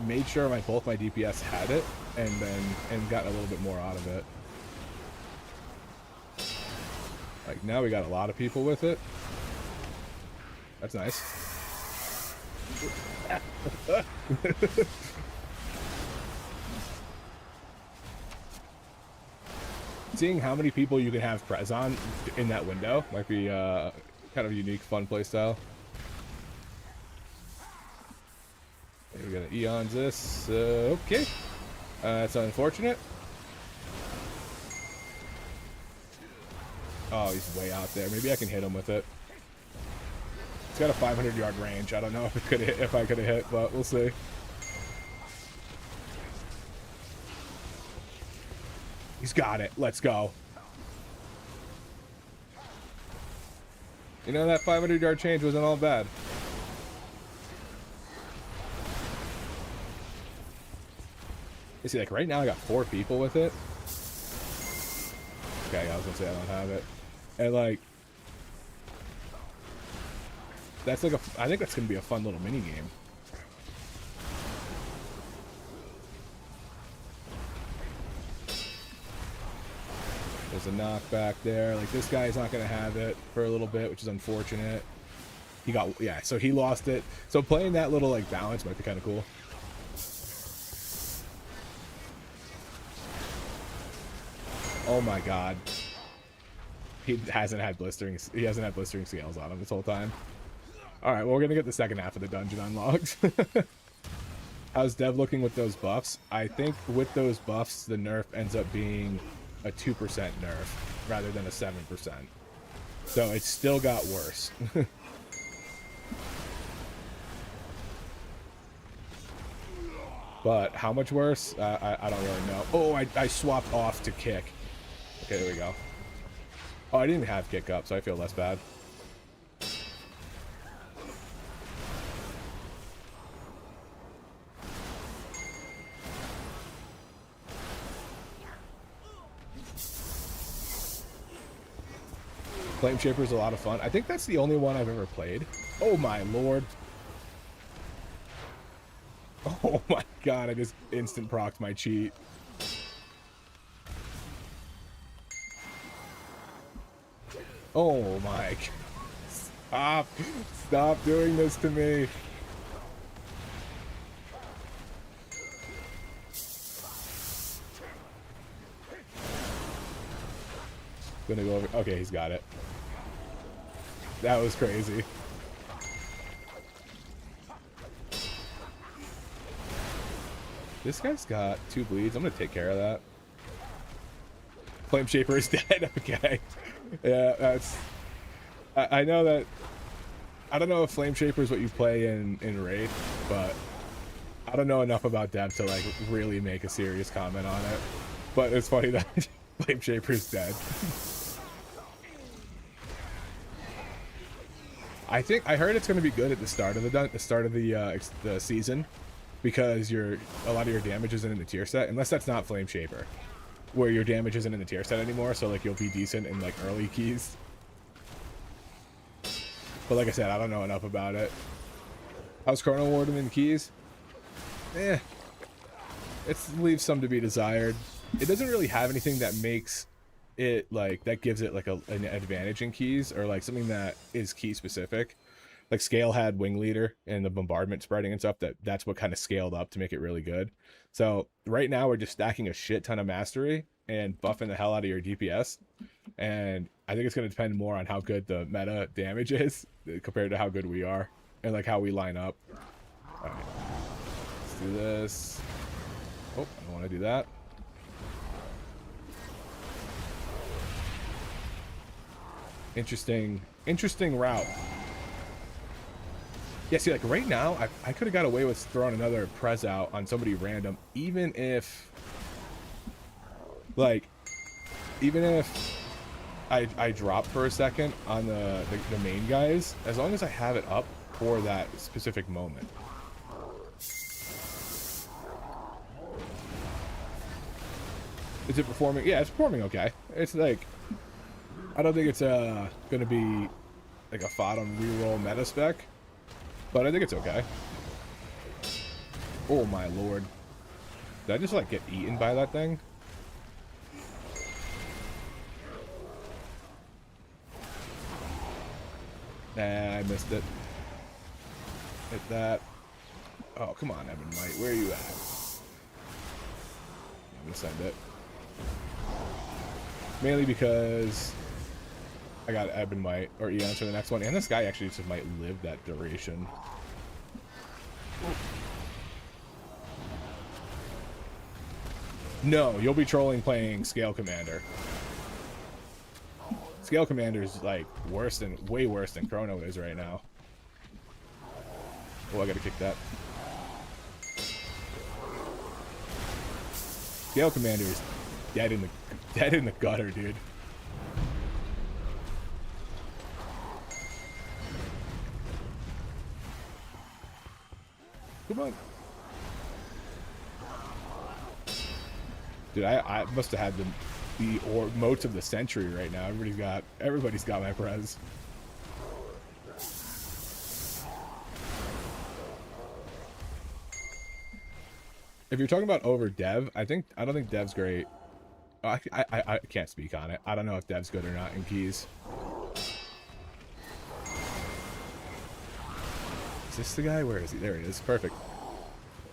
made sure both my DPS had it, and got a little bit more out of it. Like now we got a lot of people with it. That's nice. Seeing how many people you can have Prez on in that window might be kind of a unique, fun playstyle. We're gonna Eons this. Okay. That's unfortunate. Oh, he's way out there. Maybe I can hit him with it. It's got a 500-yard range. I don't know if I could have hit, but we'll see. He's got it. Let's go. You know, that 500-yard change wasn't all bad. You see, like right now I got 4 people with it. Okay, I was gonna say I don't have it. And like, that's like I think that's gonna be a fun little mini game. There's a knockback there. Like, this guy's not going to have it for a little bit, which is unfortunate. He got, yeah, so he lost it. So playing that little, like, balance might be kind of cool. Oh my god. He hasn't had blistering scales on him this whole time. Alright, well, we're going to get the second half of the dungeon unlocked. How's Dev looking with those buffs? I think with those buffs, the nerf ends up being a 2% nerf rather than a 7%. So it's still got worse. But how much worse? I don't really know. Oh, I swapped off to kick. Okay, there we go. Oh, I didn't even have kick up, so I feel less bad. Flame Shaper is a lot of fun. I think that's the only one I've ever played. Oh my lord. Oh my god, I just instant procced my cheat. Oh my. Stop. Stop doing this to me. Gonna go over. Okay, he's got it. That was crazy. This guy's got 2 bleeds. I'm gonna take care of that. Flame Shaper is dead. Okay. Yeah, that's. I know that. I don't know if Flame Shaper is what you play in Raid, but I don't know enough about Dev to like really make a serious comment on it. But it's funny that Flame Shaper is dead. I heard it's going to be good at the start of the season, because a lot of your damage isn't in the tier set, unless that's not Flame Shaper, where your damage isn't in the tier set anymore. So like you'll be decent in like early keys. But like I said, I don't know enough about it. How's Chrono Warden in keys? It leaves some to be desired. It doesn't really have anything that makes it like that gives it like an advantage in keys, or like something that is key specific. Like Scale had Wing Leader and the bombardment spreading and stuff. That's what kind of scaled up to make it really good. So right now we're just stacking a shit ton of mastery and buffing the hell out of your DPS. And I think it's going to depend more on how good the meta damage is compared to how good we are and like how we line up. All right, let's do this. Oh, I don't want to do that. Interesting route. Yeah, see, like right now, I could have got away with throwing another Prez out on somebody random, even if I drop for a second on the main guys, as long as I have it up for that specific moment. Is it performing? Yeah, it's performing okay. It's like, I don't think it's gonna be like a Fodom reroll meta spec, but I think it's okay. Oh my lord. Did I just like get eaten by that thing? Nah, I missed it. Hit that. Oh, come on, Evan White. Where are you at? I'm gonna send it. Mainly because I got Ebon White or Eons for the next one, and this guy actually just might live that duration. No, you'll be trolling playing Scale Commander. Scale Commander is like way worse than Chrono is right now. Oh, I gotta kick that. Scale Commander is dead in the gutter, dude. Come on. Dude, I must have had the motes of the century right now. Everybody's got my Prez. If you're talking about over Dev, I don't think Dev's great. I can't speak on it. I don't know if Dev's good or not in keys. Is this the guy? Where is he? There he is. Perfect.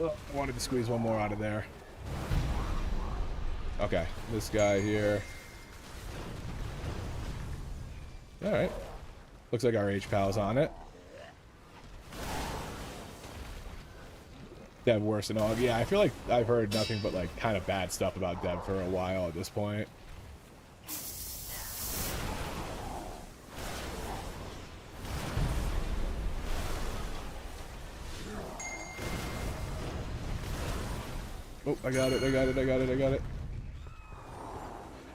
Oh, I wanted to squeeze one more out of there. Okay, this guy here. Alright. Looks like our H-Pal's on it. Dev worse than AUG. Yeah, I feel like I've heard nothing but like kind of bad stuff about Dev for a while at this point. Oh, I got it, I got it, I got it, I got it.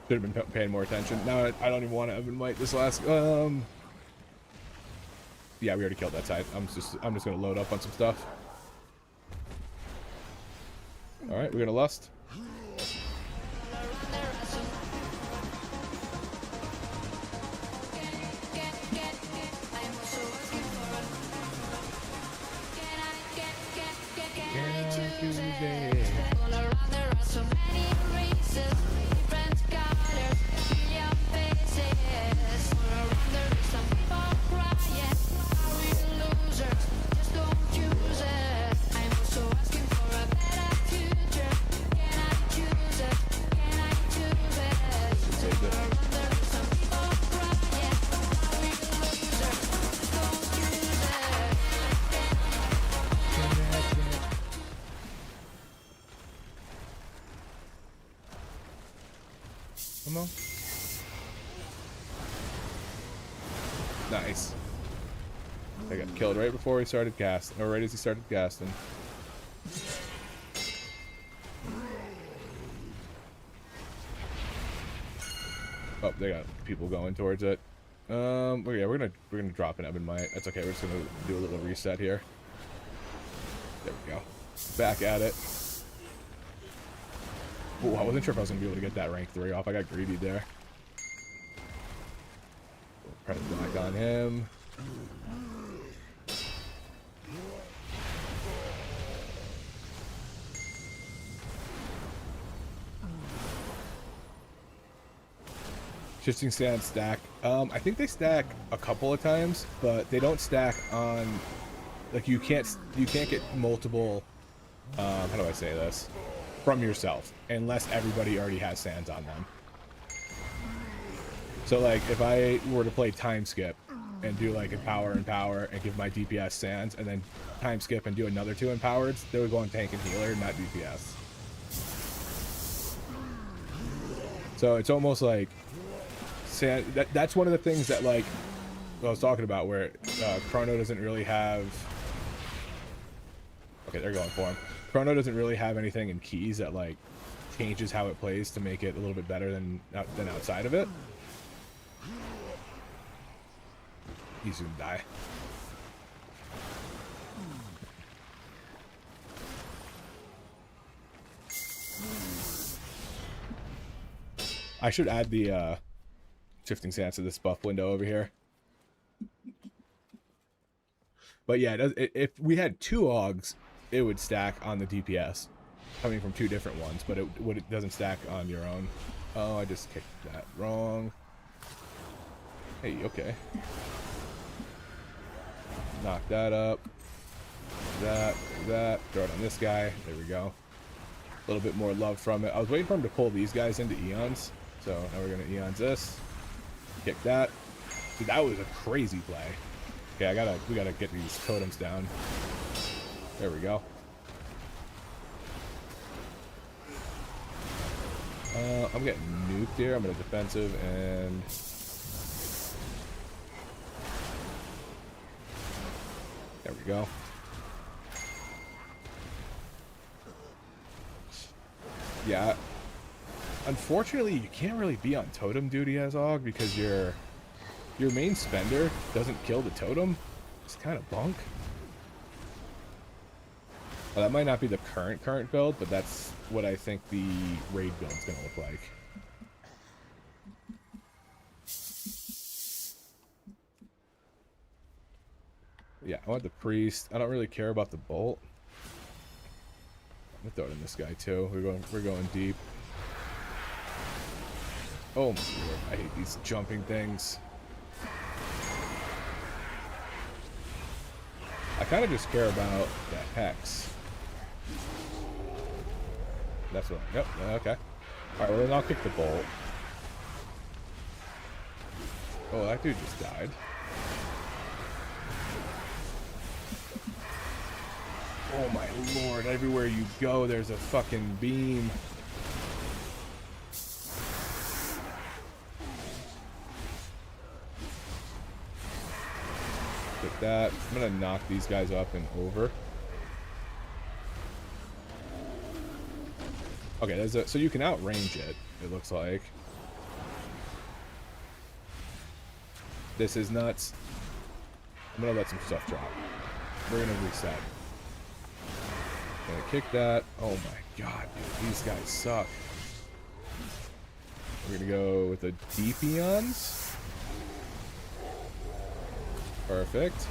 Should have been paying more attention. Now I don't even want to Evan White this last yeah, we already killed that side. I'm just gonna load up on some stuff. Alright, we're gonna lust. Nice. I got killed right before he started casting, or right as he started casting. Oh, they got people going towards it. Yeah, we're gonna drop an Ebon Might. That's okay. We're just gonna do a little reset here. There we go. Back at it. Oh, I wasn't sure if I was gonna be able to get that rank 3 off. I got greedy there. Press black on him. Shifting stance stack. I think they stack a couple of times, but they don't stack on. Like you can't get multiple. How do I say this? From yourself, unless everybody already has sands on them. So like if I were to play time skip and do like empower and give my DPS sands and then time skip and do another 2 empowereds, they would go on tank and healer, not DPS. So it's almost like sand. That's one of the things that like I was talking about where Chrono doesn't really have. Okay, they're going for him. Chrono doesn't really have anything in keys that like changes how it plays to make it a little bit better than outside of it. He's gonna die. I should add the shifting stance to this buff window over here. But yeah, if we had 2 AUGs, it would stack on the DPS coming from 2 different ones, but it doesn't stack on your own. Oh, I just kicked that wrong. Hey, okay. Knock that up. That. Throw it on this guy. There we go. A little bit more love from it. I was waiting for him to pull these guys into Eons. So now we're gonna Eons this. Kick that. Dude, that was a crazy play. Okay, we gotta get these totems down. There we go. I'm getting nuked here. I'm gonna defensive and there we go. Yeah. Unfortunately, you can't really be on totem duty as AUG because your main spender doesn't kill the totem. It's kind of bunk. Well, that might not be the current build, but that's what I think the raid build's gonna look like. Yeah, I want the priest. I don't really care about the bolt. I'm gonna throw it in this guy too. We're going deep. Oh my lord, I hate these jumping things. I kind of just care about the hex. That's what. Yep. Okay. All right. Well, then I'll kick the bolt. Oh, that dude just died. Oh my lord! Everywhere you go, there's a fucking beam. Get that. I'm gonna knock these guys up and over. Okay, there's a, so you can outrange it, it looks like. This is nuts. I'm gonna let some stuff drop. We're gonna reset. Gonna kick that. Oh my god, dude, these guys suck. We're gonna go with the deep eons. Perfect.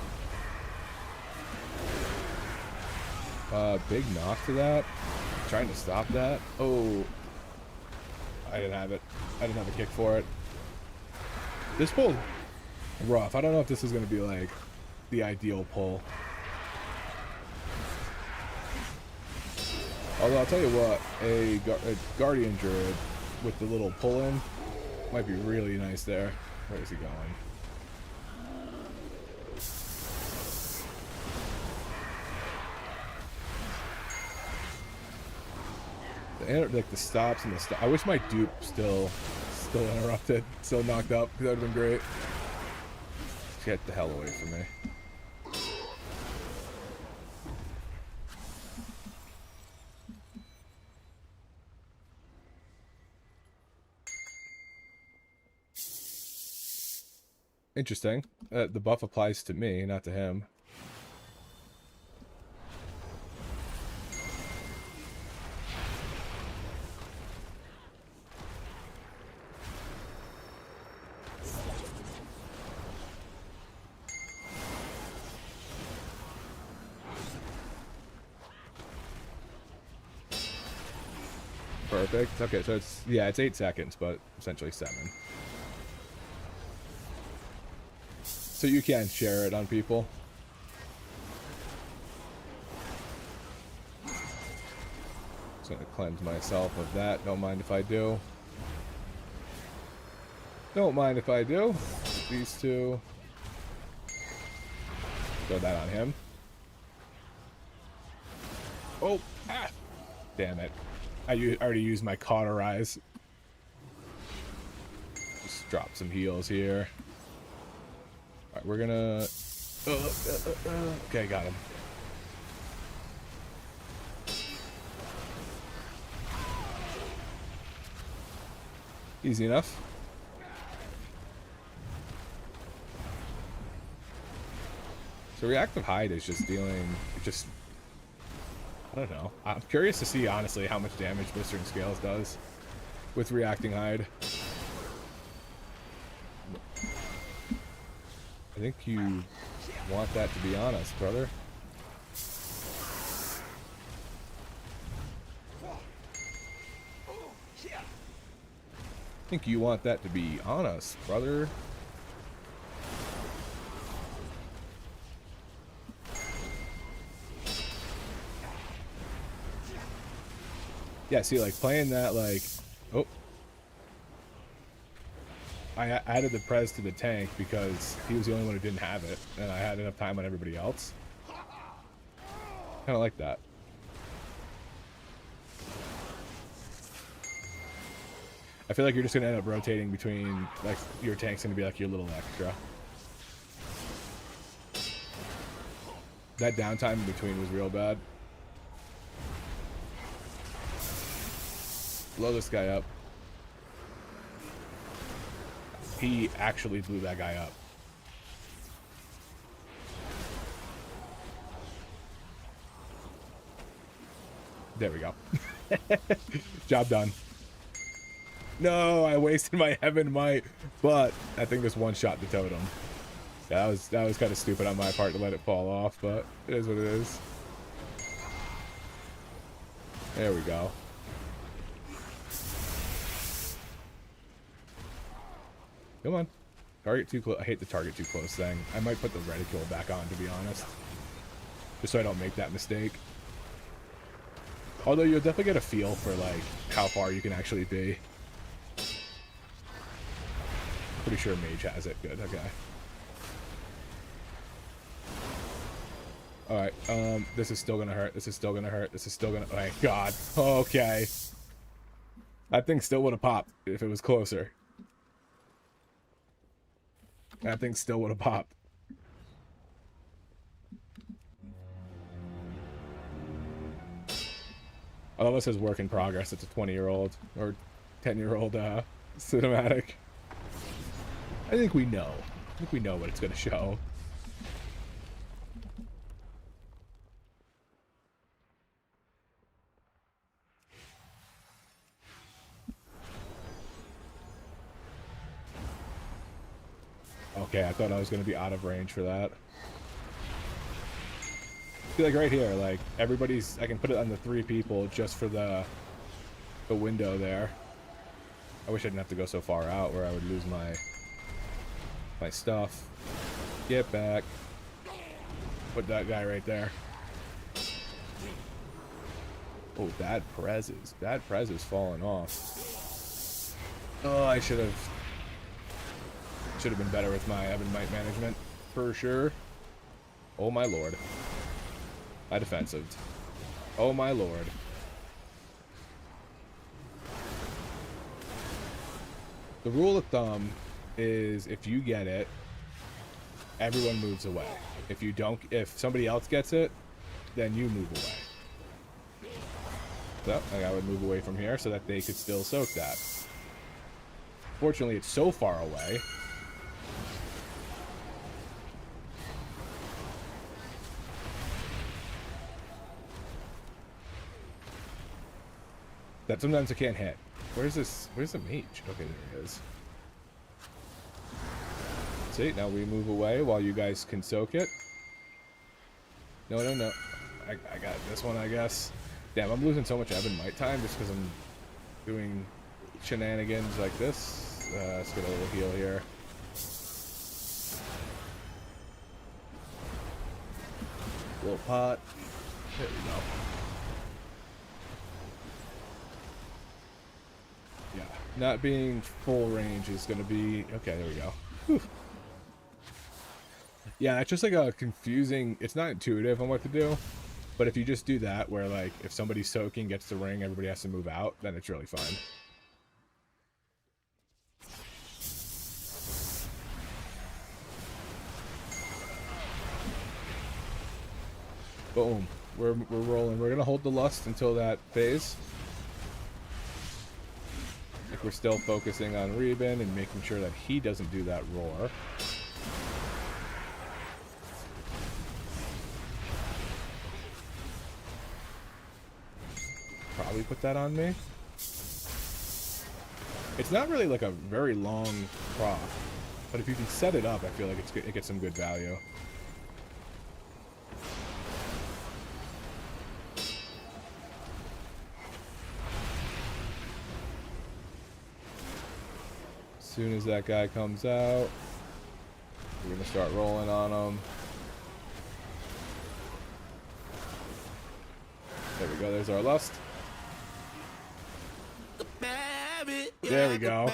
Big knock to that. Trying to stop that. Oh, I didn't have it. I didn't have a kick for it. This pull's rough. I don't know if this is going to be like the ideal pull. Although I'll tell you what, a Guardian Druid with the little pull in might be really nice there. Where is he going? Like the stops and the stop. I wish my dupe still interrupted, still knocked up, because that would have been great. Get the hell away from me. Interesting. The buff applies to me, not to him. Perfect. Okay, so it's, yeah, it's 8 seconds, but essentially 7. So you can share it on people. Just gonna cleanse myself of that. Don't mind if I do. Don't mind if I do. These two. Throw that on him. Oh, ah! Damn it. I already used my cauterize. Just drop some heals here. Alright, we're gonna... Okay, got him. Easy enough. So reactive hide is just dealing... just... I don't know. I'm curious to see, honestly, how much damage Blistering Scales does with reacting hide. I think you want that to be honest, brother. I think you want that to be honest, brother. Yeah, see, like, playing that, like... Oh. I added the Prez to the tank because he was the only one who didn't have it, and I had enough time on everybody else. Kind of like that. I feel like you're just going to end up rotating between, like, your tank's going to be like your little extra. That downtime in between was real bad. Blow this guy up. He actually blew that guy up. There we go. Job done. No, I wasted my Heaven Might, but I think this one-shot the totem. Yeah, that was kind of stupid on my part to let it fall off, but it is what it is. There we go. Come on. Target too close. I hate the target too close thing. I might put the reticule back on, to be honest. Just so I don't make that mistake. Although you'll definitely get a feel for, like, how far you can actually be. Pretty sure Mage has it. Good, okay. Alright, this is still gonna hurt. This is still gonna hurt. This is still gonna... Oh, my God. Okay. That thing still would have popped if it was closer. That thing still would have popped. Although this is work in progress, it's a 20-year-old or 10-year-old cinematic. I think we know. I think we know what it's going to show. Okay, I thought I was going to be out of range for that. See, like right here, like everybody's, I can put it on the 3 people just for the window there. I wish I didn't have to go so far out where I would lose my stuff. Get back. Put that guy right there. Oh, bad prezes. Bad prezes falling off. Oh, I should have been better with my Evan Might management for sure. Oh my lord. I defensived. Oh my lord. The rule of thumb is if you get it, everyone moves away. If you don't, if somebody else gets it, then you move away. So I would move away from here so that they could still soak that. Fortunately, it's so far away. That sometimes I can't hit. Where's this? Where's the mage? Okay, there it is. See, now we move away while you guys can soak it. No, no, no. I got this one, I guess. Damn, I'm losing so much Evan Might time just because I'm doing shenanigans like this. Let's get a little heal here. Little pot. There we go. Yeah, not being full range is going to be... Okay, there we go. Whew. Yeah, it's just like a confusing... It's not intuitive on what to do, but if you just do that, where like, if somebody's soaking, gets the ring, everybody has to move out, then it's really fine. Boom. We're rolling. We're going to hold the lust until that phase. Like we're still focusing on Reben and making sure that he doesn't do that roar. Probably put that on me. It's not really like a very long proc, but if you can set it up, I feel like it gets some good value. As soon as that guy comes out, we're gonna start rolling on him. There we go, there's our lust. There we go.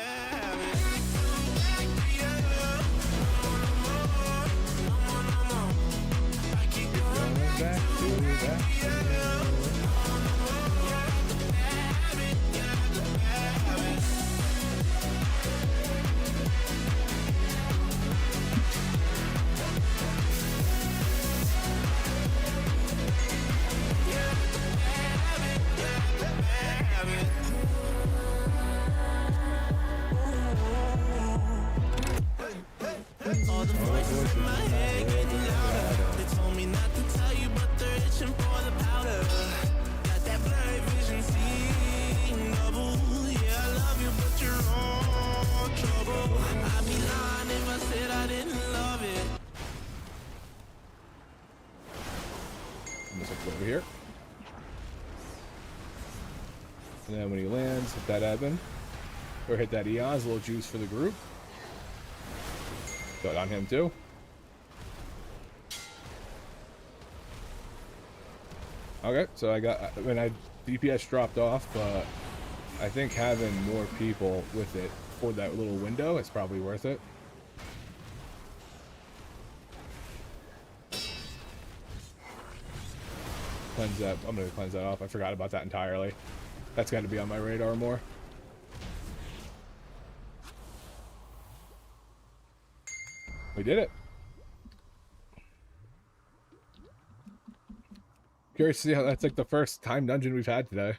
All the voices in my head getting louder. They told me not to tell you, but they're itching for the powder. Got that blurry vision, seeing double. Yeah, I love you, but you're all trouble. I'd be lying if I said I didn't love it. I'm just gonna go over here. And then when he lands, hit that Evan. Or hit that Eon's, a little juice for the group. Good on him too. Okay, so I got, when I DPS dropped off, but I think having more people with it for that little window is probably worth it. Cleanse that. I'm gonna cleanse that off. I forgot about that entirely. That's got to be on my radar more. We did it. Curious to see how that's like the first time dungeon we've had today.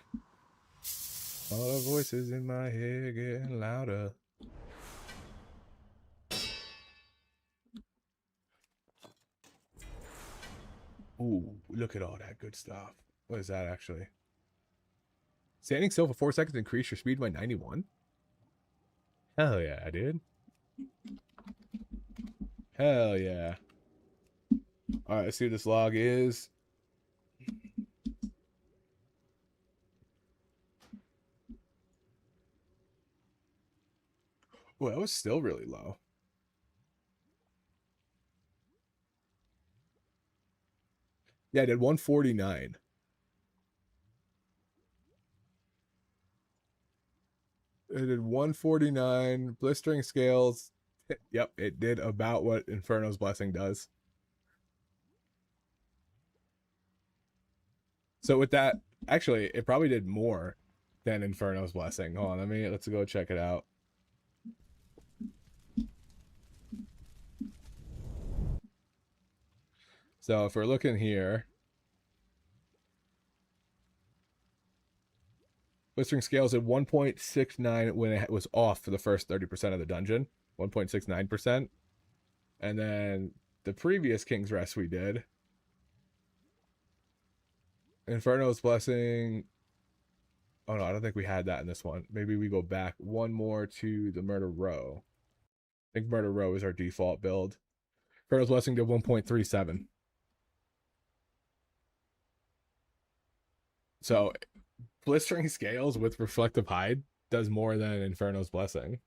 All the voices in my head getting louder. Ooh, look at all that good stuff. What is that actually? Standing still for 4 seconds increase your speed by 91? Hell yeah, dude. Hell yeah. Alright, let's see what this log is. Well, that was still really low. Yeah, I did 149. I did 149. Blistering scales. Yep, it did about what Inferno's Blessing does. So with that, actually, it probably did more than Inferno's Blessing. Hold on, let's go check it out. So if we're looking here, Blistering scales at 1.69 when it was off for the first 30% of the dungeon. 1.69%. And then the previous King's Rest we did, Inferno's Blessing. Oh no, I don't think we had that in this one. Maybe we go back one more to the Murder Row. I think Murder Row is our default build. Inferno's Blessing did 1.37. So Blistering Scales with Reflective Hide does more than Inferno's Blessing.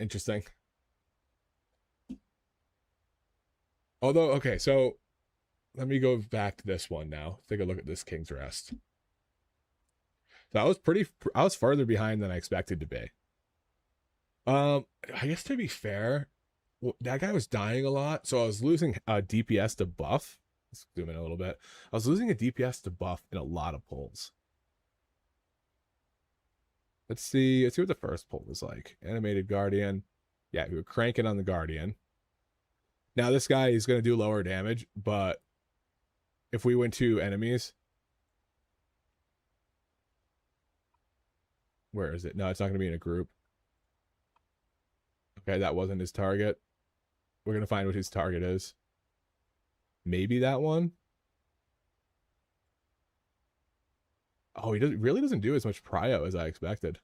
Interesting. Although, okay, so let me go back to this one now. Take a look at this King's Rest. So I was farther behind than I expected to be. I guess to be fair, that guy was dying a lot, so I was losing DPS to buff. Let's zoom in a little bit. I was losing a DPS to buff in a lot of pulls. Let's see what the first pull was like. Animated Guardian. Yeah, we were cranking on the Guardian. Now this guy is going to do lower damage, but if we went to enemies, where is it? No, it's not going to be in a group. Okay, that wasn't his target. We're going to find what his target is. Maybe that one. Oh, he really doesn't do as much prio as I expected.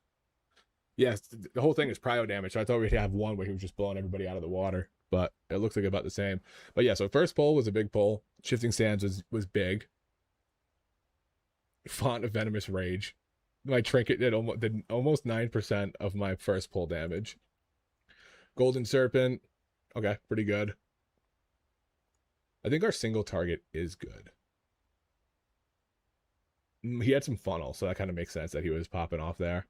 Yes, the whole thing is prio damage. So I thought we'd have one where he was just blowing everybody out of the water, but it looks like about the same. But yeah, so first pull was a big pull. Shifting Sands was big. Font of Venomous Rage. My trinket did almost 9% of my first pull damage. Golden Serpent. Okay, pretty good. I think our single target is good. He had some funnel, so that kind of makes sense that he was popping off there.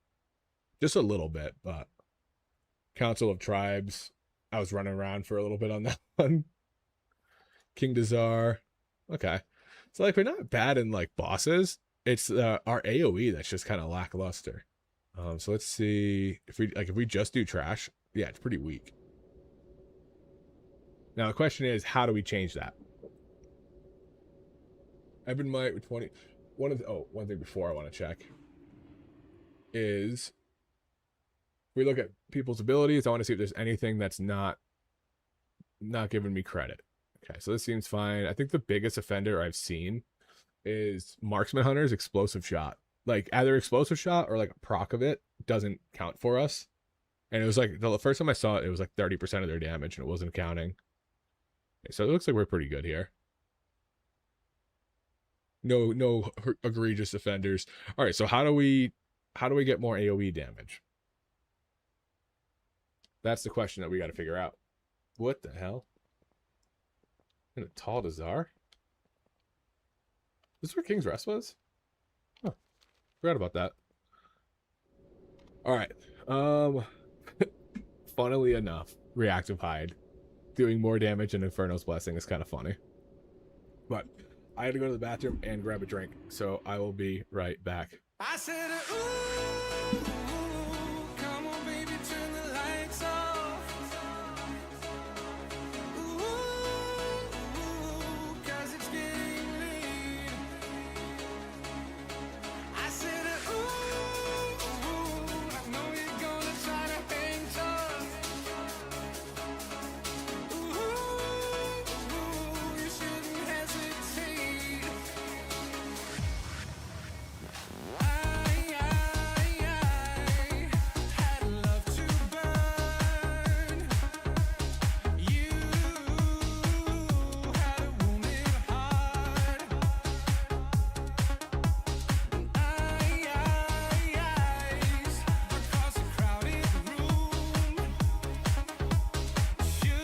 Just a little bit, but Council of Tribes, I was running around for a little bit on that one. King Dazar. Okay. So like we're not bad in like bosses. It's our AoE that's just kind of lackluster. So let's see if we just do trash. Yeah, it's pretty weak. Now the question is, how do we change that? Ebon Might with 20. One thing before I want to check is if we look at people's abilities, I want to see if there's anything that's not giving me credit. Okay, so this seems fine. I think the biggest offender I've seen is Marksman Hunter's Explosive Shot. Like either Explosive Shot or like a proc of it doesn't count for us. And it was like the first time I saw it, it was like 30% of their damage and it wasn't counting. Okay, so it looks like we're pretty good here. No egregious offenders. All right, so how do we get more AoE damage? That's the question that we got to figure out. What the hell? And a tall Dazar? Is this where King's Rest was? Huh. Forgot about that. Alright. Funnily enough, Reactive Hide doing more damage than Inferno's Blessing is kind of funny. But I had to go to the bathroom and grab a drink, so I will be right back. I said, ooh, come on, baby, turn the lights off. Ooh, 'cause it's getting late. I said, ooh, I know you're gonna try to hang tough. Ooh, you shouldn't hesitate. Had love to burn. You had a wounded heart. Eyes across a crowded room. Should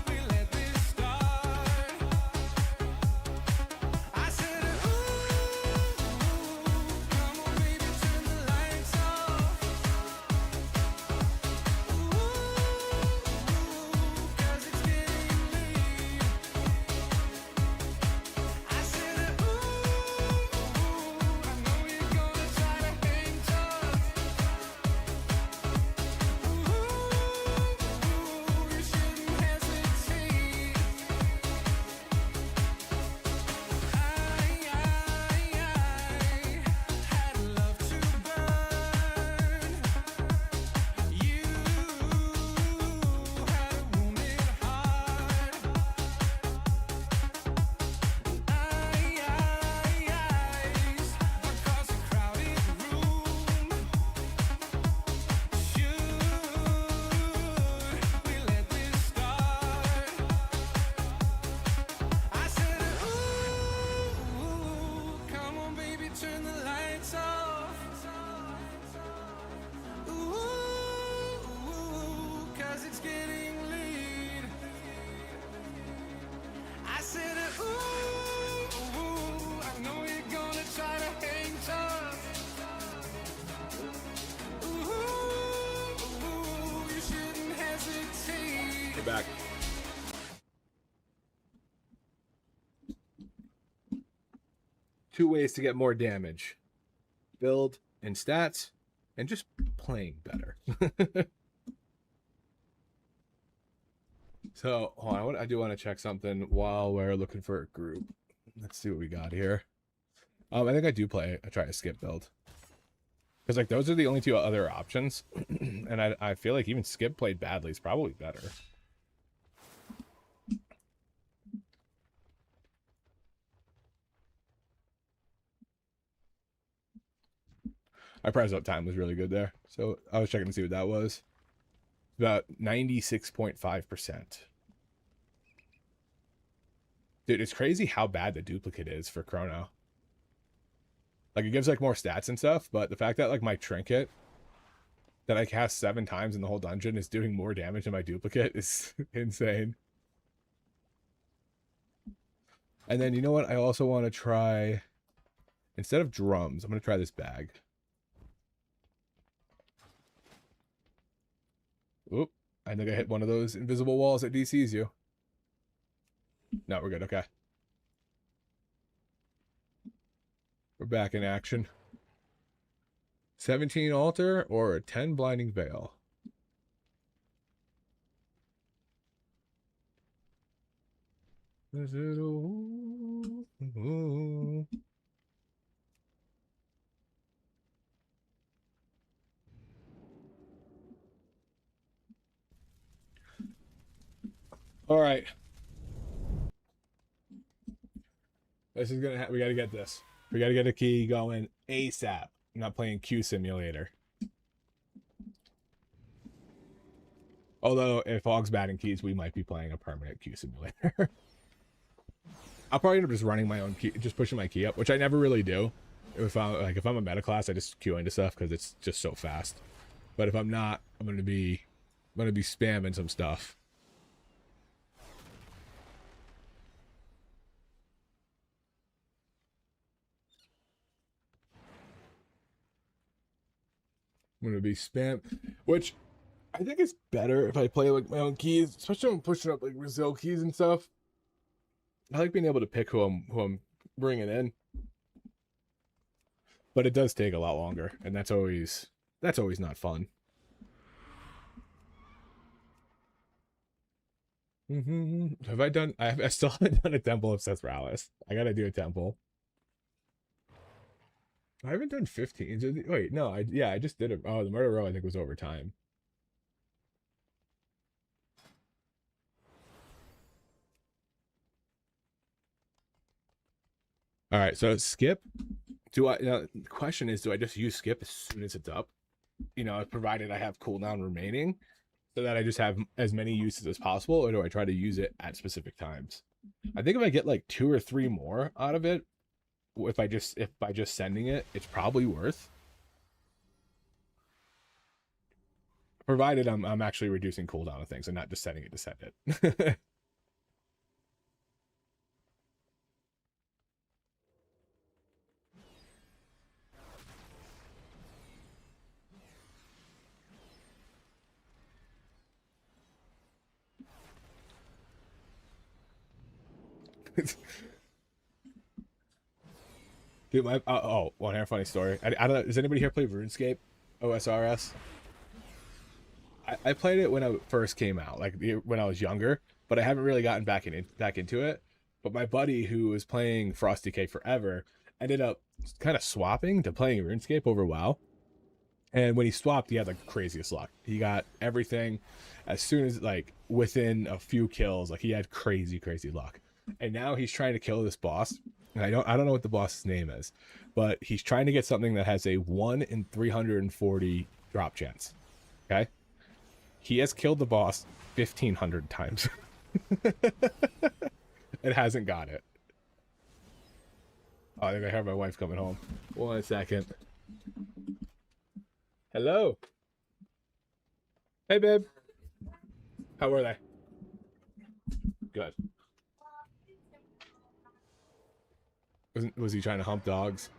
we let this start? I said, ooh, come on, baby, turn the lights off. Ooh, 'cause it's getting late. I said, ooh, I know you're gonna try to hang tough. Ooh, you shouldn't hesitate. Had love to burn. You had a wounded heart. Eyes across a crowded room. Should we let this start? I said, ooh, come on, baby, turn the lights off. Ooh, 'cause it's getting late. I said, ooh, I know you're gonna try to hang tough. Ooh, you shouldn't hesitate. We're back. Two ways to get more damage. Build and stats, and just playing better. So, hold on, I do want to check something while we're looking for a group. Let's see what we got here. I think I do try a skip build. Because, like, those are the only two other options. And I feel like even skip played badly is probably better. Our prize up time was really good there. So I was checking to see what that was. About 96.5%. Dude, it's crazy how bad the duplicate is for Chrono. Like, it gives, like, more stats and stuff, but the fact that, like, my trinket that I cast 7 times in the whole dungeon is doing more damage than my duplicate is insane. And then, you know what? I also want to try, instead of drums, I'm going to try this bag. Oop, I think I hit one of those invisible walls that DCs you. No, we're good, okay. We're back in action. 17 altar or a 10 blinding veil. Is it all right. This is gonna. We gotta get this. We gotta get a key going ASAP. I'm not playing Q Simulator. Although, if Og's batting keys, we might be playing a permanent Q Simulator. I'll probably end up just running my own key, just pushing my key up, which I never really do. If I'm a meta class, I just queue into stuff because it's just so fast. But if I'm not, I'm gonna be spamming some stuff. I'm gonna be spam, which I think it's better if I play like my own keys, especially when I'm pushing up like Brazil keys and stuff. I like being able to pick who I'm bringing in, but it does take a lot longer, and that's always not fun. Have I done? I still haven't done a temple of Seth Rallis. I gotta do a temple. I haven't done 15. Wait, no, I just did it. Oh, the murder row I think was over time. All right, so skip. The question is, do I just use skip as soon as it's up? You know, provided I have cooldown remaining, so that I just have as many uses as possible, or do I try to use it at specific times? I think if I get like 2 or 3 more out of it, if by just sending it, it's probably worth. Provided I'm actually reducing cooldown of things and not just setting it to send it. Dude, one funny story. I don't know. Does anybody here play RuneScape? OSRS? I played it when it first came out, like when I was younger, but I haven't really gotten back into it. But my buddy who was playing Frosty K forever ended up kind of swapping to playing RuneScape over WoW. And when he swapped, he had like the craziest luck. He got everything as soon as like within a few kills, like he had crazy luck. And now he's trying to kill this boss. And I don't know what the boss's name is, but he's trying to get something that has a 1 in 340 drop chance. Okay? He has killed the boss 1,500 times. It hasn't got it. Oh, I think I heard my wife coming home. 1 second. Hello. Hey, babe. How were they? Good. Was he trying to hump dogs?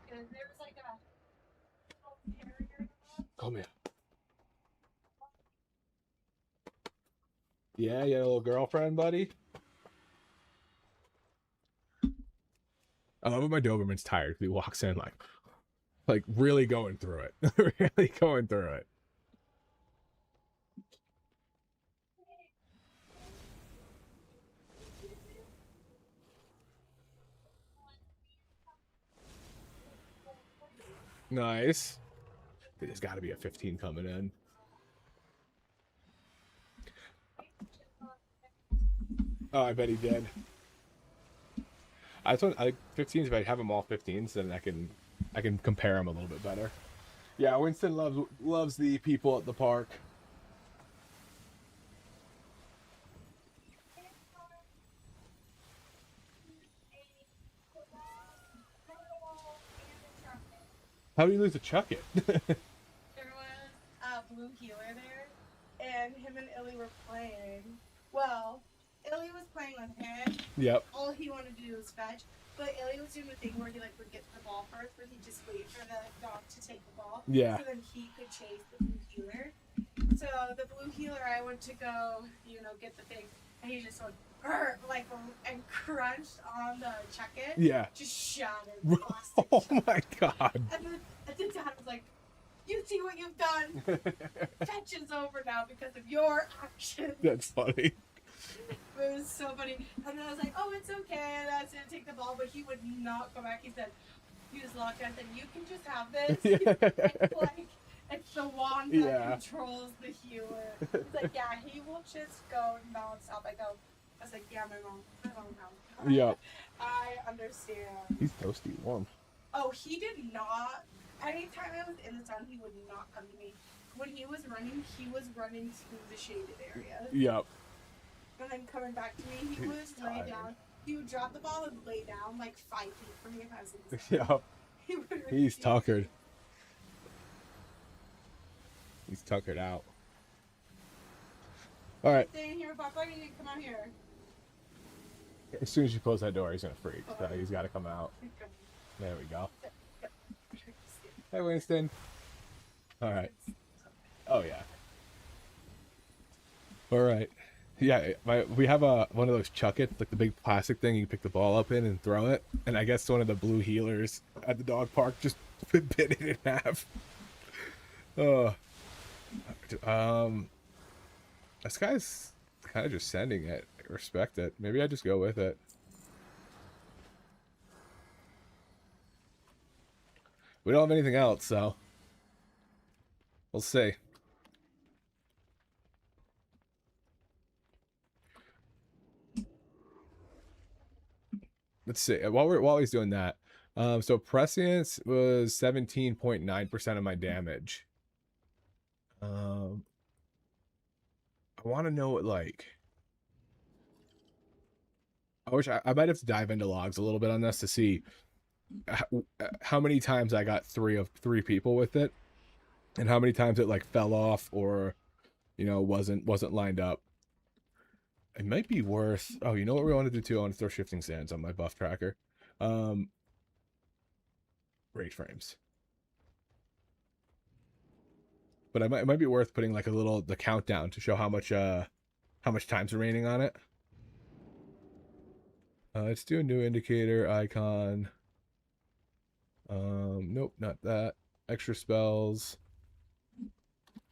Come here. Yeah, you had a little girlfriend, buddy? I love when my Doberman's tired. He walks in like really going through it. Really going through it. Nice. There's got to be a 15 coming in. Oh, I bet he did. I 15s. If I have them all 15s, then I can compare them a little bit better. Yeah, Winston loves the people at the park. How do you lose a chuck it? There was a blue healer there, and him and Illy were playing. Well, Illy was playing with him. Yep. All he wanted to do was fetch, but Illy was doing the thing where he like would get the ball first, where he'd just wait for the dog to take the ball. Yeah. So then he could chase the blue healer. So the blue healer, I went to go, get the thing, and he just went and crunched on the check-in. Yeah. Just shot him. Oh my god. And the dad was like, "You see what you've done? Fetch is over now because of your actions." That's funny. It was so funny. And then I was like, "Oh, it's okay. That's gonna take the ball," but he would not go back. He said, he was locked in. I said, "You can just have this." Yeah. It's the wand that controls the healer. He's like, "Yeah, he will just go nonstop." I was like, "Yeah, my mom knows." Yeah. I understand. He's toasty warm. Oh, he did not. Anytime I was in the sun, he would not come to me. When he was running through the shaded area. Yep. And then coming back to me, he would lay down. He would drop the ball and lay down like 5 feet from me if I was in the sun. Yeah. He's tuckered. He's tuckered out. All right. Stay in here, Papa. You need to come out here. As soon as you close that door, he's gonna freak. So he's got to come out. There we go. Hey, Winston. All right. Oh yeah. All right. Yeah, we have one of those chuck it, like the big plastic thing you pick the ball up in and throw it. And I guess one of the blue healers at the dog park just bit it in half. This guy's kind of just sending it. I respect it. Maybe I just go with it. We don't have anything else, so we'll see. Let's see. While he's doing that, so prescience was 17.9% of my damage. I want to know what, like, I wish I might have to dive into logs a little bit on this to see how many times I got three people with it, and how many times it like fell off or, you know, wasn't lined up. It might be worth. Oh, you know what we want to do too? I want to throw shifting sands on my buff tracker. Rage frames. But it might be worth putting like the countdown to show how much time's remaining on it. Let's do a new indicator icon. Nope, not that. Extra spells.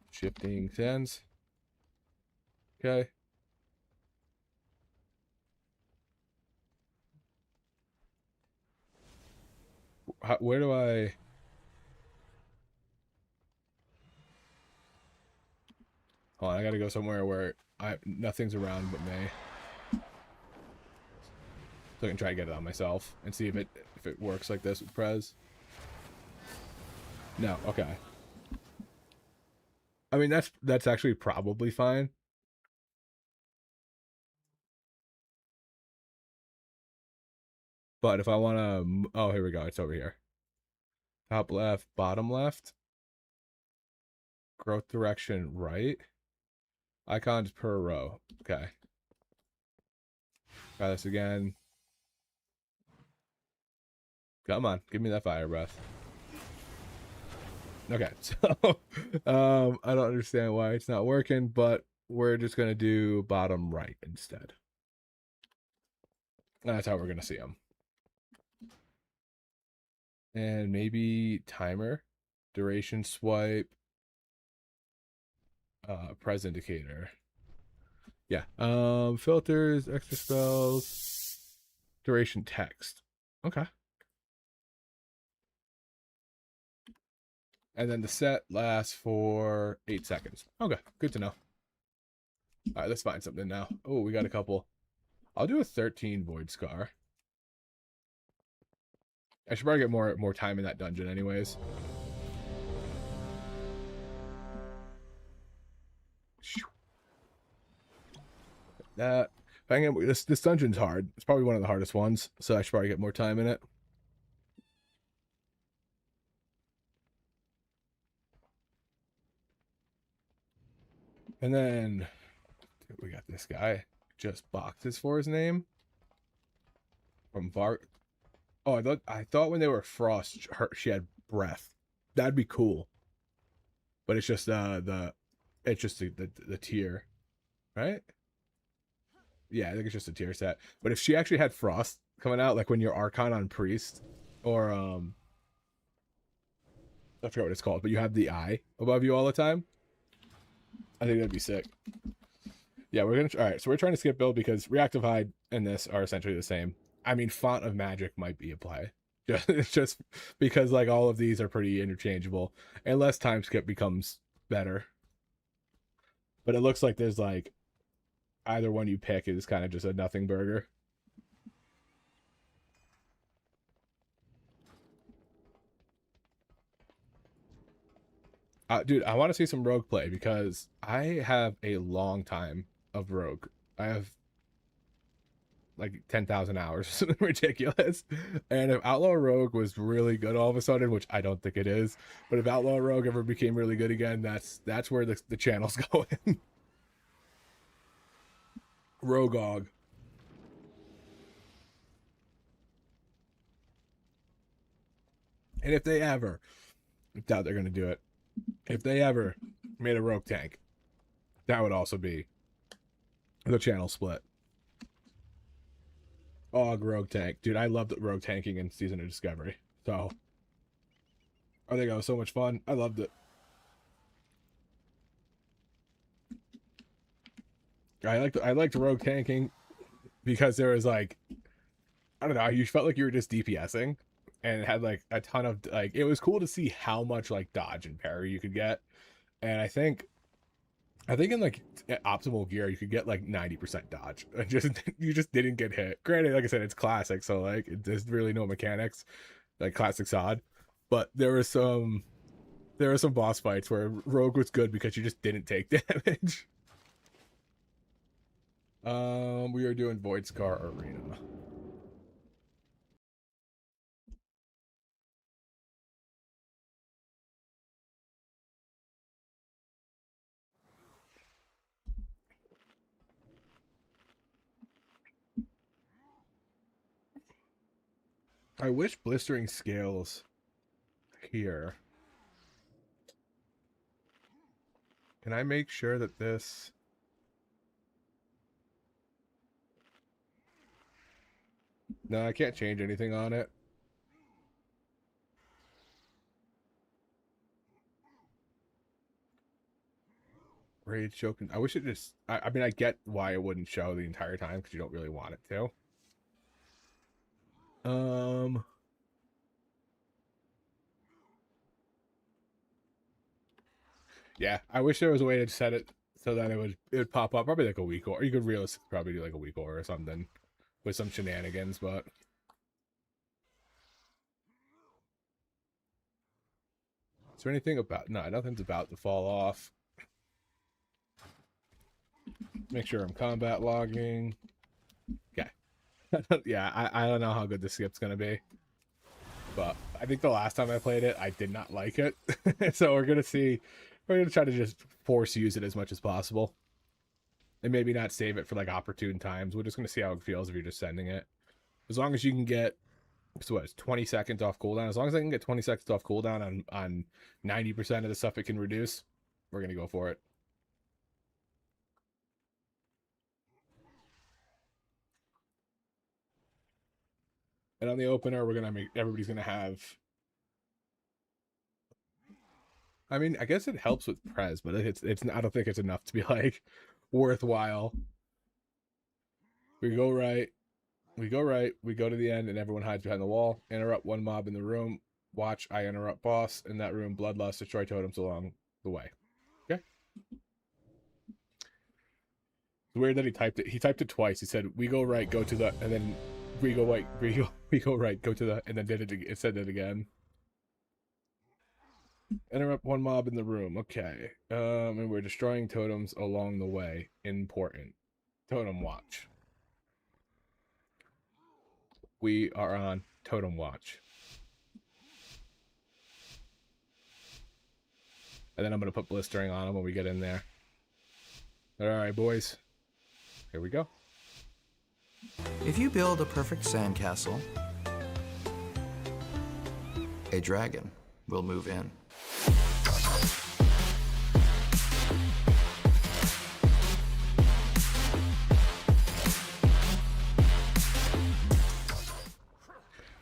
Shifting sands. Okay. Where do I... Hold on, I gotta go somewhere where nothing's around but me. So I can try to get it on myself and see if it works like this with Prez. No, okay. I mean, that's actually probably fine. But if I want to... Oh, here we go. It's over here. Top left, bottom left. Growth direction right. Icons per row. Okay. Try this again. Come on. Give me that fire breath. Okay. So, I don't understand why it's not working, but we're just going to do bottom right instead. That's how we're going to see them. And maybe timer, duration swipe, pres indicator. Yeah. Filters, extra spells, duration text. Okay. And then the set lasts for 8 seconds. Okay, good to know. All right, let's find something now. Oh, we got a couple. I'll do a 13 void scar. I should probably get more time in that dungeon anyways. That this dungeon's hard. It's probably one of the hardest ones, so I should probably get more time in it. And then we got this guy. Just boxes for his name. From Var. Oh, I thought when they were frost, she had breath. That'd be cool. But it's just the tier, right? Yeah, I think it's just a tier set. But if she actually had frost coming out, like when you're Archon on Priest, or I forget what it's called, but you have the eye above you all the time, I think that'd be sick. Yeah, all right, so we're trying to skip build because Reactive Hide and this are essentially the same. I mean, Font of Magic might be a play. Just because like all of these are pretty interchangeable. Unless time skip becomes better. But it looks like there's like either one you pick is kind of just a nothing burger. Dude, I want to see some rogue play because I have a long time of rogue. I have like 10,000 hours, something ridiculous. And if Outlaw Rogue was really good all of a sudden, which I don't think it is, but if Outlaw Rogue ever became really good again, that's where the channel's going. Rogog. And if they ever, I doubt they're going to do it. If they ever made a rogue tank, that would also be the channel split. Oh, rogue tank. Dude, I loved rogue tanking in Season of Discovery. So, I think that was so much fun. I loved it. I liked rogue tanking because there was like, I don't know, you felt like you were just DPSing and it had like a ton of like, it was cool to see how much like dodge and parry you could get. And I think in like optimal gear you could get like 90% dodge and just you just didn't get hit. Granted, like I said, it's classic, so like there's really no mechanics like classic SOD, but there were some boss fights where rogue was good because you just didn't take damage. We are doing Void Scar Arena. I wish blistering scales here. Can I make sure that this... No, I can't change anything on it. Rage choking. I wish it just... I mean, I get why it wouldn't show the entire time because you don't really want it to. Yeah, I wish there was a way to set it so that it would pop up probably like a week, or you could realistically probably do like a week or something with some shenanigans, but is there anything about... No, nothing's about to fall off. Make sure I'm combat logging. Okay. Yeah, I don't know how good the skip's gonna be, but I think the last time I played it I did not like it. So we're gonna try to just force use it as much as possible and maybe not save it for like opportune times. We're just gonna see how it feels if you're just sending it. As long as you can get, so what, it's 20 seconds off cooldown. As long as I can get 20 seconds off cooldown on 90% of the stuff it can reduce, we're gonna go for it. And on the opener, everybody's gonna have... I mean, I guess it helps with Prez, but it's I don't think it's enough to be like worthwhile. We go right, we go to the end, and everyone hides behind the wall. Interrupt one mob in the room. Watch, I interrupt boss in that room. Bloodlust, destroy totems along the way. Okay. It's weird that he typed it. He typed it twice. He said, "We go right, go to the," and then we go right, we go right, go to the, and then it said it again. Interrupt one mob in the room. Okay. And we're destroying totems along the way. Important. Totem watch. We are on totem watch. And then I'm going to put blistering on them when we get in there. Alright, boys. Here we go. If you build a perfect sandcastle, a dragon will move in.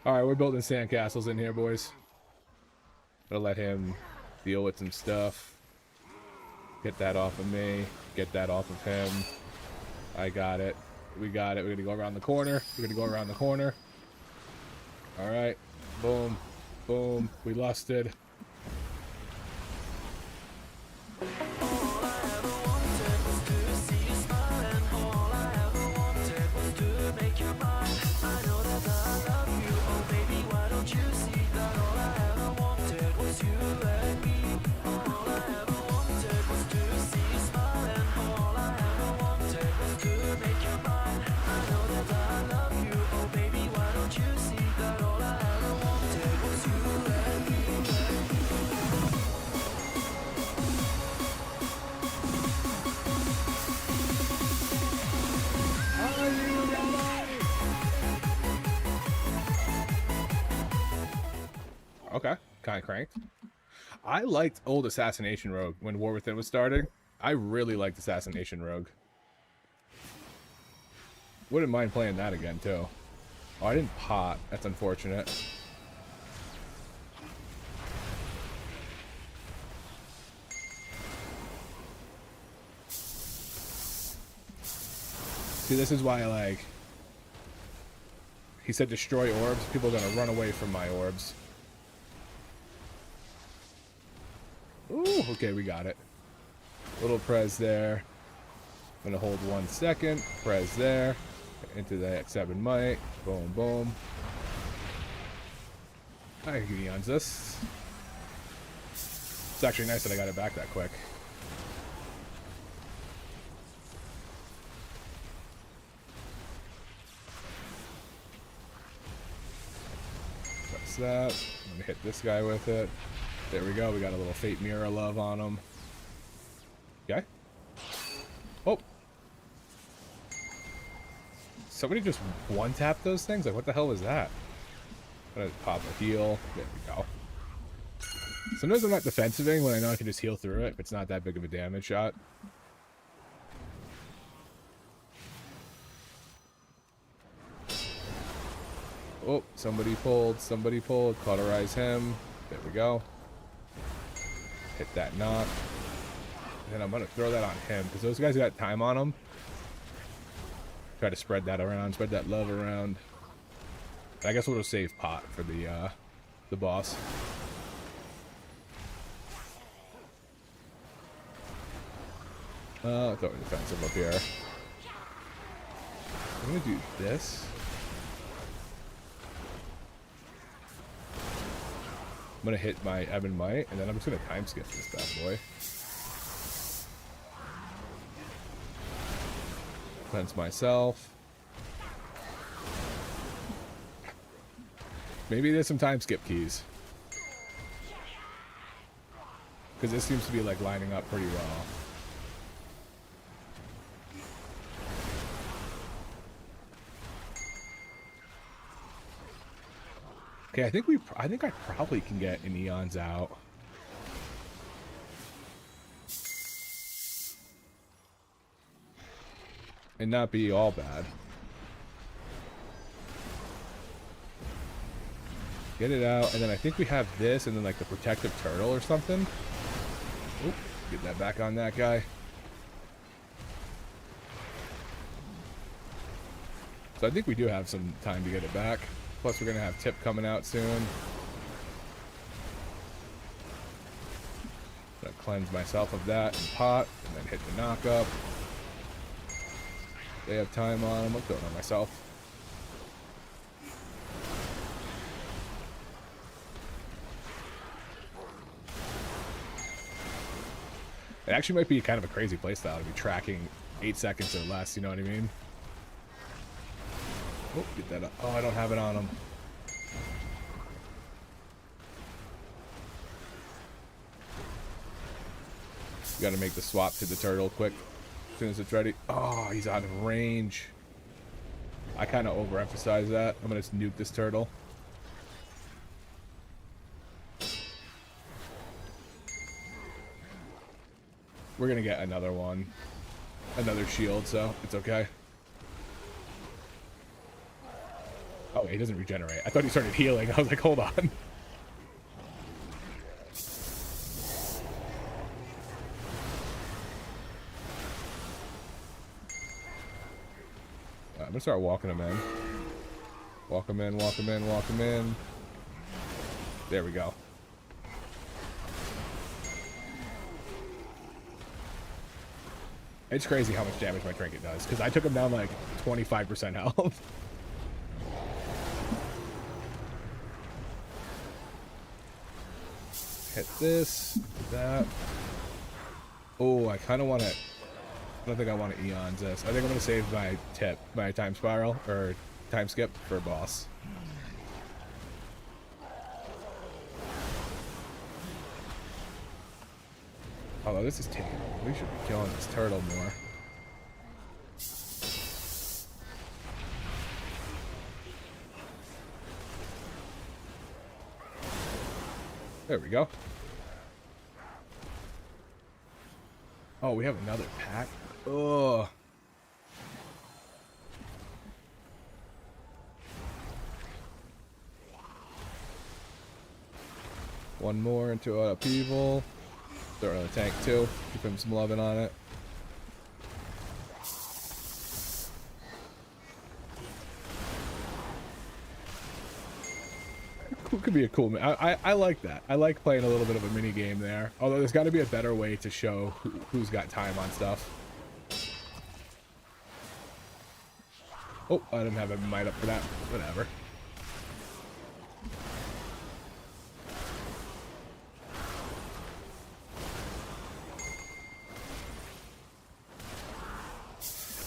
Alright, we're building sandcastles in here, boys. Gonna let him deal with some stuff. Get that off of me. Get that off of him. I got it. We got it. We're gonna go around the corner. We're gonna go around the corner. Alright. Boom. Boom. We lusted. Okay, kind of cranked. I liked old Assassination Rogue when War Within was starting. I really liked Assassination Rogue. Wouldn't mind playing that again, too. Oh, I didn't pot. That's unfortunate. See, this is why, like... He said destroy orbs. People are gonna run away from my orbs. Ooh, okay, we got it. Little prez there. I'm gonna hold 1 second. Prez there. Into the X7 might. Boom, boom. I can eons this. It's actually nice that I got it back that quick. Press that. I'm gonna hit this guy with it. There we go. We got a little Fate Mirror love on him. Okay. Oh. Somebody just one-tapped those things? Like, what the hell was that? I'm gonna pop a heal. There we go. Sometimes I'm not defensiving when I know I can just heal through it if it's not that big of a damage shot. Oh, somebody pulled. Somebody pulled. Cauterize him. There we go. Hit that knock. And then I'm going to throw that on him because those guys got time on them. Try to spread that around. Spread that love around. I guess we'll save pot for the boss. Throw a defensive up here. I'm going to do this. I'm going to hit my Ebon Might, and then I'm just going to time skip this bad boy. Cleanse myself. Maybe there's some time skip keys. Because this seems to be like lining up pretty well. Okay, I think I probably can get an Eons out. And not be all bad. Get it out, and then I think we have this, and then like the protective turtle or something. Oop, get that back on that guy. So I think we do have some time to get it back. Plus we're gonna have Tip coming out soon. Gonna cleanse myself of that and pot, and then hit the knock up. They have time on them. I'm throwing on myself. It actually might be kind of a crazy playstyle to be tracking 8 seconds or less, you know what I mean? Oh, get that up. Oh, I don't have it on him. Gotta make the swap to the turtle quick. As soon as it's ready. Oh, he's out of range. I kind of overemphasize that. I'm gonna just nuke this turtle. We're gonna get another one. Another shield, so it's okay. Oh, he doesn't regenerate. I thought he started healing. I was like, hold on. I'm gonna start walking him in. Walk him in, walk him in, walk him in. There we go. It's crazy how much damage my trinket does, because I took him down like 25% health. Hit this, that. Oh, I kind of want to... I don't think I want to Eons this. I think I'm going to save my Tip, my time spiral, or time skip for boss. Although this is taking... We should be killing this turtle more. There we go. Oh, we have another pack. Oh. One more into an upheaval. Throw it on the tank too. Give him some loving on it. Could be a cool. I like that. I like playing a little bit of a mini game there. Although there's got to be a better way to show who's got time on stuff. Oh, I didn't have a might up for that. Whatever.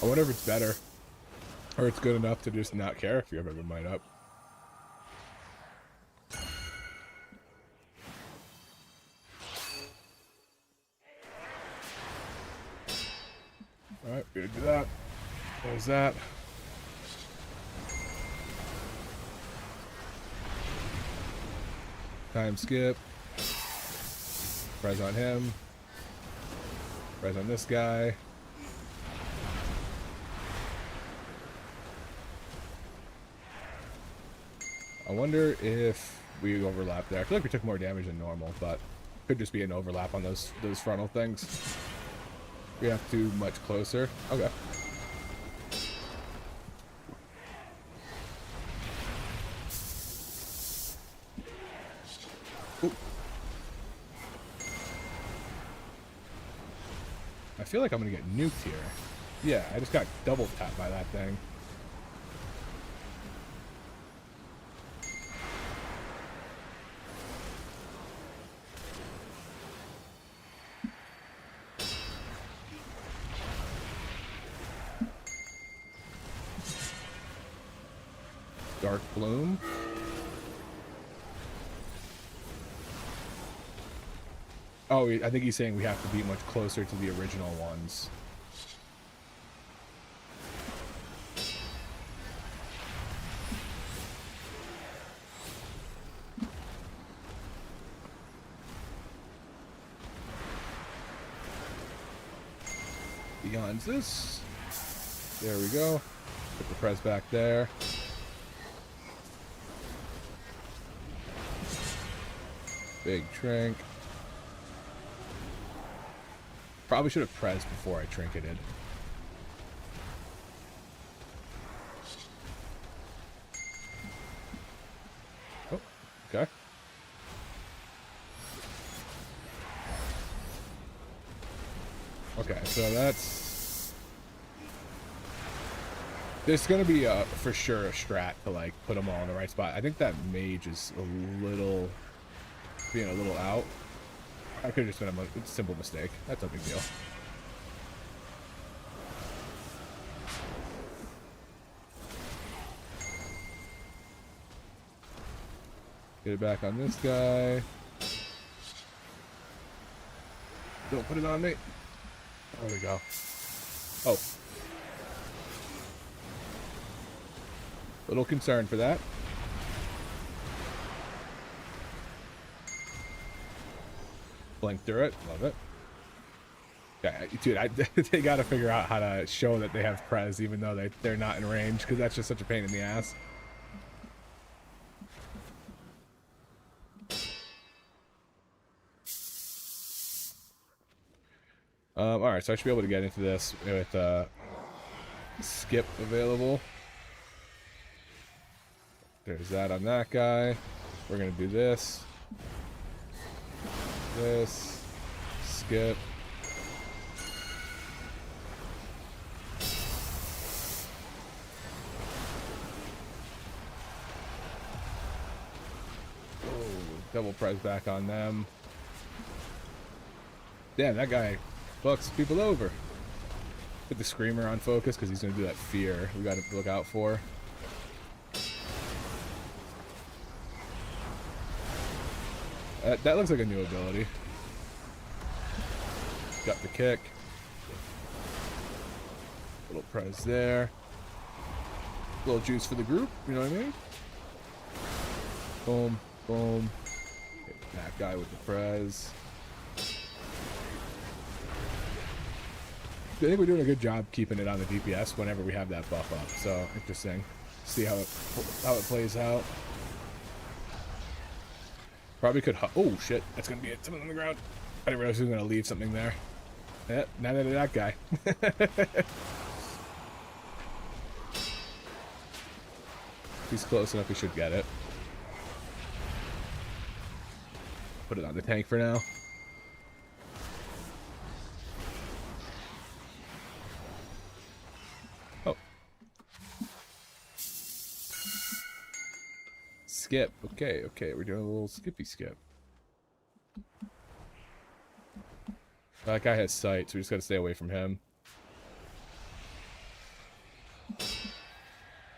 I wonder if it's better, or it's good enough to just not care if you have a might up. Alright, we're gonna do that. There's that. Time skip. Press on him. Press on this guy. I wonder if we overlap there. I feel like we took more damage than normal, but could just be an overlap on those frontal things. We have to much closer. Okay. Ooh. I feel like I'm gonna get nuked here. Yeah, I just got double tapped by that thing. Dark Bloom. Oh, I think he's saying we have to be much closer to the original ones. Beyond this. There we go. Put the press back there. Big Trink. Probably should have pressed before I trinketed. Oh, okay. Okay, so that's... There's gonna be for sure a strat to like put them all in the right spot. I think that mage is a little... being a little out. I could have just been a simple mistake. That's no big deal. Get it back on this guy. Don't put it on me. There we go. Oh. Little concerned for that. Blink through it. Love it. Yeah, dude, they gotta figure out how to show that they have prez even though they're not in range, because that's just such a pain in the ass. Alright, so I should be able to get into this with skip available. There's that on that guy. We're gonna do this. This. Skip. Oh, double press back on them. Damn, that guy fucks people over. Put the screamer on focus because he's gonna do that fear we gotta look out for. That looks like a new ability. Got the kick. Little press there. Little juice for the group, you know what I mean? Boom, boom. Hit That guy with the Prez. I think we're doing a good job keeping it on the DPS whenever we have that buff up. So interesting. See how it plays out. Probably could. Oh shit! That's gonna be something on the ground. I didn't realize he was gonna leave something there. Yeah, neither did that guy. If he's close enough, he should get it. Put it on the tank for now. Oh. Skip. Okay, okay. We're doing a little skippy skip. That guy has sight, so we just gotta stay away from him.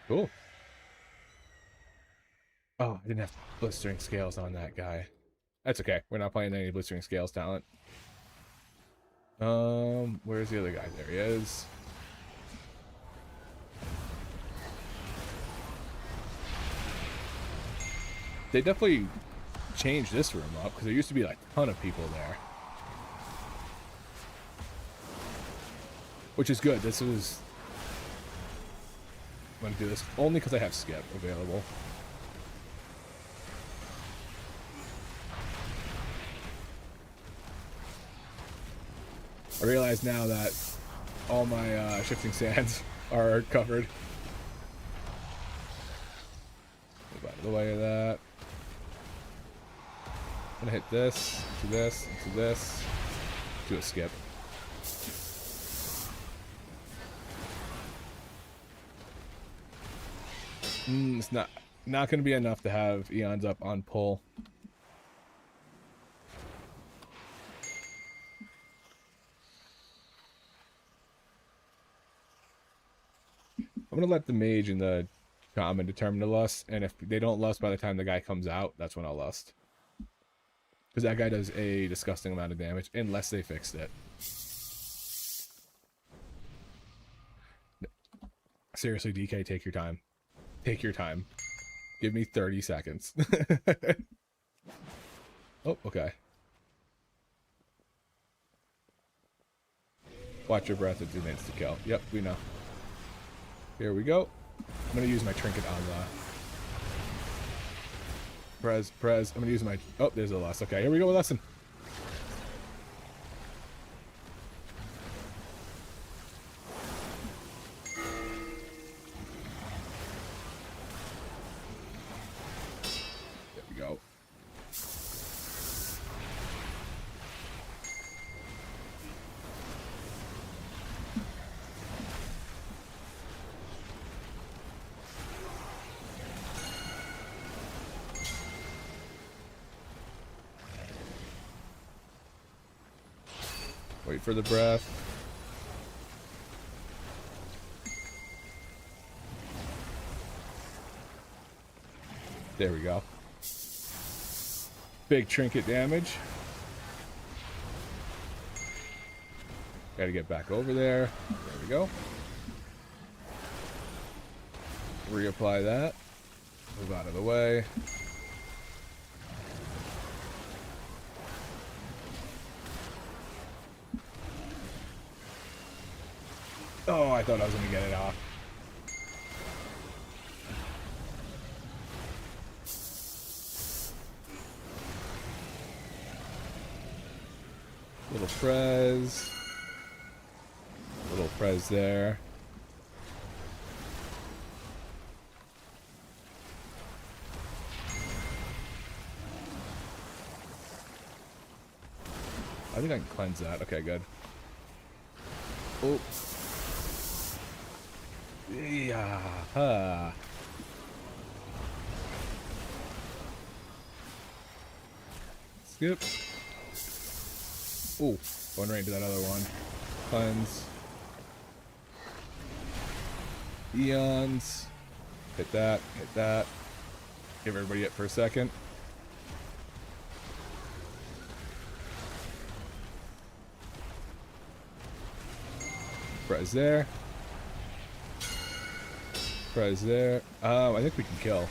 Cool. Oh, I didn't have blistering scales on that guy. That's okay. We're not playing any blistering scales talent. Where's the other guy? There he is. They definitely changed this room up because there used to be like a ton of people there. Which is good. This is... I'm going to do this only because I have skip available. I realize now that all my shifting sands are covered. Move out of the way of that. I'm going to hit this, to this, to this, to a skip. It's not going to be enough to have Eons up on pull. I'm going to let the mage and the shaman determine the lust, and if they don't lust by the time the guy comes out, that's when I'll lust. Because that guy does a disgusting amount of damage, unless they fixed it. Seriously, DK, take your time. Take your time. Give me 30 seconds. Oh, okay. Watch your breath, it's an insta-kill. Yep, we know. Here we go. I'm going to use my trinket on the... Prez. I'm going to use my... Oh, there's a lust. Okay, here we go with lesson. Wait for the breath. There we go. Big trinket damage. Gotta get back over there. There we go. Reapply that. Move out of the way. Oh, I thought I was going to get it off. Little Prez. Little Prez there. I think I can cleanse that. Okay, good. Oh. Yeah. Skip. Oh, going right into that other one. Cleanse. Eons. Hit that. Hit that. Give everybody it for a second. Prez there. Prez there. I think we can kill.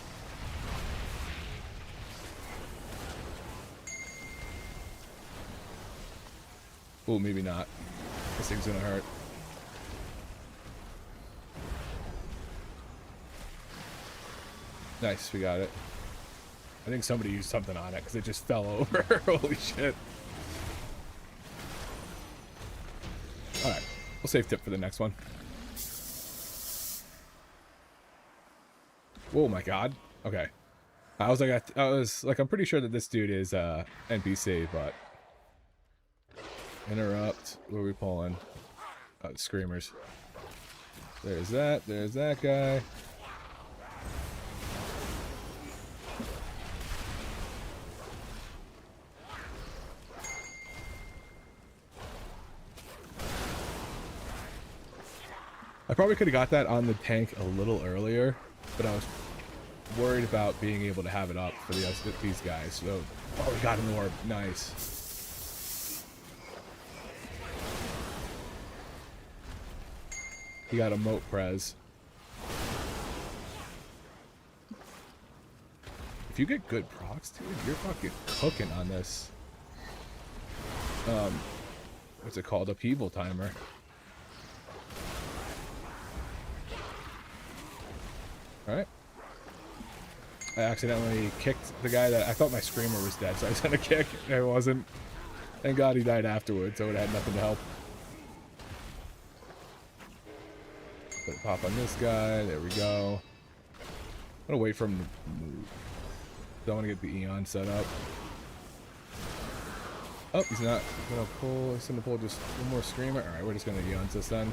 Oh, maybe not. This thing's gonna hurt. Nice, we got it. I think somebody used something on it because it just fell over. Holy shit. Alright, we'll save tip for the next one. Oh my god. Okay. I was like, I'm pretty sure that this dude is NPC, but interrupt. Where are we pulling? Oh, the screamers. There's that. There's that guy. I probably could have got that on the tank a little earlier, but I was worried about being able to have it up for these guys. So, oh, we got an orb. Nice. He got a moat prez. If you get good procs, dude, you're fucking cooking on this. What's it called? Upheaval timer. Alright. I accidentally kicked the guy that I thought my screamer was dead, so I sent a kick and it wasn't. Thank God he died afterwards, so it had nothing to help. Put a pop on this guy, there we go. I'm gonna wait for him to move. Don't want to get the Eon set up. Oh, he's not gonna pull. He's gonna pull just one more screamer. Alright, we're just gonna Eon this then.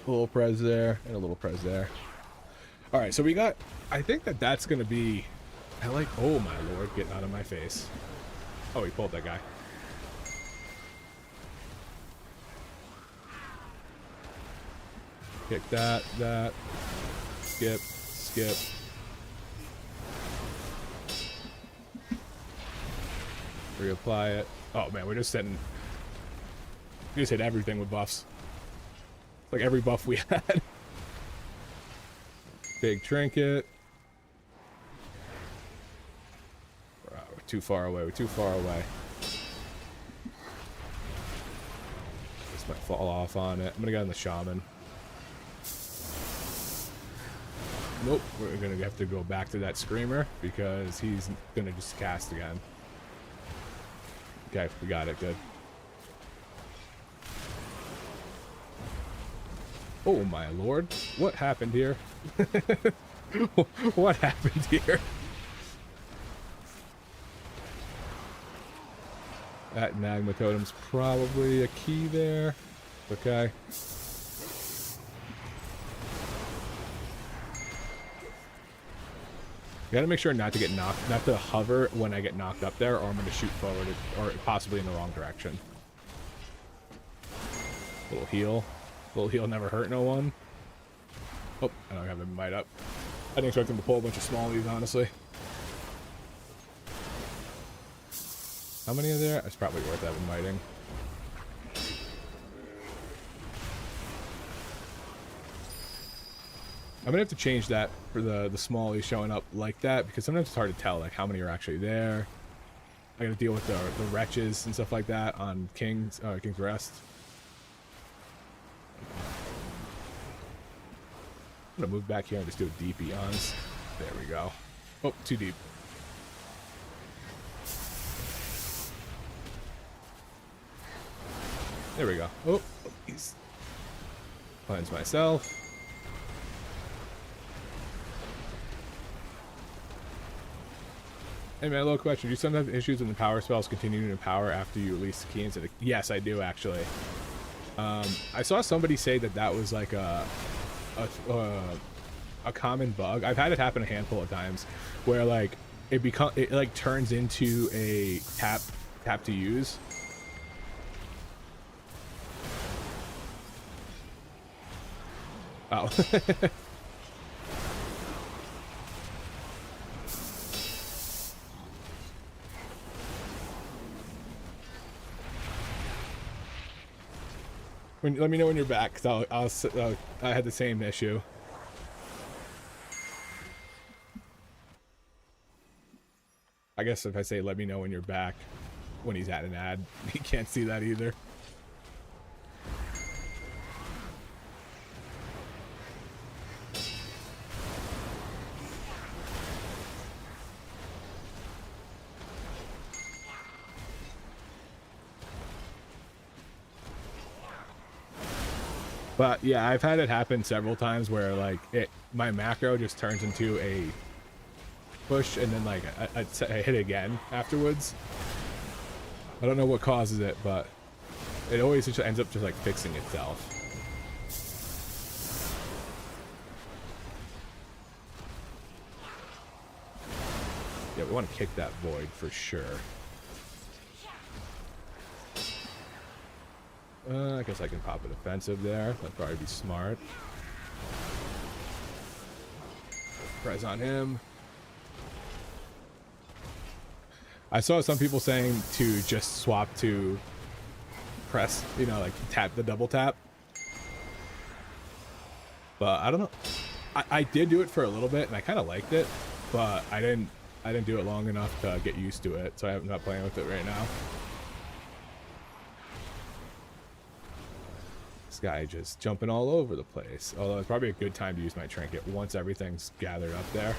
A little prez there, and a little prez there. Alright, so we got... I think that that's gonna be... I like... Oh my lord, getting out of my face. Oh, he pulled that guy. Kick that, skip, skip. Reapply it. Oh man, we're just setting... We just hit everything with buffs. Like every buff we had. Big trinket. Wow, we're too far away, we're too far away. This might fall off on it. I'm gonna go on the shaman. Nope, we're gonna have to go back to that screamer because he's gonna just cast again. Okay, we got it, good. Oh my lord, what happened here? What happened here? That magma totem's probably a key there. Okay. Gotta make sure not to get knocked, not to hover when I get knocked up there, or I'm gonna shoot forward or possibly in the wrong direction. Little heal. Little heal never hurt no one. Oh, I don't have him might up. I didn't expect him to pull a bunch of smallies, honestly. How many are there? It's probably worth having miting. I'm gonna have to change that for the smallies showing up like that, because sometimes it's hard to tell like how many are actually there. I gotta deal with the wretches and stuff like that on King's Rest. I'm gonna move back here and just do a deep Eons. There we go. Oh, too deep. There we go. Oh, please. Cleanse myself. Hey man, little question. Do you sometimes have issues when the power spells continue to power after you release the key into the... Yes, I do actually. I saw somebody say that that was like a common bug. I've had it happen a handful of times where like it like turns into a tap to use. Oh. Let me know when you're back, because I had the same issue. I guess if I say let me know when you're back when he's at an ad, he can't see that either. But yeah, I've had it happen several times where like my macro just turns into a push and then like I hit again afterwards. I don't know what causes it, but it always just ends up just like fixing itself. Yeah, we want to kick that void for sure. I guess I can pop a defensive there. That'd probably be smart. Press on him. I saw some people saying to just swap to press, you know, like tap the double tap. But I don't know. I did do it for a little bit and I kind of liked it, but I didn't do it long enough to get used to it, so I'm not playing with it right now. This guy just jumping all over the place. Although it's probably a good time to use my trinket once everything's gathered up there.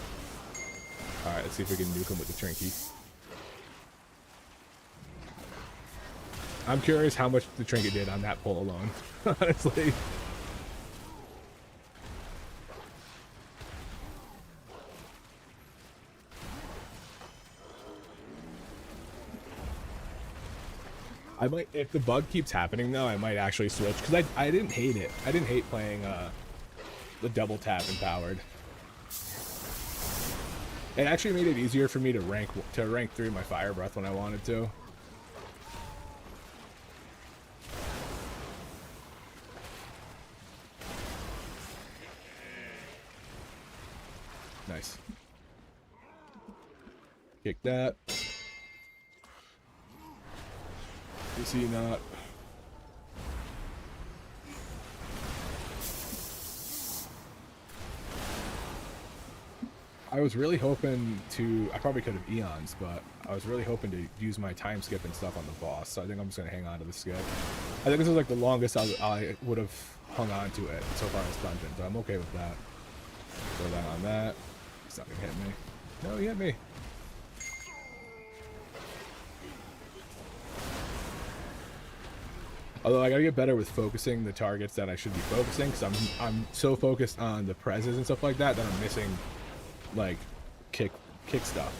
Alright, let's see if we can nuke him with the trinket. I'm curious how much the trinket did on that pull alone, honestly. I might, if the bug keeps happening though, I might actually switch, because I didn't hate it. I didn't hate playing the double tap empowered. It actually made it easier for me to rank through my fire breath when I wanted to. Nice. Kick that. Is he not? I was really hoping to, I probably could have eons, but I was really hoping to use my time skip and stuff on the boss, so I think I'm just going to hang on to the skip. I think this is like the longest I would have hung on to it so far in this dungeon, so I'm okay with that. Throw that on that. He's not going to hit me. No, he hit me. Although I gotta get better with focusing the targets that I should be focusing, because I'm so focused on the prezes and stuff like that that I'm missing like kick stuff.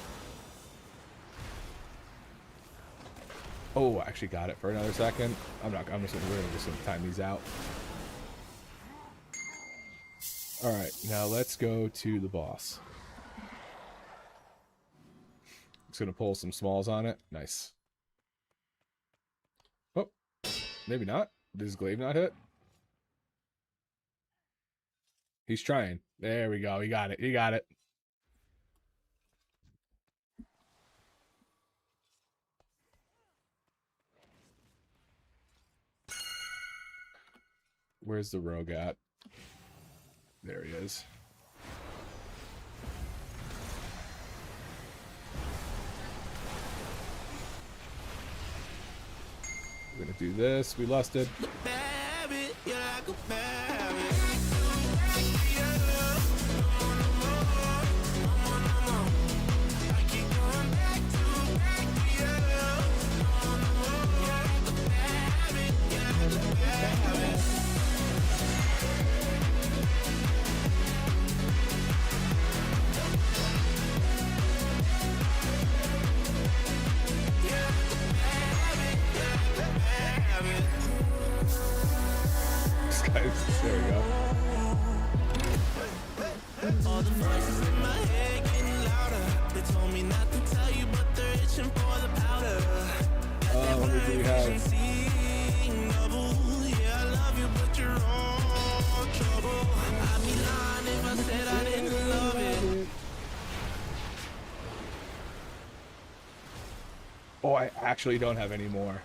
Oh, I actually got it for another second. I'm just gonna time these out. All right, now let's go to the boss. Just gonna pull some smalls on it. Nice. Oh. Maybe not. Does Glaive not hit? He's trying. There we go. He got it. He got it. Where's the rogue at? There he is. We're gonna do this. We lusted. There we go. All the voices in my head getting louder. They told me not to tell you, but they're itching for the powder. What do we have? Yeah, I love you, but you're all trouble. I'd be lying if I said I didn't love it. Oh, I actually don't have any more.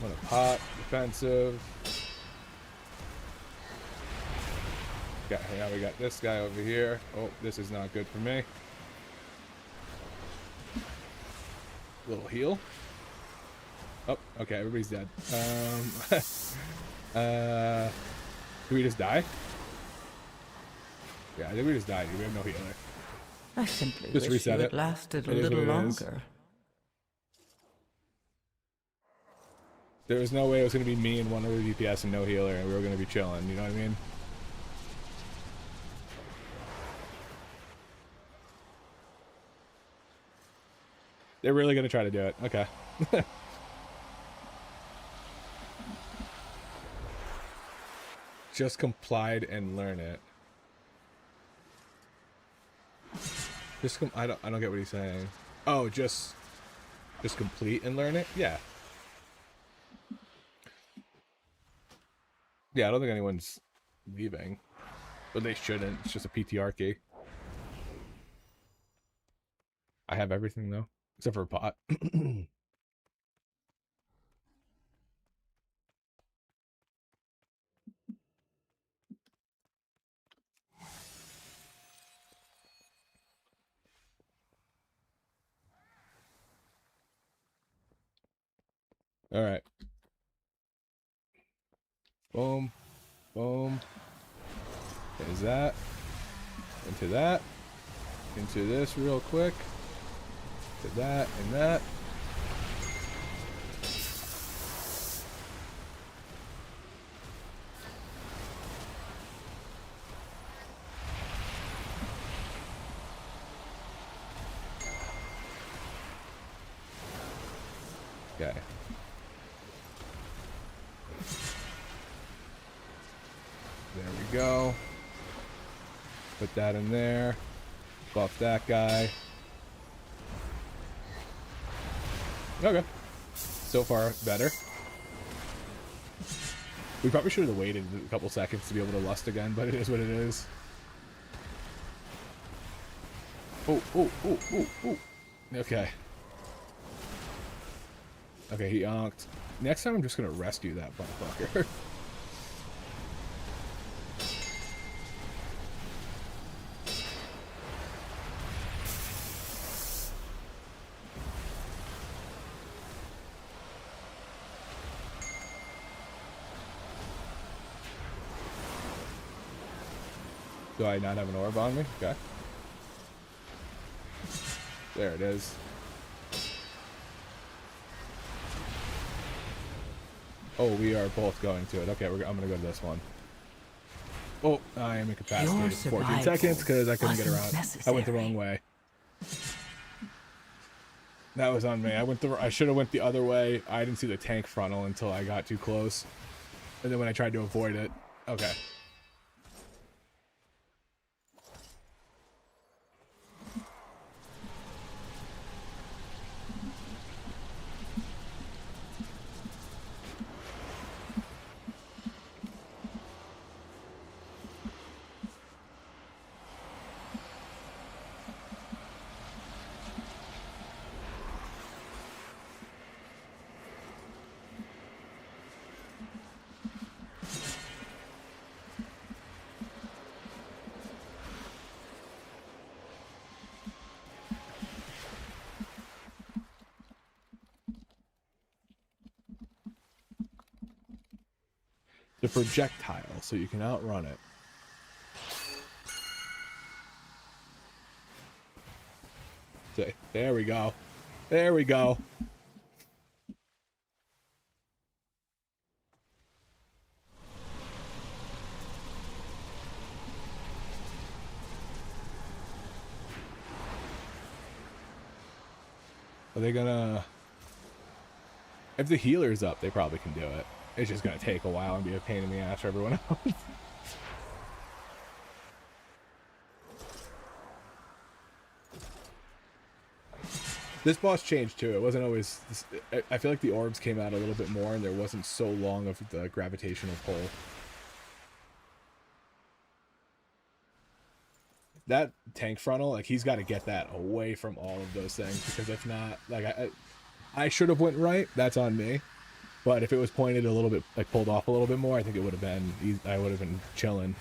Want a pot, defensive. Now we got this guy over here. Oh, this is not good for me. Little heal. Oh, okay, everybody's dead. Do we just die? Yeah, I think we just died. We have no healer. I simply Just wish you reset had it. lasted a It is little what it is. longer. There was no way it was going to be me and one other DPS and no healer, and we were going to be chilling. You know what I mean? They're really going to try to do it. Okay. Just complied and learn it. Just I don't get what he's saying. Oh, just complete and learn it? Yeah. Yeah, I don't think anyone's leaving. But they shouldn't. It's just a PTR key. I have everything though. Except for a pot. Alright. Boom. Boom. There's that. Into that. Into this real quick. To that and that. Okay. There we go. Put that in there. Buff that guy. Okay. So far, better. We probably should have waited a couple seconds to be able to lust again, but it is what it is. Oh, oh, oh, oh, oh. Okay. Okay, he onked. Next time I'm just gonna rescue that motherfucker. Do I not have an orb on me? Okay. There it is. Oh, we are both going to it. Okay, I'm gonna go to this one. Oh, I am incapacitated for 14 seconds because I couldn't get around. I went the wrong way. That was on me. I should have went the other way. I didn't see the tank frontal until I got too close. And then when I tried to avoid it. Okay. The projectile, so you can outrun it. See, there we go. There we go. Are they gonna... If the healer's up, they probably can do it. It's just gonna take a while and be a pain in the ass for everyone else. This boss changed too. It wasn't always... I feel like the orbs came out a little bit more and there wasn't so long of the gravitational pull. That tank frontal, like, he's got to get that away from all of those things, because if not, like, I should have went right. That's on me. But if it was pointed a little bit, like pulled off a little bit more, I think it would have been, I would have been chilling.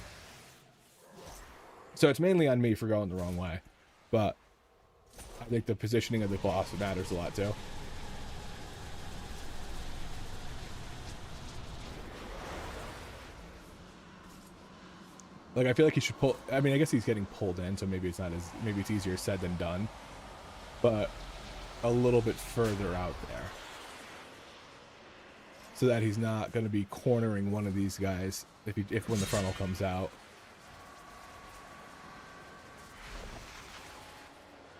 So it's mainly on me for going the wrong way. But I think the positioning of the boss matters a lot too. Like, I feel like he should pull, I mean, I guess he's getting pulled in, so maybe it's not as, maybe it's easier said than done. But a little bit further out there. So that he's not going to be cornering one of these guys if when the frontal comes out.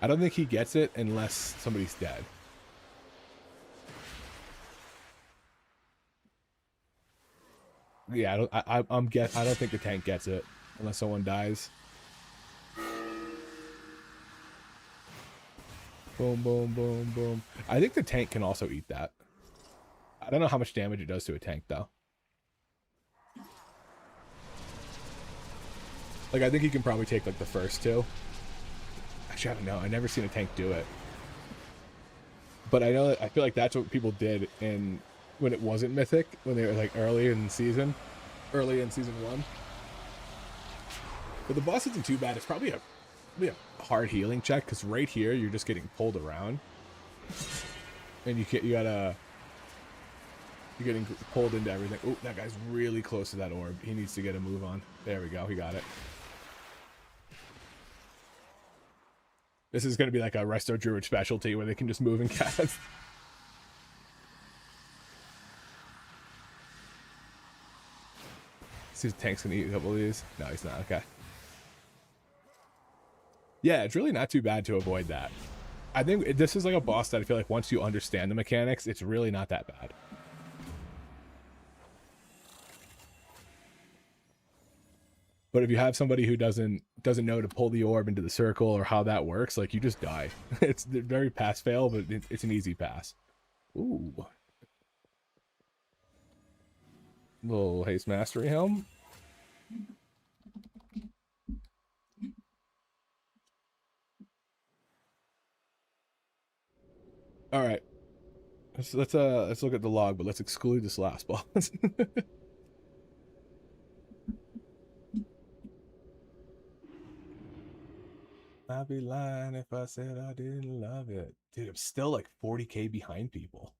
I don't think he gets it unless somebody's dead. Yeah, I don't think the tank gets it unless someone dies. Boom, boom, boom, boom. I think the tank can also eat that. I don't know how much damage it does to a tank, though. Like, I think he can probably take, like, the first two. Actually, I don't know. I've never seen a tank do it. But I know that, I feel like that's what people did when it wasn't Mythic, when they were, like, early in season 1. But the boss isn't too bad. It's probably a hard healing check, because right here, you're just getting pulled around. And you're getting pulled into everything. Oh, that guy's really close to that orb. He needs to get a move on. There we go. He got it. This is going to be like a Resto Druid specialty where they can just move and cast. See if the tank's going to eat a couple of these. No, he's not. Okay. Yeah, it's really not too bad to avoid that. I think this is like a boss that I feel like once you understand the mechanics, it's really not that bad. But if you have somebody who doesn't know to pull the orb into the circle or how that works, like, you just die. It's very pass fail, but it's an easy pass. Ooh. Little haste mastery helm. All right. Let's look at the log, but let's exclude this last boss. I'd be lying if I said I didn't love it. Dude, I'm still like 40k behind people.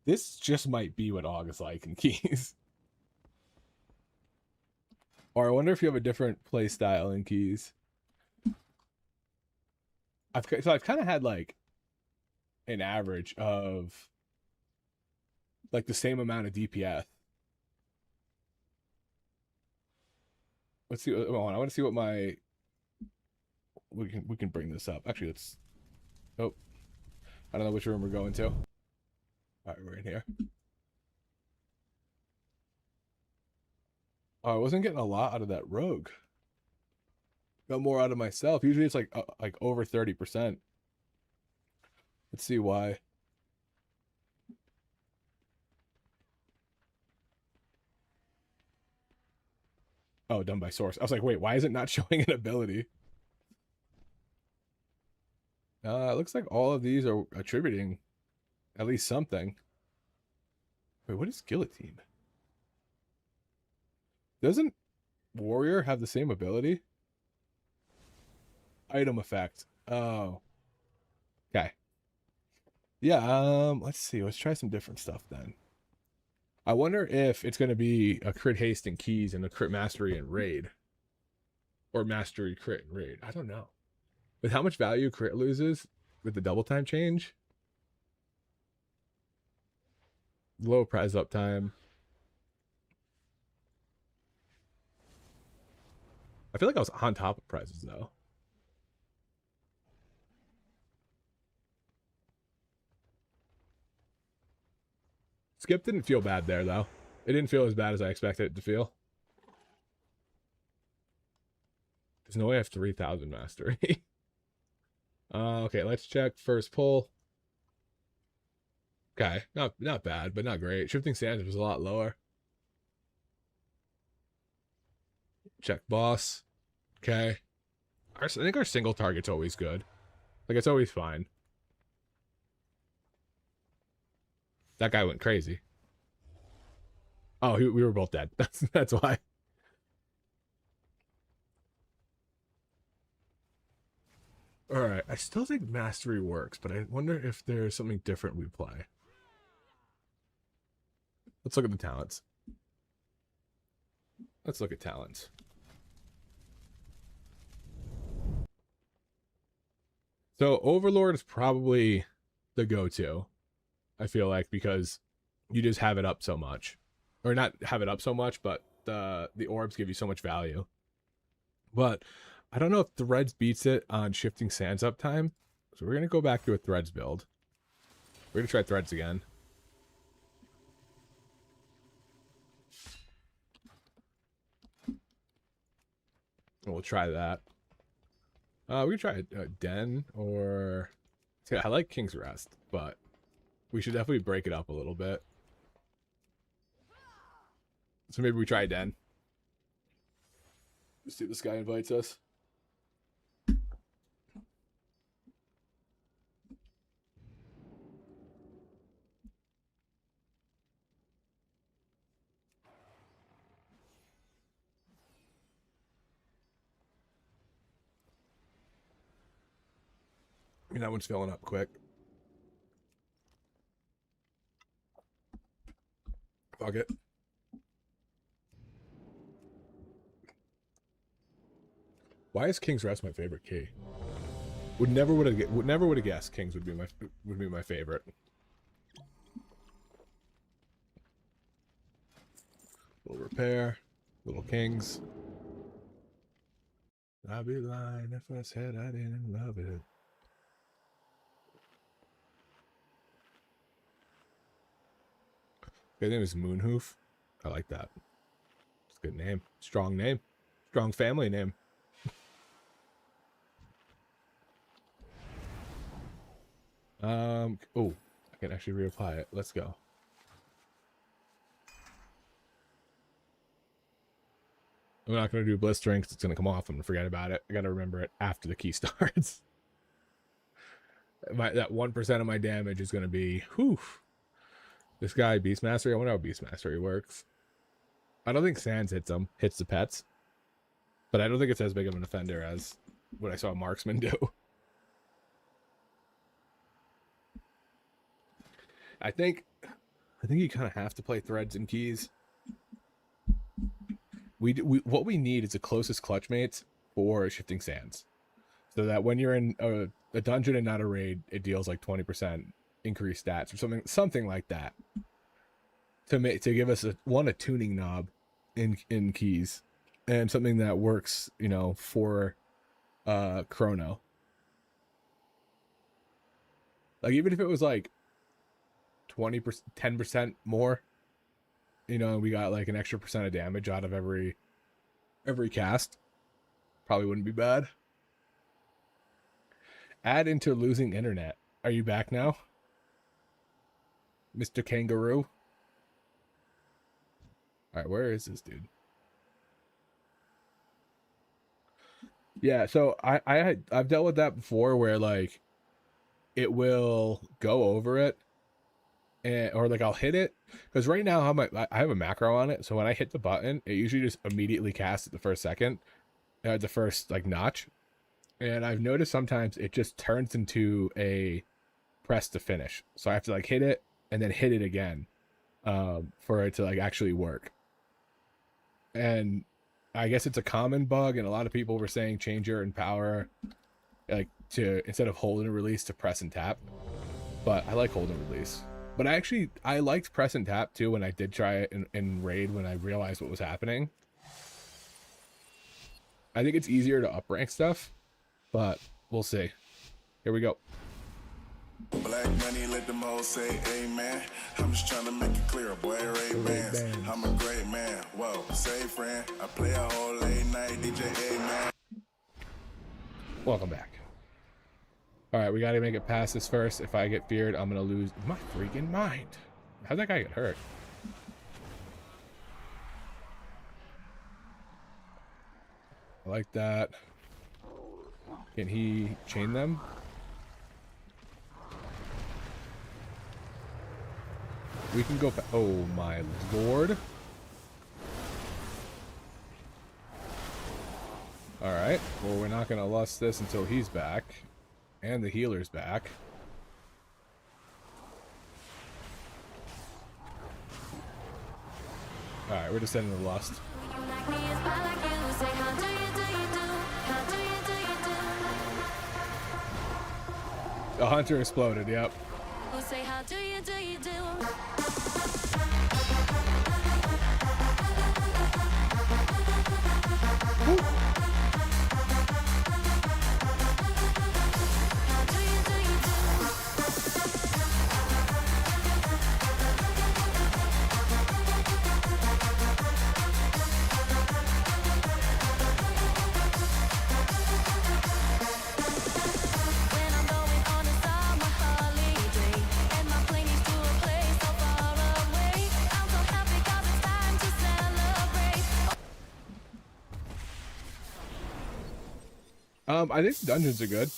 This just might be what AUG is like in keys. Or I wonder if you have a different play style in keys. I've kind of had like an average of like the same amount of DPS. Let's see. I want to see what my. We can bring this up. Actually, let's. Oh, I don't know which room we're going to. All right, we're in here. Oh, I wasn't getting a lot out of that rogue. Got more out of myself. Usually it's like over 30%. Let's see why. Oh, done by source. I was like, wait, why is it not showing an ability? It looks like all of these are attributing at least something. Wait, what is guillotine? Doesn't warrior have the same ability? Item effect. Oh. Okay. Yeah, let's see. Let's try some different stuff then. I wonder if it's going to be a crit haste in keys and a crit mastery in raid. Or mastery crit in raid. I don't know. With how much value crit loses with the double time change? Low prize uptime. I feel like I was on top of prizes though. Skip didn't feel bad there, though. It didn't feel as bad as I expected it to feel. There's no way I have 3,000 mastery. Okay, let's check first pull. Okay, not bad, but not great. Shifting Sands was a lot lower. Check boss. Okay. I think our single target's always good. Like, it's always fine. That guy went crazy. Oh, we were both dead. That's why. All right, I still think mastery works, but I wonder if there's something different we play. Let's look at the talents. Let's look at talents. So Overlord is probably the go-to, I feel like, because you just have it up so much. Or not have it up so much, but the orbs give you so much value. But I don't know if Threads beats it on shifting sands uptime. So we're going to go back to a Threads build. We're going to try Threads again. We'll try that. We can try Den or... Yeah, I like King's Rest, but we should definitely break it up a little bit. So maybe we try Den. Let's see if this guy invites us. I mean, that one's filling up quick. Fuck it. Why is King's Rest my favorite key? Never would have guessed King's would be my favorite. Little repair, little Kings. I'd be lying if I said I didn't love it. His name is Moonhoof. I like that. It's a good name. Strong name. Strong family name. Oh, I can actually reapply it. Let's go. I'm not going to do blistering because it's going to come off. I'm going to forget about it. I got to remember it after the key starts. That 1% of my damage is going to be, whew. This guy, Beast Mastery, I wonder how Beast Mastery works. I don't think Sands hits the pets. But I don't think it's as big of an offender as what I saw Marksman do. I think you kind of have to play Threads and Keys. What we need is the closest clutch mates for Shifting Sands, so that when you're in a dungeon and not a raid, it deals like 20% increased stats or something like that. To give us a tuning knob in Keys, and something that works, you know, for Chrono. Like even if it was like 20%, 10% more, you know, we got like an extra percent of damage out of every cast. Probably wouldn't be bad. Add into losing internet. Are you back now, Mr. Kangaroo? All right, where is this dude? Yeah, so I've dealt with that before, where like it will go over it. Or like I'll hit it, because right now I have a macro on it, so when I hit the button, it usually just immediately casts at the first second, the first like notch, and I've noticed sometimes it just turns into a press to finish, so I have to like hit it and then hit it again, for it to like actually work. And I guess it's a common bug, and a lot of people were saying change your empower, like to instead of hold and release to press and tap, but I like hold and release. But I liked press and tap too when I did try it in raid when I realized what was happening. I think it's easier to up rank stuff, but we'll see. Here we go. Black money, let them all say amen. I'm just trying to make it clear, boy, Ray-Bans. I'm a great man, whoa, say friend. I play a whole late night DJ, amen. Welcome back. All right, we got to make it past this first. If I get feared, I'm going to lose my freaking mind. How'd that guy get hurt? I like that. Can he chain them? we can go back. Oh my lord. Alright, well we're not gonna lust this until he's back. And the healer's back. Alright, we're just ending the lust. The hunter exploded, yep. Woo. I think dungeons are good.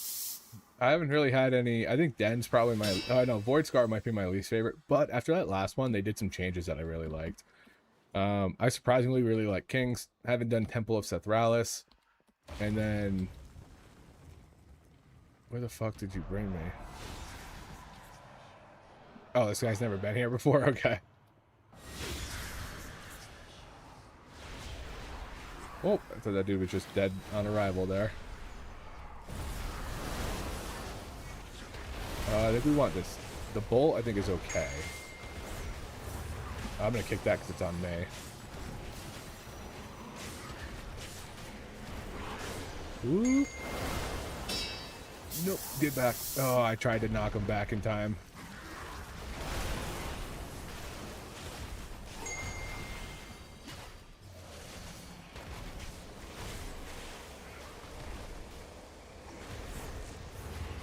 I haven't really had any. I think Den's probably my. No, Void Scar might be my least favorite. But after that last one, they did some changes that I really liked. I surprisingly really like Kings. Haven't done Temple of Sethralis. And then... where the fuck did you bring me? Oh, this guy's never been here before? Okay. Oh, I thought that dude was just dead on arrival there. I think we want this. The bull, I think, is okay. I'm gonna kick that because it's on me. Ooh. Nope, get back. Oh, I tried to knock him back in time.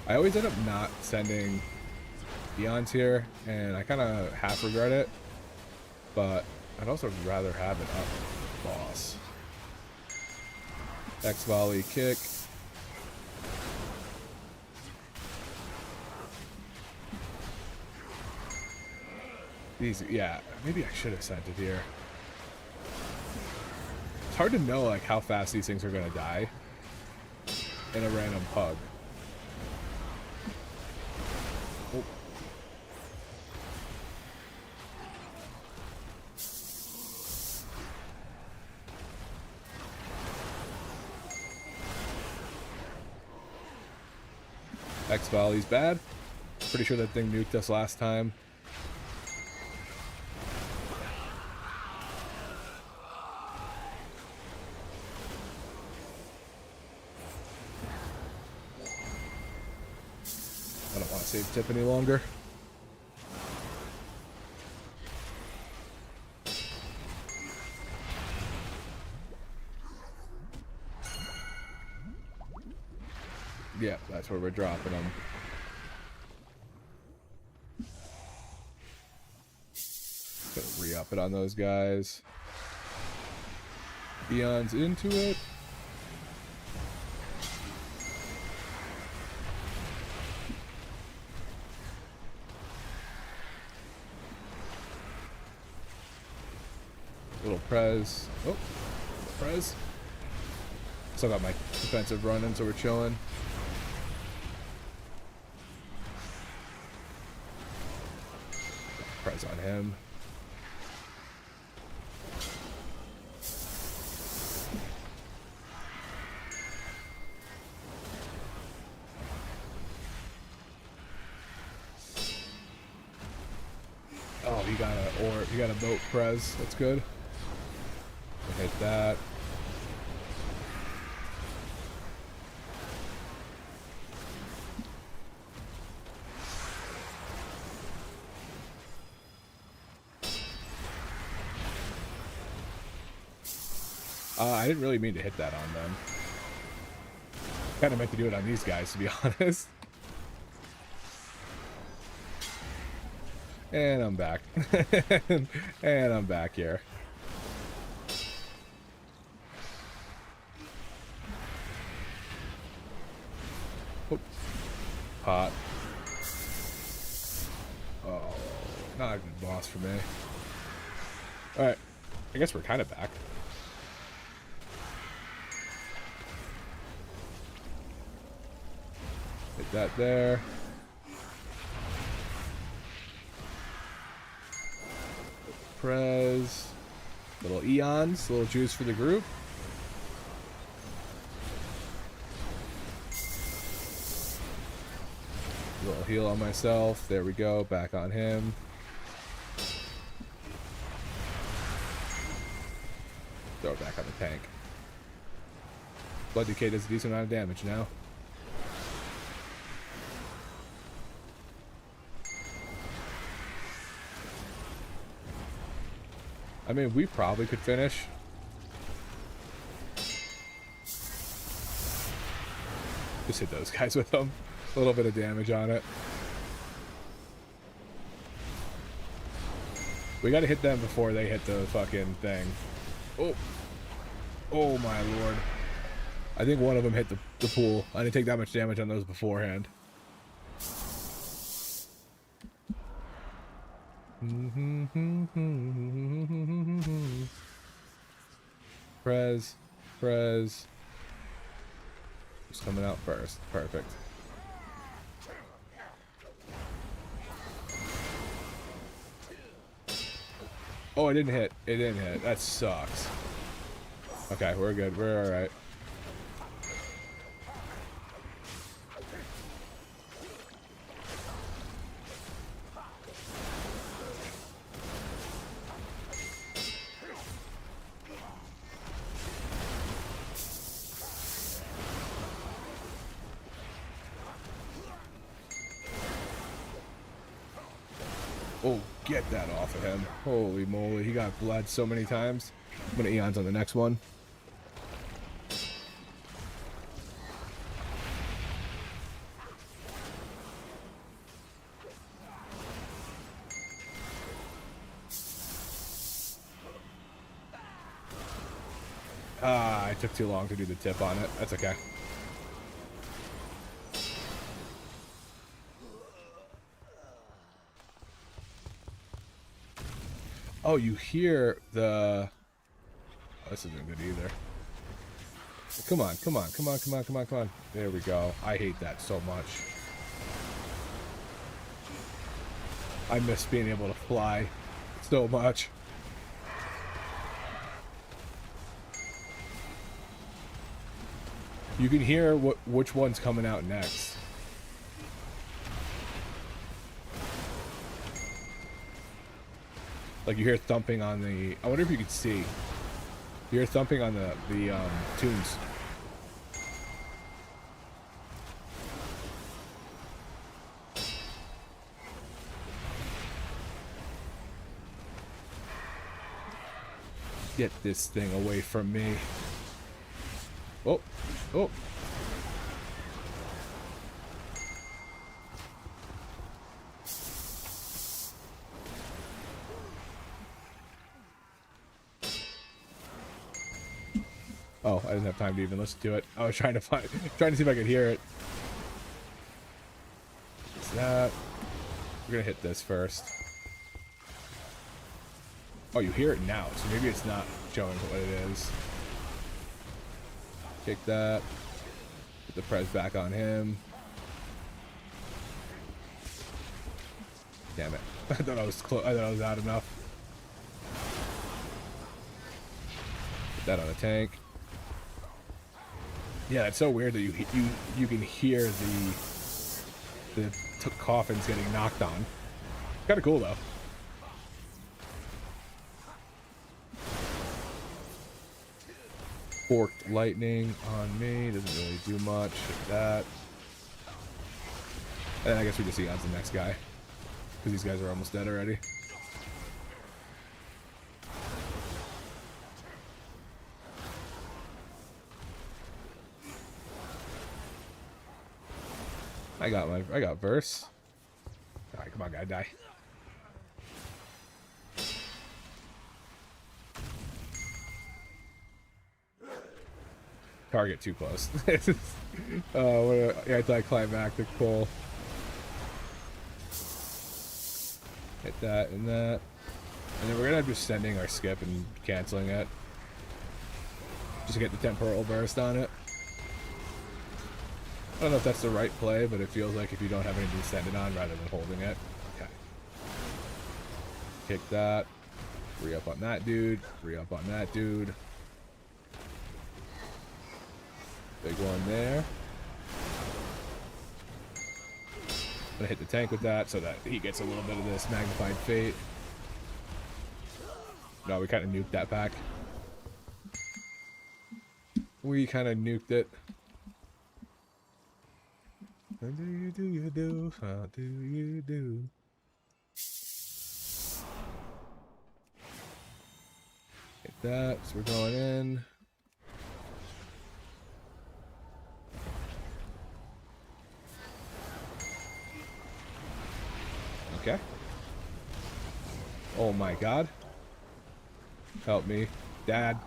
I always end up not sending Eons here, and I kind of half regret it, but I'd also rather have it up boss. X volley kick. These, yeah, maybe I should have sent it here. It's hard to know like how fast these things are gonna die in a random pug. Oh. X volley's bad. Pretty sure that thing nuked us last time. I don't want to save tip any longer. Yeah, that's where we're dropping them. Gonna re-up it on those guys. Eon's into it. Little Prez. Oh, Prez. Still got my defensive running, so we're chilling. Prez on him. Oh, he got a boat Prez. That's good. We'll hit that. I didn't really mean to hit that on them. Kind of meant to do it on these guys, to be honest. And I'm back. And I'm back here. Oh. Pot. Oh. Not a good boss for me. Alright. I guess we're kind of back. Hit that there. Prez. Little eons. Little juice for the group. Little heal on myself. There we go. Back on him. Throw it back on the tank. Blood Decay does a decent amount of damage now. I mean, we probably could finish. Just hit those guys with them. A little bit of damage on it. We gotta hit them before they hit the fucking thing. Oh. Oh my lord. I think one of them hit the pool. I didn't take that much damage on those beforehand. Prez. Prez. Who's coming out first? Perfect. Oh, it didn't hit. It didn't hit. That sucks. Okay, we're good. We're alright. Oh, get that off of him. Holy moly, he got bled so many times. I'm gonna Eons on the next one. Ah, I took too long to do the tip on it. That's okay. Oh, you hear the... Oh, this isn't good either. Come on, come on, come on, come on, come on, come on. There we go. I hate that so much. I miss being able to fly so much. You can hear which one's coming out next. Like you hear thumping on the... I wonder if you could see. You hear thumping on the tunes. Get this thing away from me. Oh, oh. Oh, I didn't have time to even listen to it. I was trying to see if I could hear it. What's that? We're gonna hit this first. Oh, you hear it now, so maybe it's not showing what it is. Kick that. Put the press back on him. Damn it. I thought I was close. I thought I was out enough. Put that on the tank. Yeah, it's so weird that you can hear the coffins getting knocked on. Kind of cool though. Forked lightning on me doesn't really do much. Hit that. And I guess we just see odds the next guy because these guys are almost dead already. I got verse. Alright, come on, guy, die. Target too close. Oh, what a anticlimactic pull. Hit that and that. And then we're gonna be sending our skip and canceling it. Just to get the temporal burst on it. I don't know if that's the right play, but it feels like if you don't have anything to send it on rather than holding it. Okay. Kick that. Re-up on that dude. Re-up on that dude. Big one there. Gonna hit the tank with that so that he gets a little bit of this magnified fate. No, we kind of nuked that pack. We kind of nuked it. How do you do you do? How do you do? Hit that, so we're going in. Okay. Oh my god. Help me. Dad.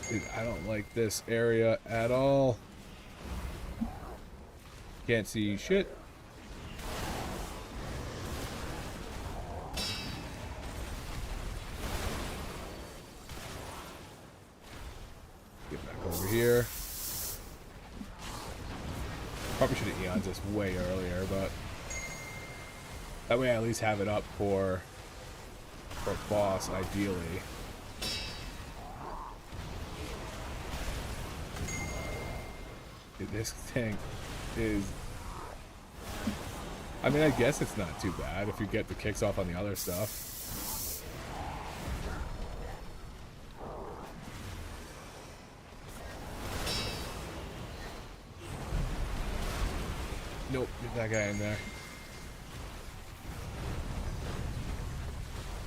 Dude, I don't like this area at all. Can't see shit. Get back over here. Probably should have eons this way earlier, but that way I at least have it up for boss, ideally. Dude, this tank is... I mean, I guess it's not too bad if you get the kicks off on the other stuff. Nope, get that guy in there.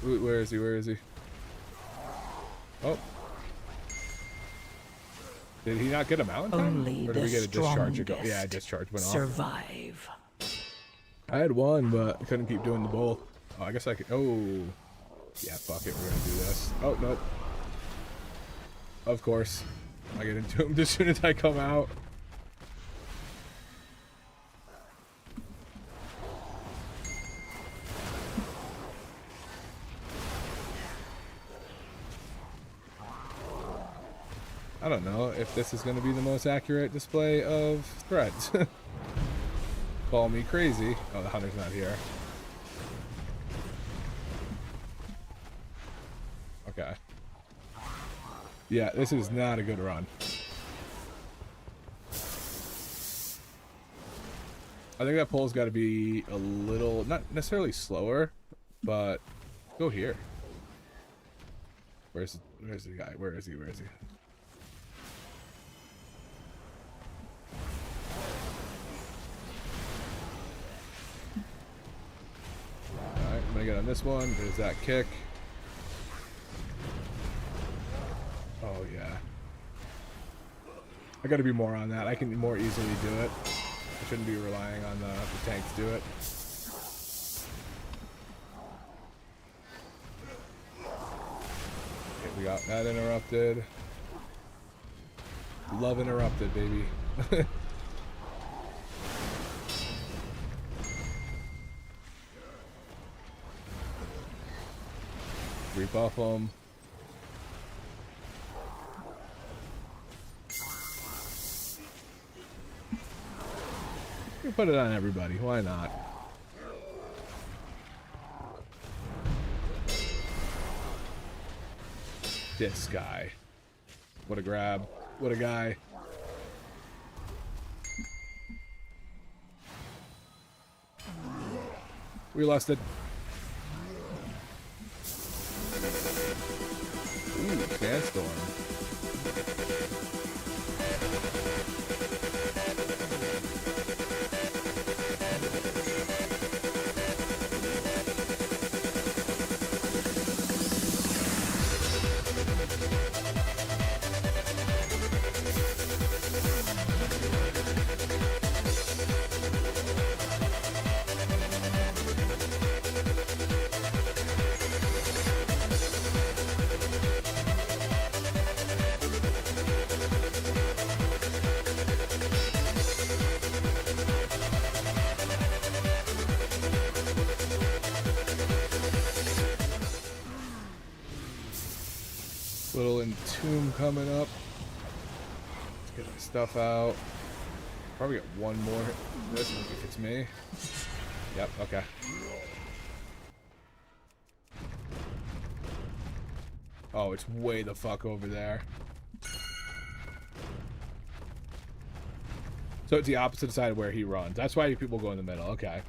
Where is he? Where is he? Oh. Did he not get him out in time? Only or did we get a discharge ago? strongest Yeah, a discharge went off. survive. I had one, but I couldn't keep doing the both. Oh, I guess I could. Oh. Yeah, fuck it. We're going to do this. Oh, nope. Of course. I get into him as soon as I come out. I don't know if this is going to be the most accurate display of threats. Call me crazy. Oh, the hunter's not here. Okay. Yeah, this is not a good run. I think that pole's got to be a little, not necessarily slower, but go here. Where's the guy? Where is he? Where is he? Alright, I'm gonna get on this one. There's that kick. Oh yeah. I gotta be more on that. I can more easily do it. I shouldn't be relying on the tank to do it. Okay, we got that interrupted. Love interrupted, baby. Rebuff them. Put it on everybody. Why not? This guy. What a grab. What a guy. We lost it. Ooh, sandstorm. Little entomb coming up. Let's get my stuff out. Probably get one more. This if it's me. Yep, okay. Oh, it's way the fuck over there. So it's the opposite side of where he runs. That's why people go in the middle. Okay.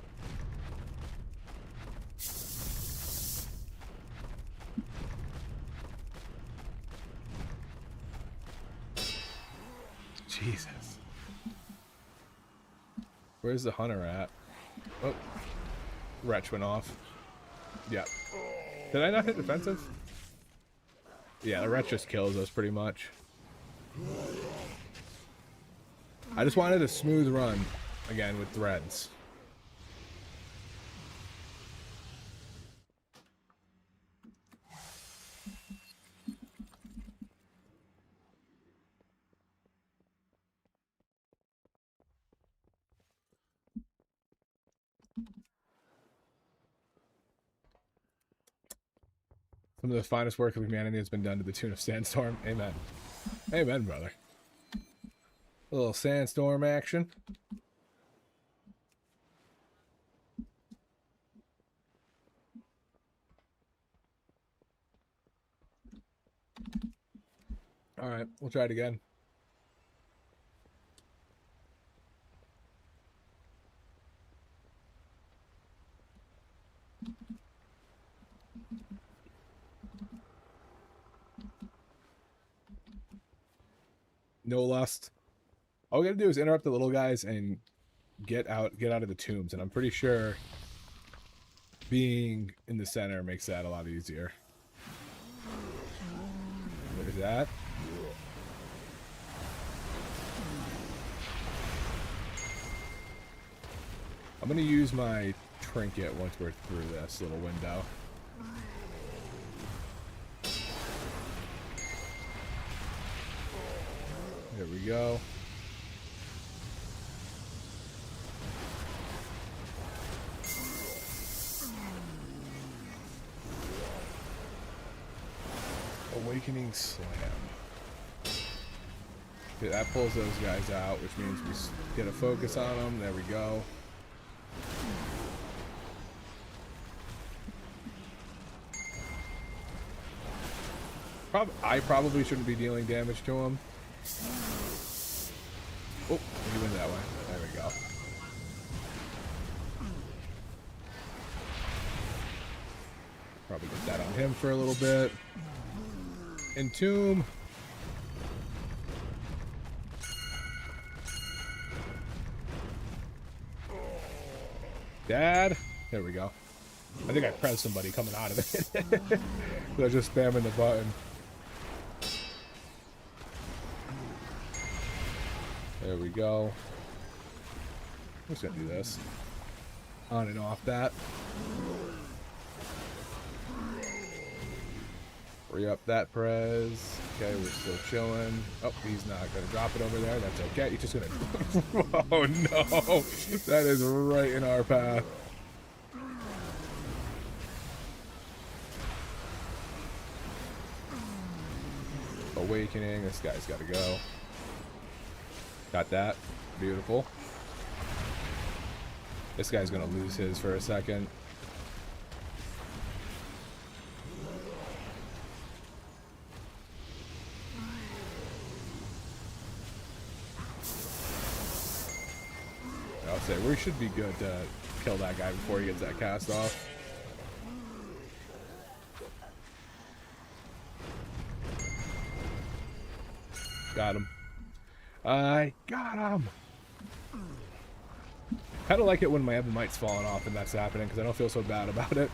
Jesus. Where's the hunter at? Oh. Wretch went off. Yeah. Did I not hit defensive? Yeah, the wretch just kills us pretty much. I just wanted a smooth run again with threads. Some of the finest work of humanity has been done to the tune of Sandstorm. Amen. Amen, brother. A little Sandstorm action. Alright, we'll try it again. No lust. All we gotta do is interrupt the little guys and get out of the tombs, and I'm pretty sure being in the center makes that a lot easier. There's that. I'm gonna use my trinket once we're through this little window. There we go. Awakening Slam. Okay, that pulls those guys out, which means we get a focus on them. There we go. I probably shouldn't be dealing damage to him. Oh, he went that way. There we go. Probably get that on him for a little bit. Entomb. Dad. There we go. I think I pressed somebody coming out of it. They're just spamming the button. There we go. I'm just gonna do this. On and off that. Free up that Prez. Okay, we're still chilling. Oh, he's not gonna drop it over there. That's okay. He's just gonna. Oh no! That is right in our path. Awakening. This guy's gotta go. Got that. Beautiful. This guy's gonna lose his for a second. I'll say we should be good to kill that guy before he gets that cast off. Got him. I got him. Kind of like it when my Ebonite's falling off and that's happening because I don't feel so bad about it.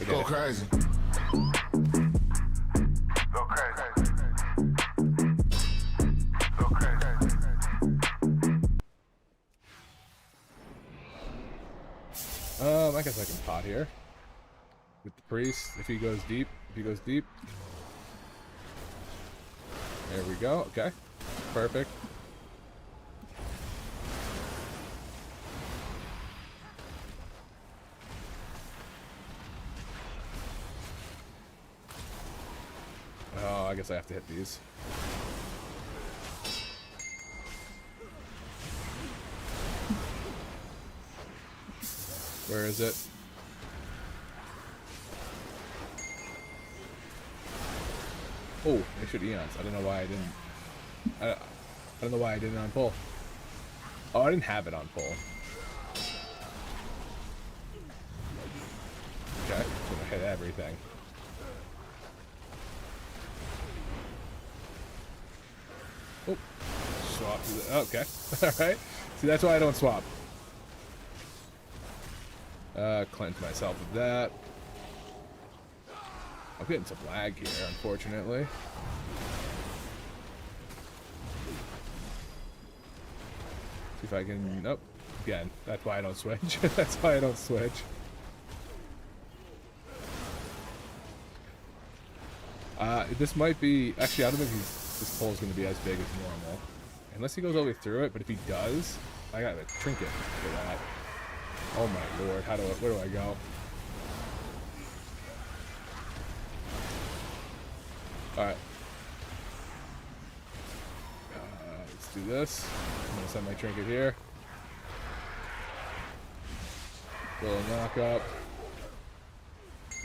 Go crazy. Go crazy. Go crazy. I guess I can pot here with the priest if he goes deep. If he goes deep, There we go. Okay. Perfect. Oh, I guess I have to hit these. Where is it? Oh, they should eons. I don't know why I didn't. I don't know why I didn't on pull. Oh, I didn't have it on pull. Okay, I'm gonna hit everything. Oh, swap. Okay, all right. See, that's why I don't swap. Cleanse myself of that. I'm getting some lag here, unfortunately. See if I can. Nope. Again, that's why I don't switch. That's why I don't switch. This might be. Actually, I don't think this pole is going to be as big as normal, unless he goes all the way through it. But if he does, I got a trinket for that. Oh my lord! Where do I go? All right. Let's do this. I'm gonna send my trinket here. Little knock up.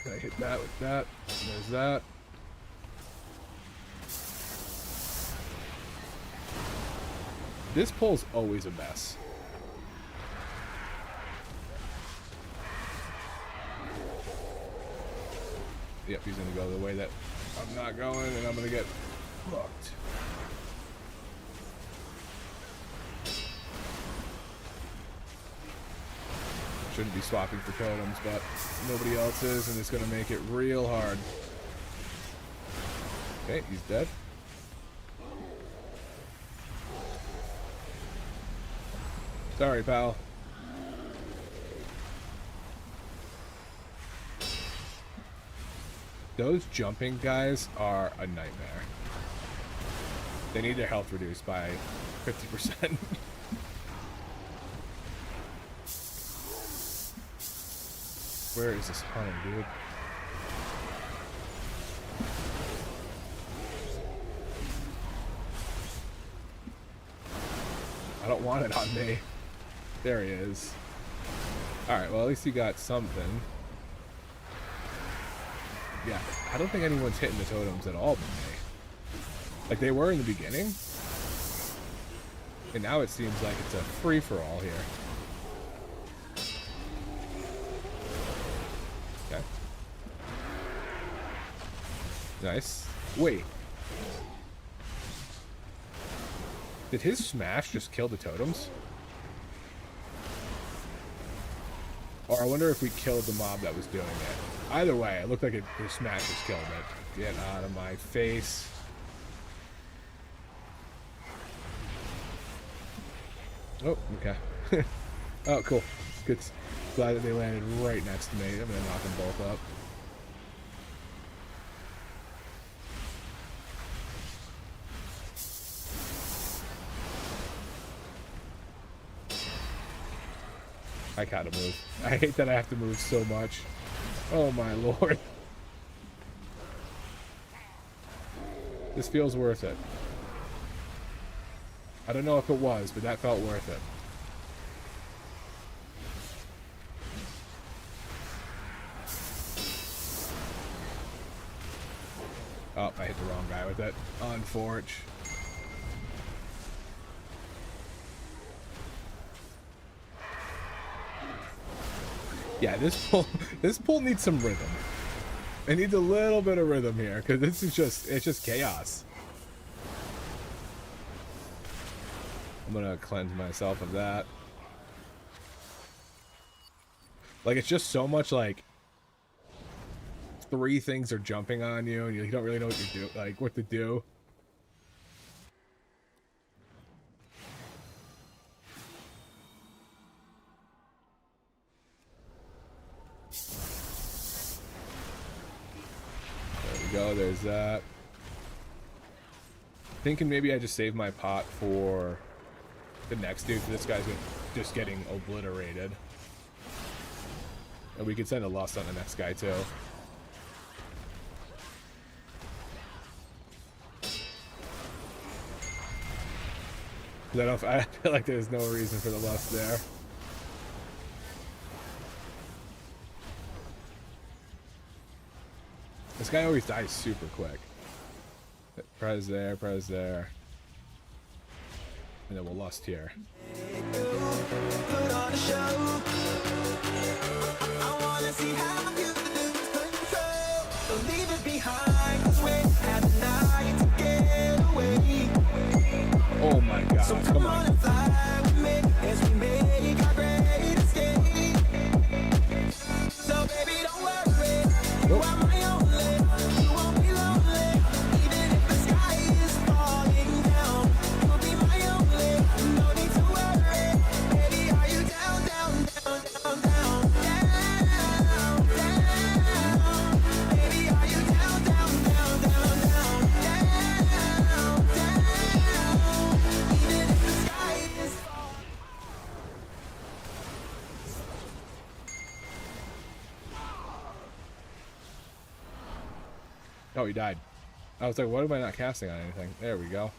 Gonna hit that with that. There's that. This pole's always a mess. Yep, he's gonna go the way that I'm not going, and I'm gonna get fucked. Shouldn't be swapping for totems, but nobody else is, and it's gonna make it real hard. Okay, he's dead. Sorry, pal. Those jumping guys are a nightmare. They need their health reduced by 50%. Where is this hunting, dude? I don't want it on me. There he is. Alright, well at least he got something. Yeah, I don't think anyone's hitting the totems at all but me. Like they were in the beginning. And now it seems like it's a free-for-all here. Okay. Nice. Wait. Did his smash just kill the totems? Or I wonder if we killed the mob that was doing it. Either way, it looked like his smash just killed it. Get out of my face. Oh, okay. Oh, cool. Good. Glad that they landed right next to me. I'm gonna knock them both up. I gotta move. I hate that I have to move so much. Oh my lord. This feels worth it. I don't know if it was, but that felt worth it. Oh, I hit the wrong guy with it. Unfortunate. Yeah, this pull needs some rhythm. It needs a little bit of rhythm here, because this is it's just chaos. I'm gonna cleanse myself of that. Like, it's just so much like 3 things are jumping on you, and you don't really know what you do, like what to do. There we go. There's that. Thinking maybe I just save my pot for the next dude, 'cause this guy's just getting obliterated. And we could send a loss on the next guy too. I feel like there's no reason for the lust there. This guy always dies super quick. Prez there, prez there. And then we'll lust here. Put on a show. I wanna see how you lose control. Don't leave it behind, 'cause we had the night to get away. Oh my god, So come on. and fly with me as we make our great escape. So baby, don't worry, you are my only. You won't be lonely, even if the sky is falling down. You'll be my only, no need to worry. Baby, are you down, down, down, down, down, down, down? Baby, are you down, down, down, down, down, down, down? Even if the sky is falling. Oh, he died. I was like, what am I not casting on anything? There we go.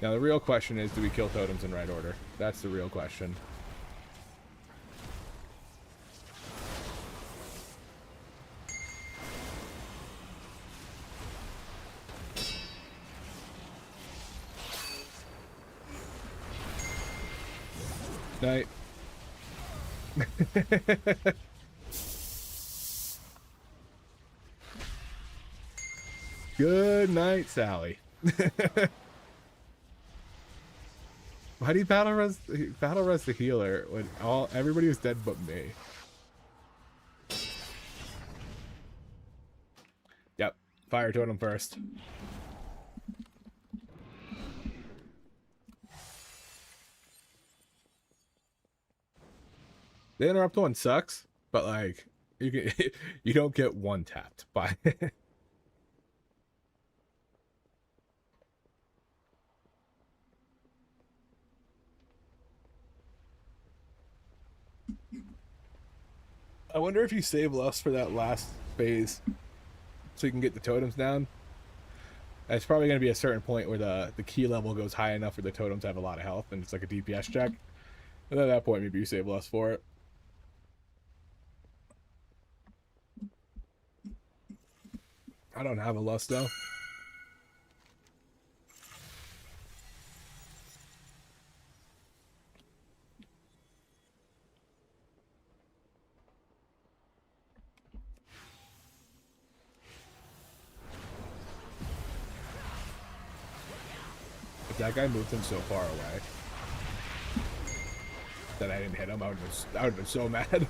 Now the real question is, do we kill totems in right order? That's the real question. Night. Good night, Sally. Why do you battle res the healer when everybody was dead but me? Yep, fire totem first. The interrupt one sucks, but like you don't get one tapped by. I wonder if you save lust for that last phase so you can get the totems down. It's probably going to be a certain point where the key level goes high enough for the totems to have a lot of health and it's like a DPS check. And at that point, maybe you save lust for it. I don't have a lust though. If that guy moved him so far away that I didn't hit him, I would have been so mad.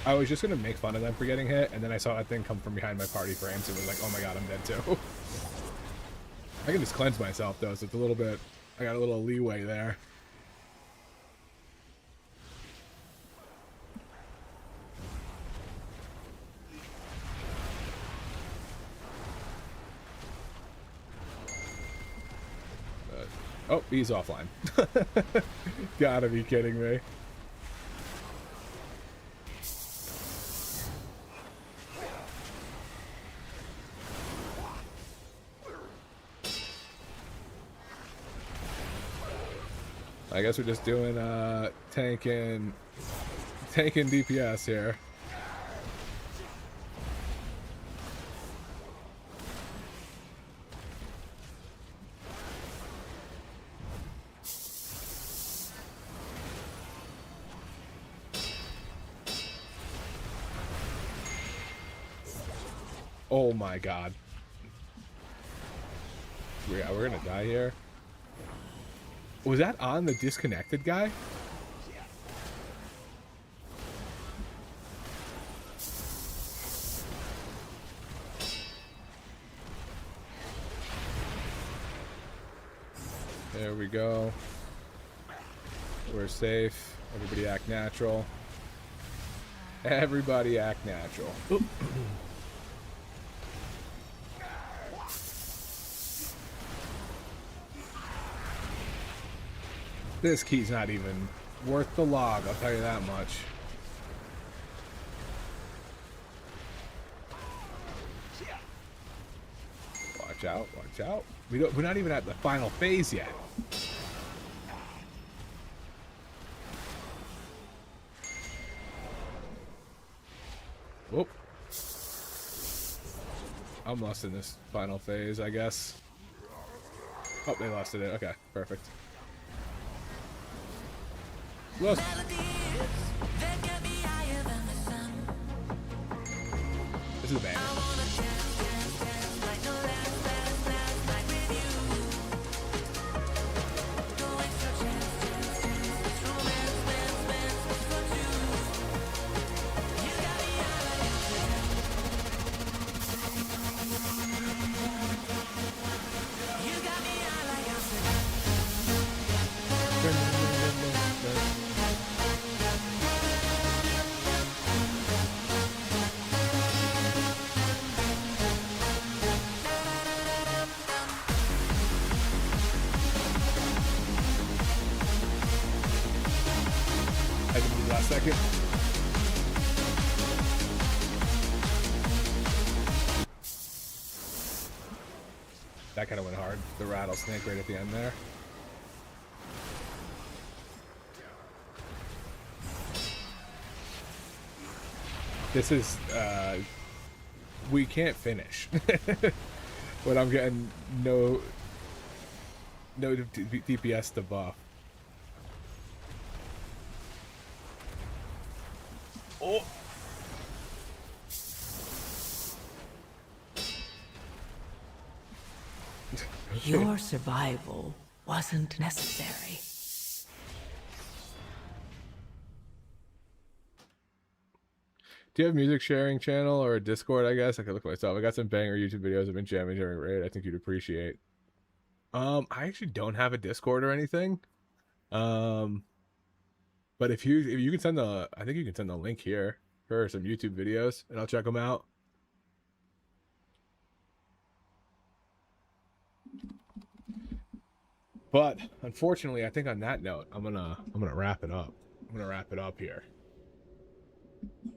I was just gonna make fun of them for getting hit, and then I saw that thing come from behind my party frames and was like, oh my god, I'm dead too. I can just cleanse myself though, so it's a little bit, I got a little leeway there. Oh, he's offline. Gotta be kidding me. I guess we're just doing tanking DPS here. Oh my god. Yeah, we're gonna die here. Was that on the disconnected guy? There we go. We're safe. Everybody act natural. Everybody act natural. This key's not even worth the log, I'll tell you that much. Watch out, watch out. We're not even at the final phase yet. Whoop. I'm lost in this final phase, I guess. Oh, they lost it. Okay, perfect. Lost. This is a banger. Last second. That kind of went hard. The rattlesnake right at the end there. This is, we can't finish. But I'm getting no DPS to buff. Oh. Your survival wasn't necessary. Do you have a music sharing channel or a Discord? I guess I could look myself. I got some banger YouTube videos I've been jamming during raid. I think you'd appreciate. I actually don't have a Discord or anything. But if you can send the, I think you can send the link here for some YouTube videos, and I'll check them out. But unfortunately, I think on that note, I'm gonna wrap it up. I'm gonna wrap it up here.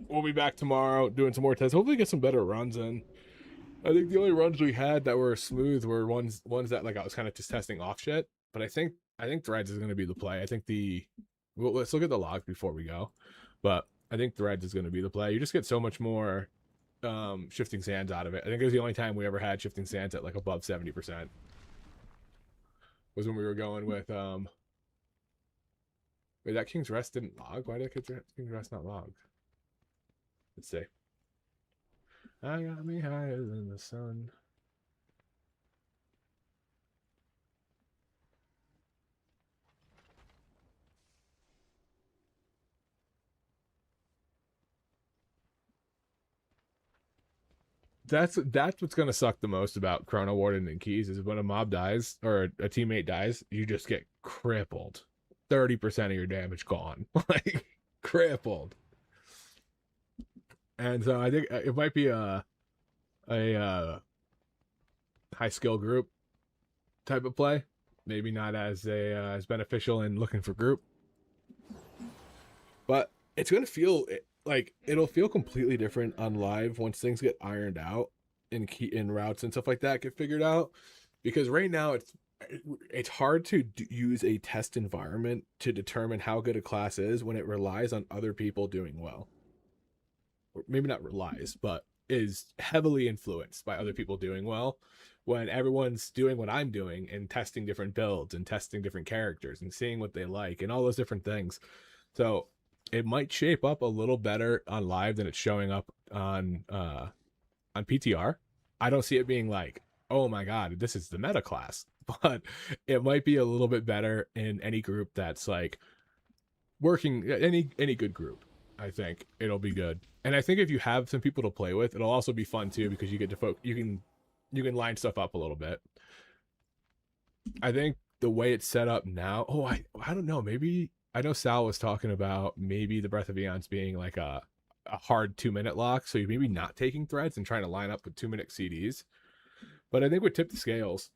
We'll be back tomorrow doing some more tests. Hopefully, get some better runs in. I think the only runs we had that were smooth were ones that like I was kind of just testing off shit. But I think Threads is gonna be the play. I think well, let's look at the logs before we go. But I think Threads is gonna be the play. You just get so much more shifting sands out of it. I think it was the only time we ever had shifting sands at like above 70%. Was when we were going with wait, that King's Rest didn't log? Why did King's Rest not log? Let's see. I got me higher than the sun. That's what's gonna suck the most about Chrono Warden and Keys is when a mob dies or a teammate dies, you just get crippled. 30% of your damage gone. Like crippled. And so I think it might be a high skill group type of play. Maybe not as as beneficial in looking for group. But it's gonna feel like it'll feel completely different on live once things get ironed out in routes and stuff like that get figured out, because right now it's hard to use a test environment to determine how good a class is when it relies on other people doing well, or maybe not relies, but is heavily influenced by other people doing well, when everyone's doing what I'm doing and testing different builds and testing different characters and seeing what they like and all those different things. So it might shape up a little better on live than it's showing up on PTR. I don't see it being like, oh my god, this is the meta class, but it might be a little bit better in any group that's like working, any good group. I think it'll be good. And I think if you have some people to play with, it'll also be fun too, because you get to you can line stuff up a little bit. I think the way it's set up now. Oh, I don't know. Maybe I know Sal was talking about maybe the Breath of Eons being like a hard 2-minute lock. So you're maybe not taking threads and trying to line up with 2-minute CDs. But I think with Tip the Scales,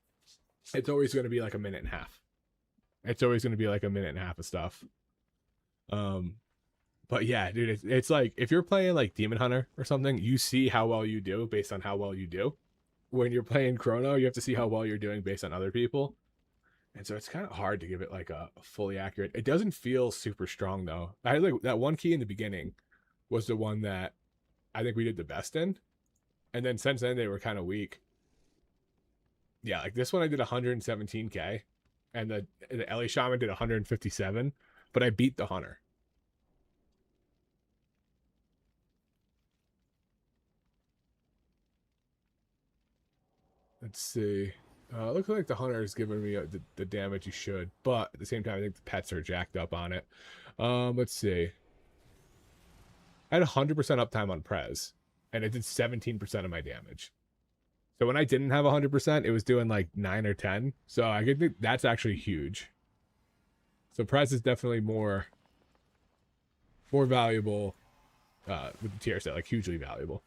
it's always going to be like a minute and a half. It's always going to be like a minute and a half of stuff. But yeah, dude, it's like if you're playing like Demon Hunter or something, you see how well you do based on how well you do. When you're playing Chrono, you have to see how well you're doing based on other people. And so it's kind of hard to give it like a fully accurate. It doesn't feel super strong though. I had like that one key in the beginning was the one that I think we did the best in. And then since then they were kind of weak. Yeah, like this one I did 117k and the Ellie Shaman did 157, but I beat the Hunter. Let's see. Looks like the Hunter is giving me the damage he should, but at the same time, I think the pets are jacked up on it. Let's see. I had 100% uptime on Prez, and it did 17% of my damage. So when I didn't have 100%, it was doing like 9 or 10. So I think that's actually huge. So Prez is definitely more valuable with the tier set, like hugely valuable.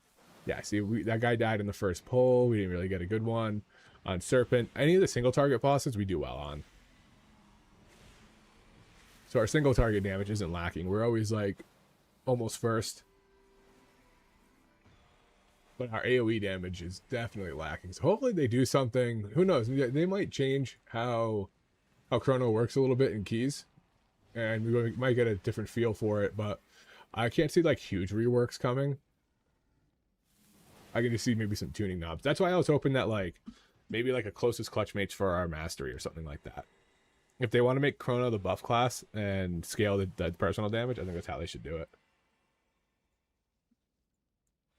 Yeah, see, that guy died in the first pull. We didn't really get a good one. On Serpent, any of the single target bosses we do well on. So our single target damage isn't lacking. We're always like almost first. But our AoE damage is definitely lacking. So hopefully they do something. Who knows? They might change how Chrono works a little bit in keys. And we might get a different feel for it. But I can't see like huge reworks coming. I can just see maybe some tuning knobs. That's why I was hoping that like maybe like a closest clutch mates for our mastery or something like that. If they want to make Chrono the buff class and scale the personal damage, I think that's how they should do it.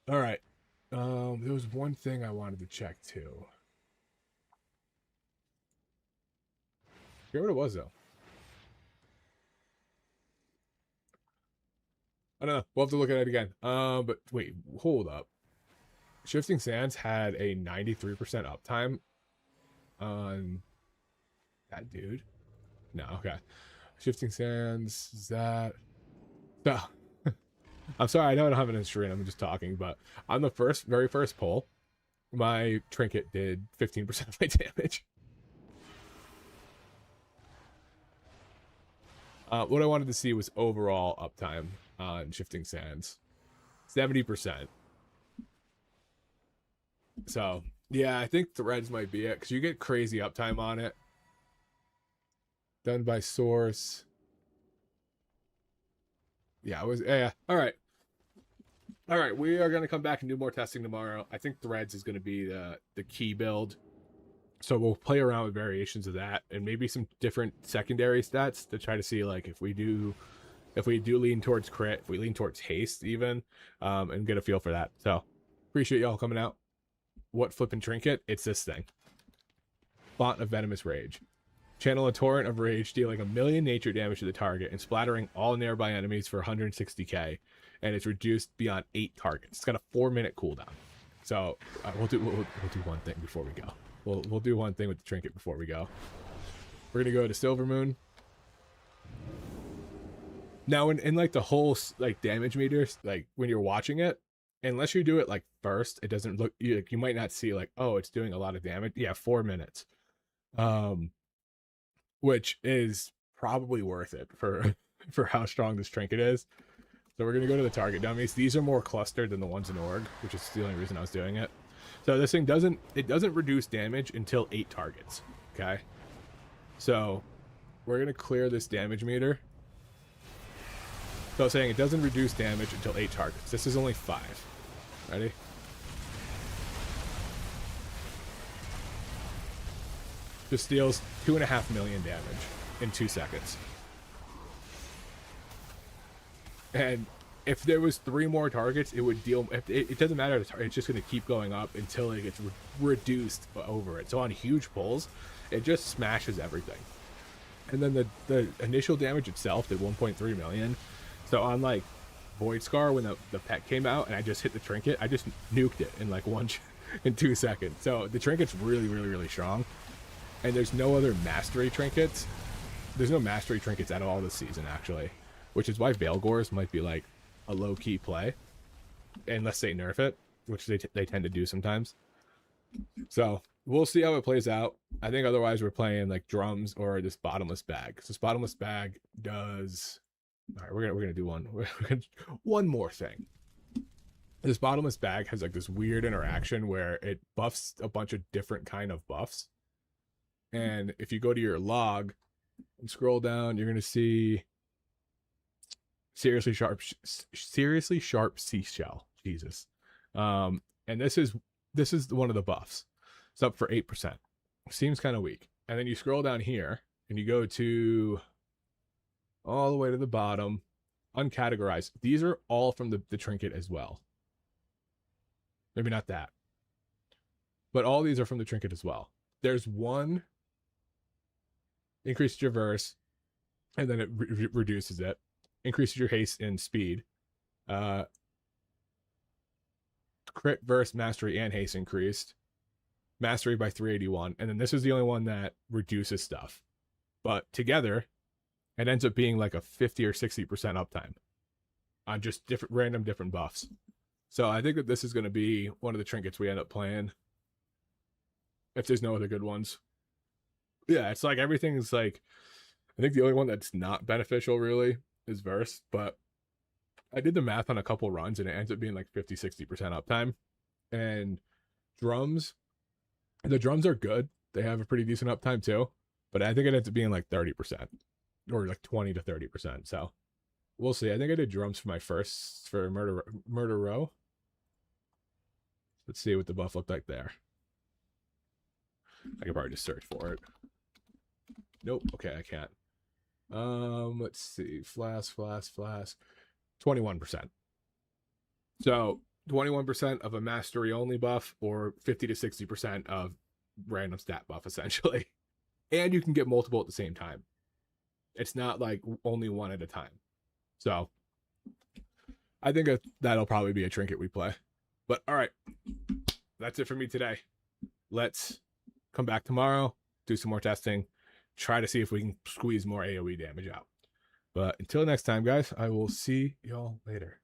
All right. There was one thing I wanted to check too. I forget what it was though. I don't know. We'll have to look at it again. But wait, hold up. Shifting Sands had a 93% uptime on that dude. No, okay. Shifting Sands, is that... No. I'm sorry, I know I don't have it in screen, I'm just talking, but on the very first pull, my trinket did 15% of my damage. What I wanted to see was overall uptime on Shifting Sands. 70%. So, yeah, I think Threads might be it, because you get crazy uptime on it. Done by Source. Yeah, all right. All right, we are going to come back and do more testing tomorrow. I think Threads is going to be the key build. So we'll play around with variations of that and maybe some different secondary stats to try to see like if we do lean towards crit, if we lean towards haste even, and get a feel for that. So appreciate y'all coming out. What flippin' trinket? It's this thing. Font of Venomous Rage. Channel a torrent of rage, dealing 1,000,000 nature damage to the target and splattering all nearby enemies for 160k. And it's reduced beyond 8 targets. It's got a 4-minute cooldown. So we'll do one thing before we go. We'll do one thing with the trinket before we go. We're gonna go to Silver Moon. Now in like the whole like damage meters, like when you're watching it, unless you do it like first, it doesn't look, you might not see like, oh, it's doing a lot of damage. Yeah, 4 minutes. Which is probably worth it for how strong this trinket is. So we're gonna go to the target dummies. These are more clustered than the ones in Org, which is the only reason I was doing it. So this thing doesn't reduce damage until 8 targets. Okay. So we're gonna clear this damage meter. So saying it doesn't reduce damage until 8 targets. This is only 5. Ready? Just deals 2.5 million damage in 2 seconds. And if there was 3 more targets, it would deal. It doesn't matter. It's just going to keep going up until it gets reduced over it. So on huge pulls, it just smashes everything. And then the initial damage itself did 1.3 million. So on like Void Scar, when the pet came out and I just hit the trinket, I just nuked it in like in 2 seconds. So the trinket's really, really, really strong. And there's no other mastery trinkets. There's no mastery trinkets at all this season, actually. Which is why Veil Gores might be like a low-key play. Unless they nerf it, which they tend to do sometimes. So we'll see how it plays out. I think otherwise we're playing like drums or this bottomless bag. So this bottomless bag does... All right, we're gonna do one more thing. This bottomless bag has like this weird interaction where it buffs a bunch of different kind of buffs. And if you go to your log and scroll down, you're gonna see seriously sharp seashell. Jesus. And this is one of the buffs. It's up for 8%. Seems kind of weak. And then you scroll down here and you go to all the way to the bottom, uncategorized. These are all from the trinket as well. Maybe not that, but all these are from the trinket as well. There's one increases your verse, and then it reduces it. Increases your haste and speed. Crit, verse, mastery, and haste increased. Mastery by 381, and then this is the only one that reduces stuff. But together, it ends up being like a 50 or 60% uptime on just random different buffs. So I think that this is going to be one of the trinkets we end up playing if there's no other good ones. Yeah, it's like everything's like, I think the only one that's not beneficial really is verse, but I did the math on a couple runs and it ends up being like 50-60% uptime. And drums, the drums are good. They have a pretty decent uptime too, but I think it ends up being like 30% or like 20 to 30%. So we'll see. I think I did drums for my first for Murder Row. Let's see what the buff looked like there. I could probably just search for it. Nope. Okay, I can't. Let's see. Flask. 21%. So 21% of a mastery only buff, or 50 to 60% of random stat buff, essentially. And you can get multiple at the same time. It's not like only one at a time. So I think that'll probably be a trinket we play. But all right, that's it for me today. Let's come back tomorrow, do some more testing, try to see if we can squeeze more AoE damage out. But until next time, guys, I will see y'all later.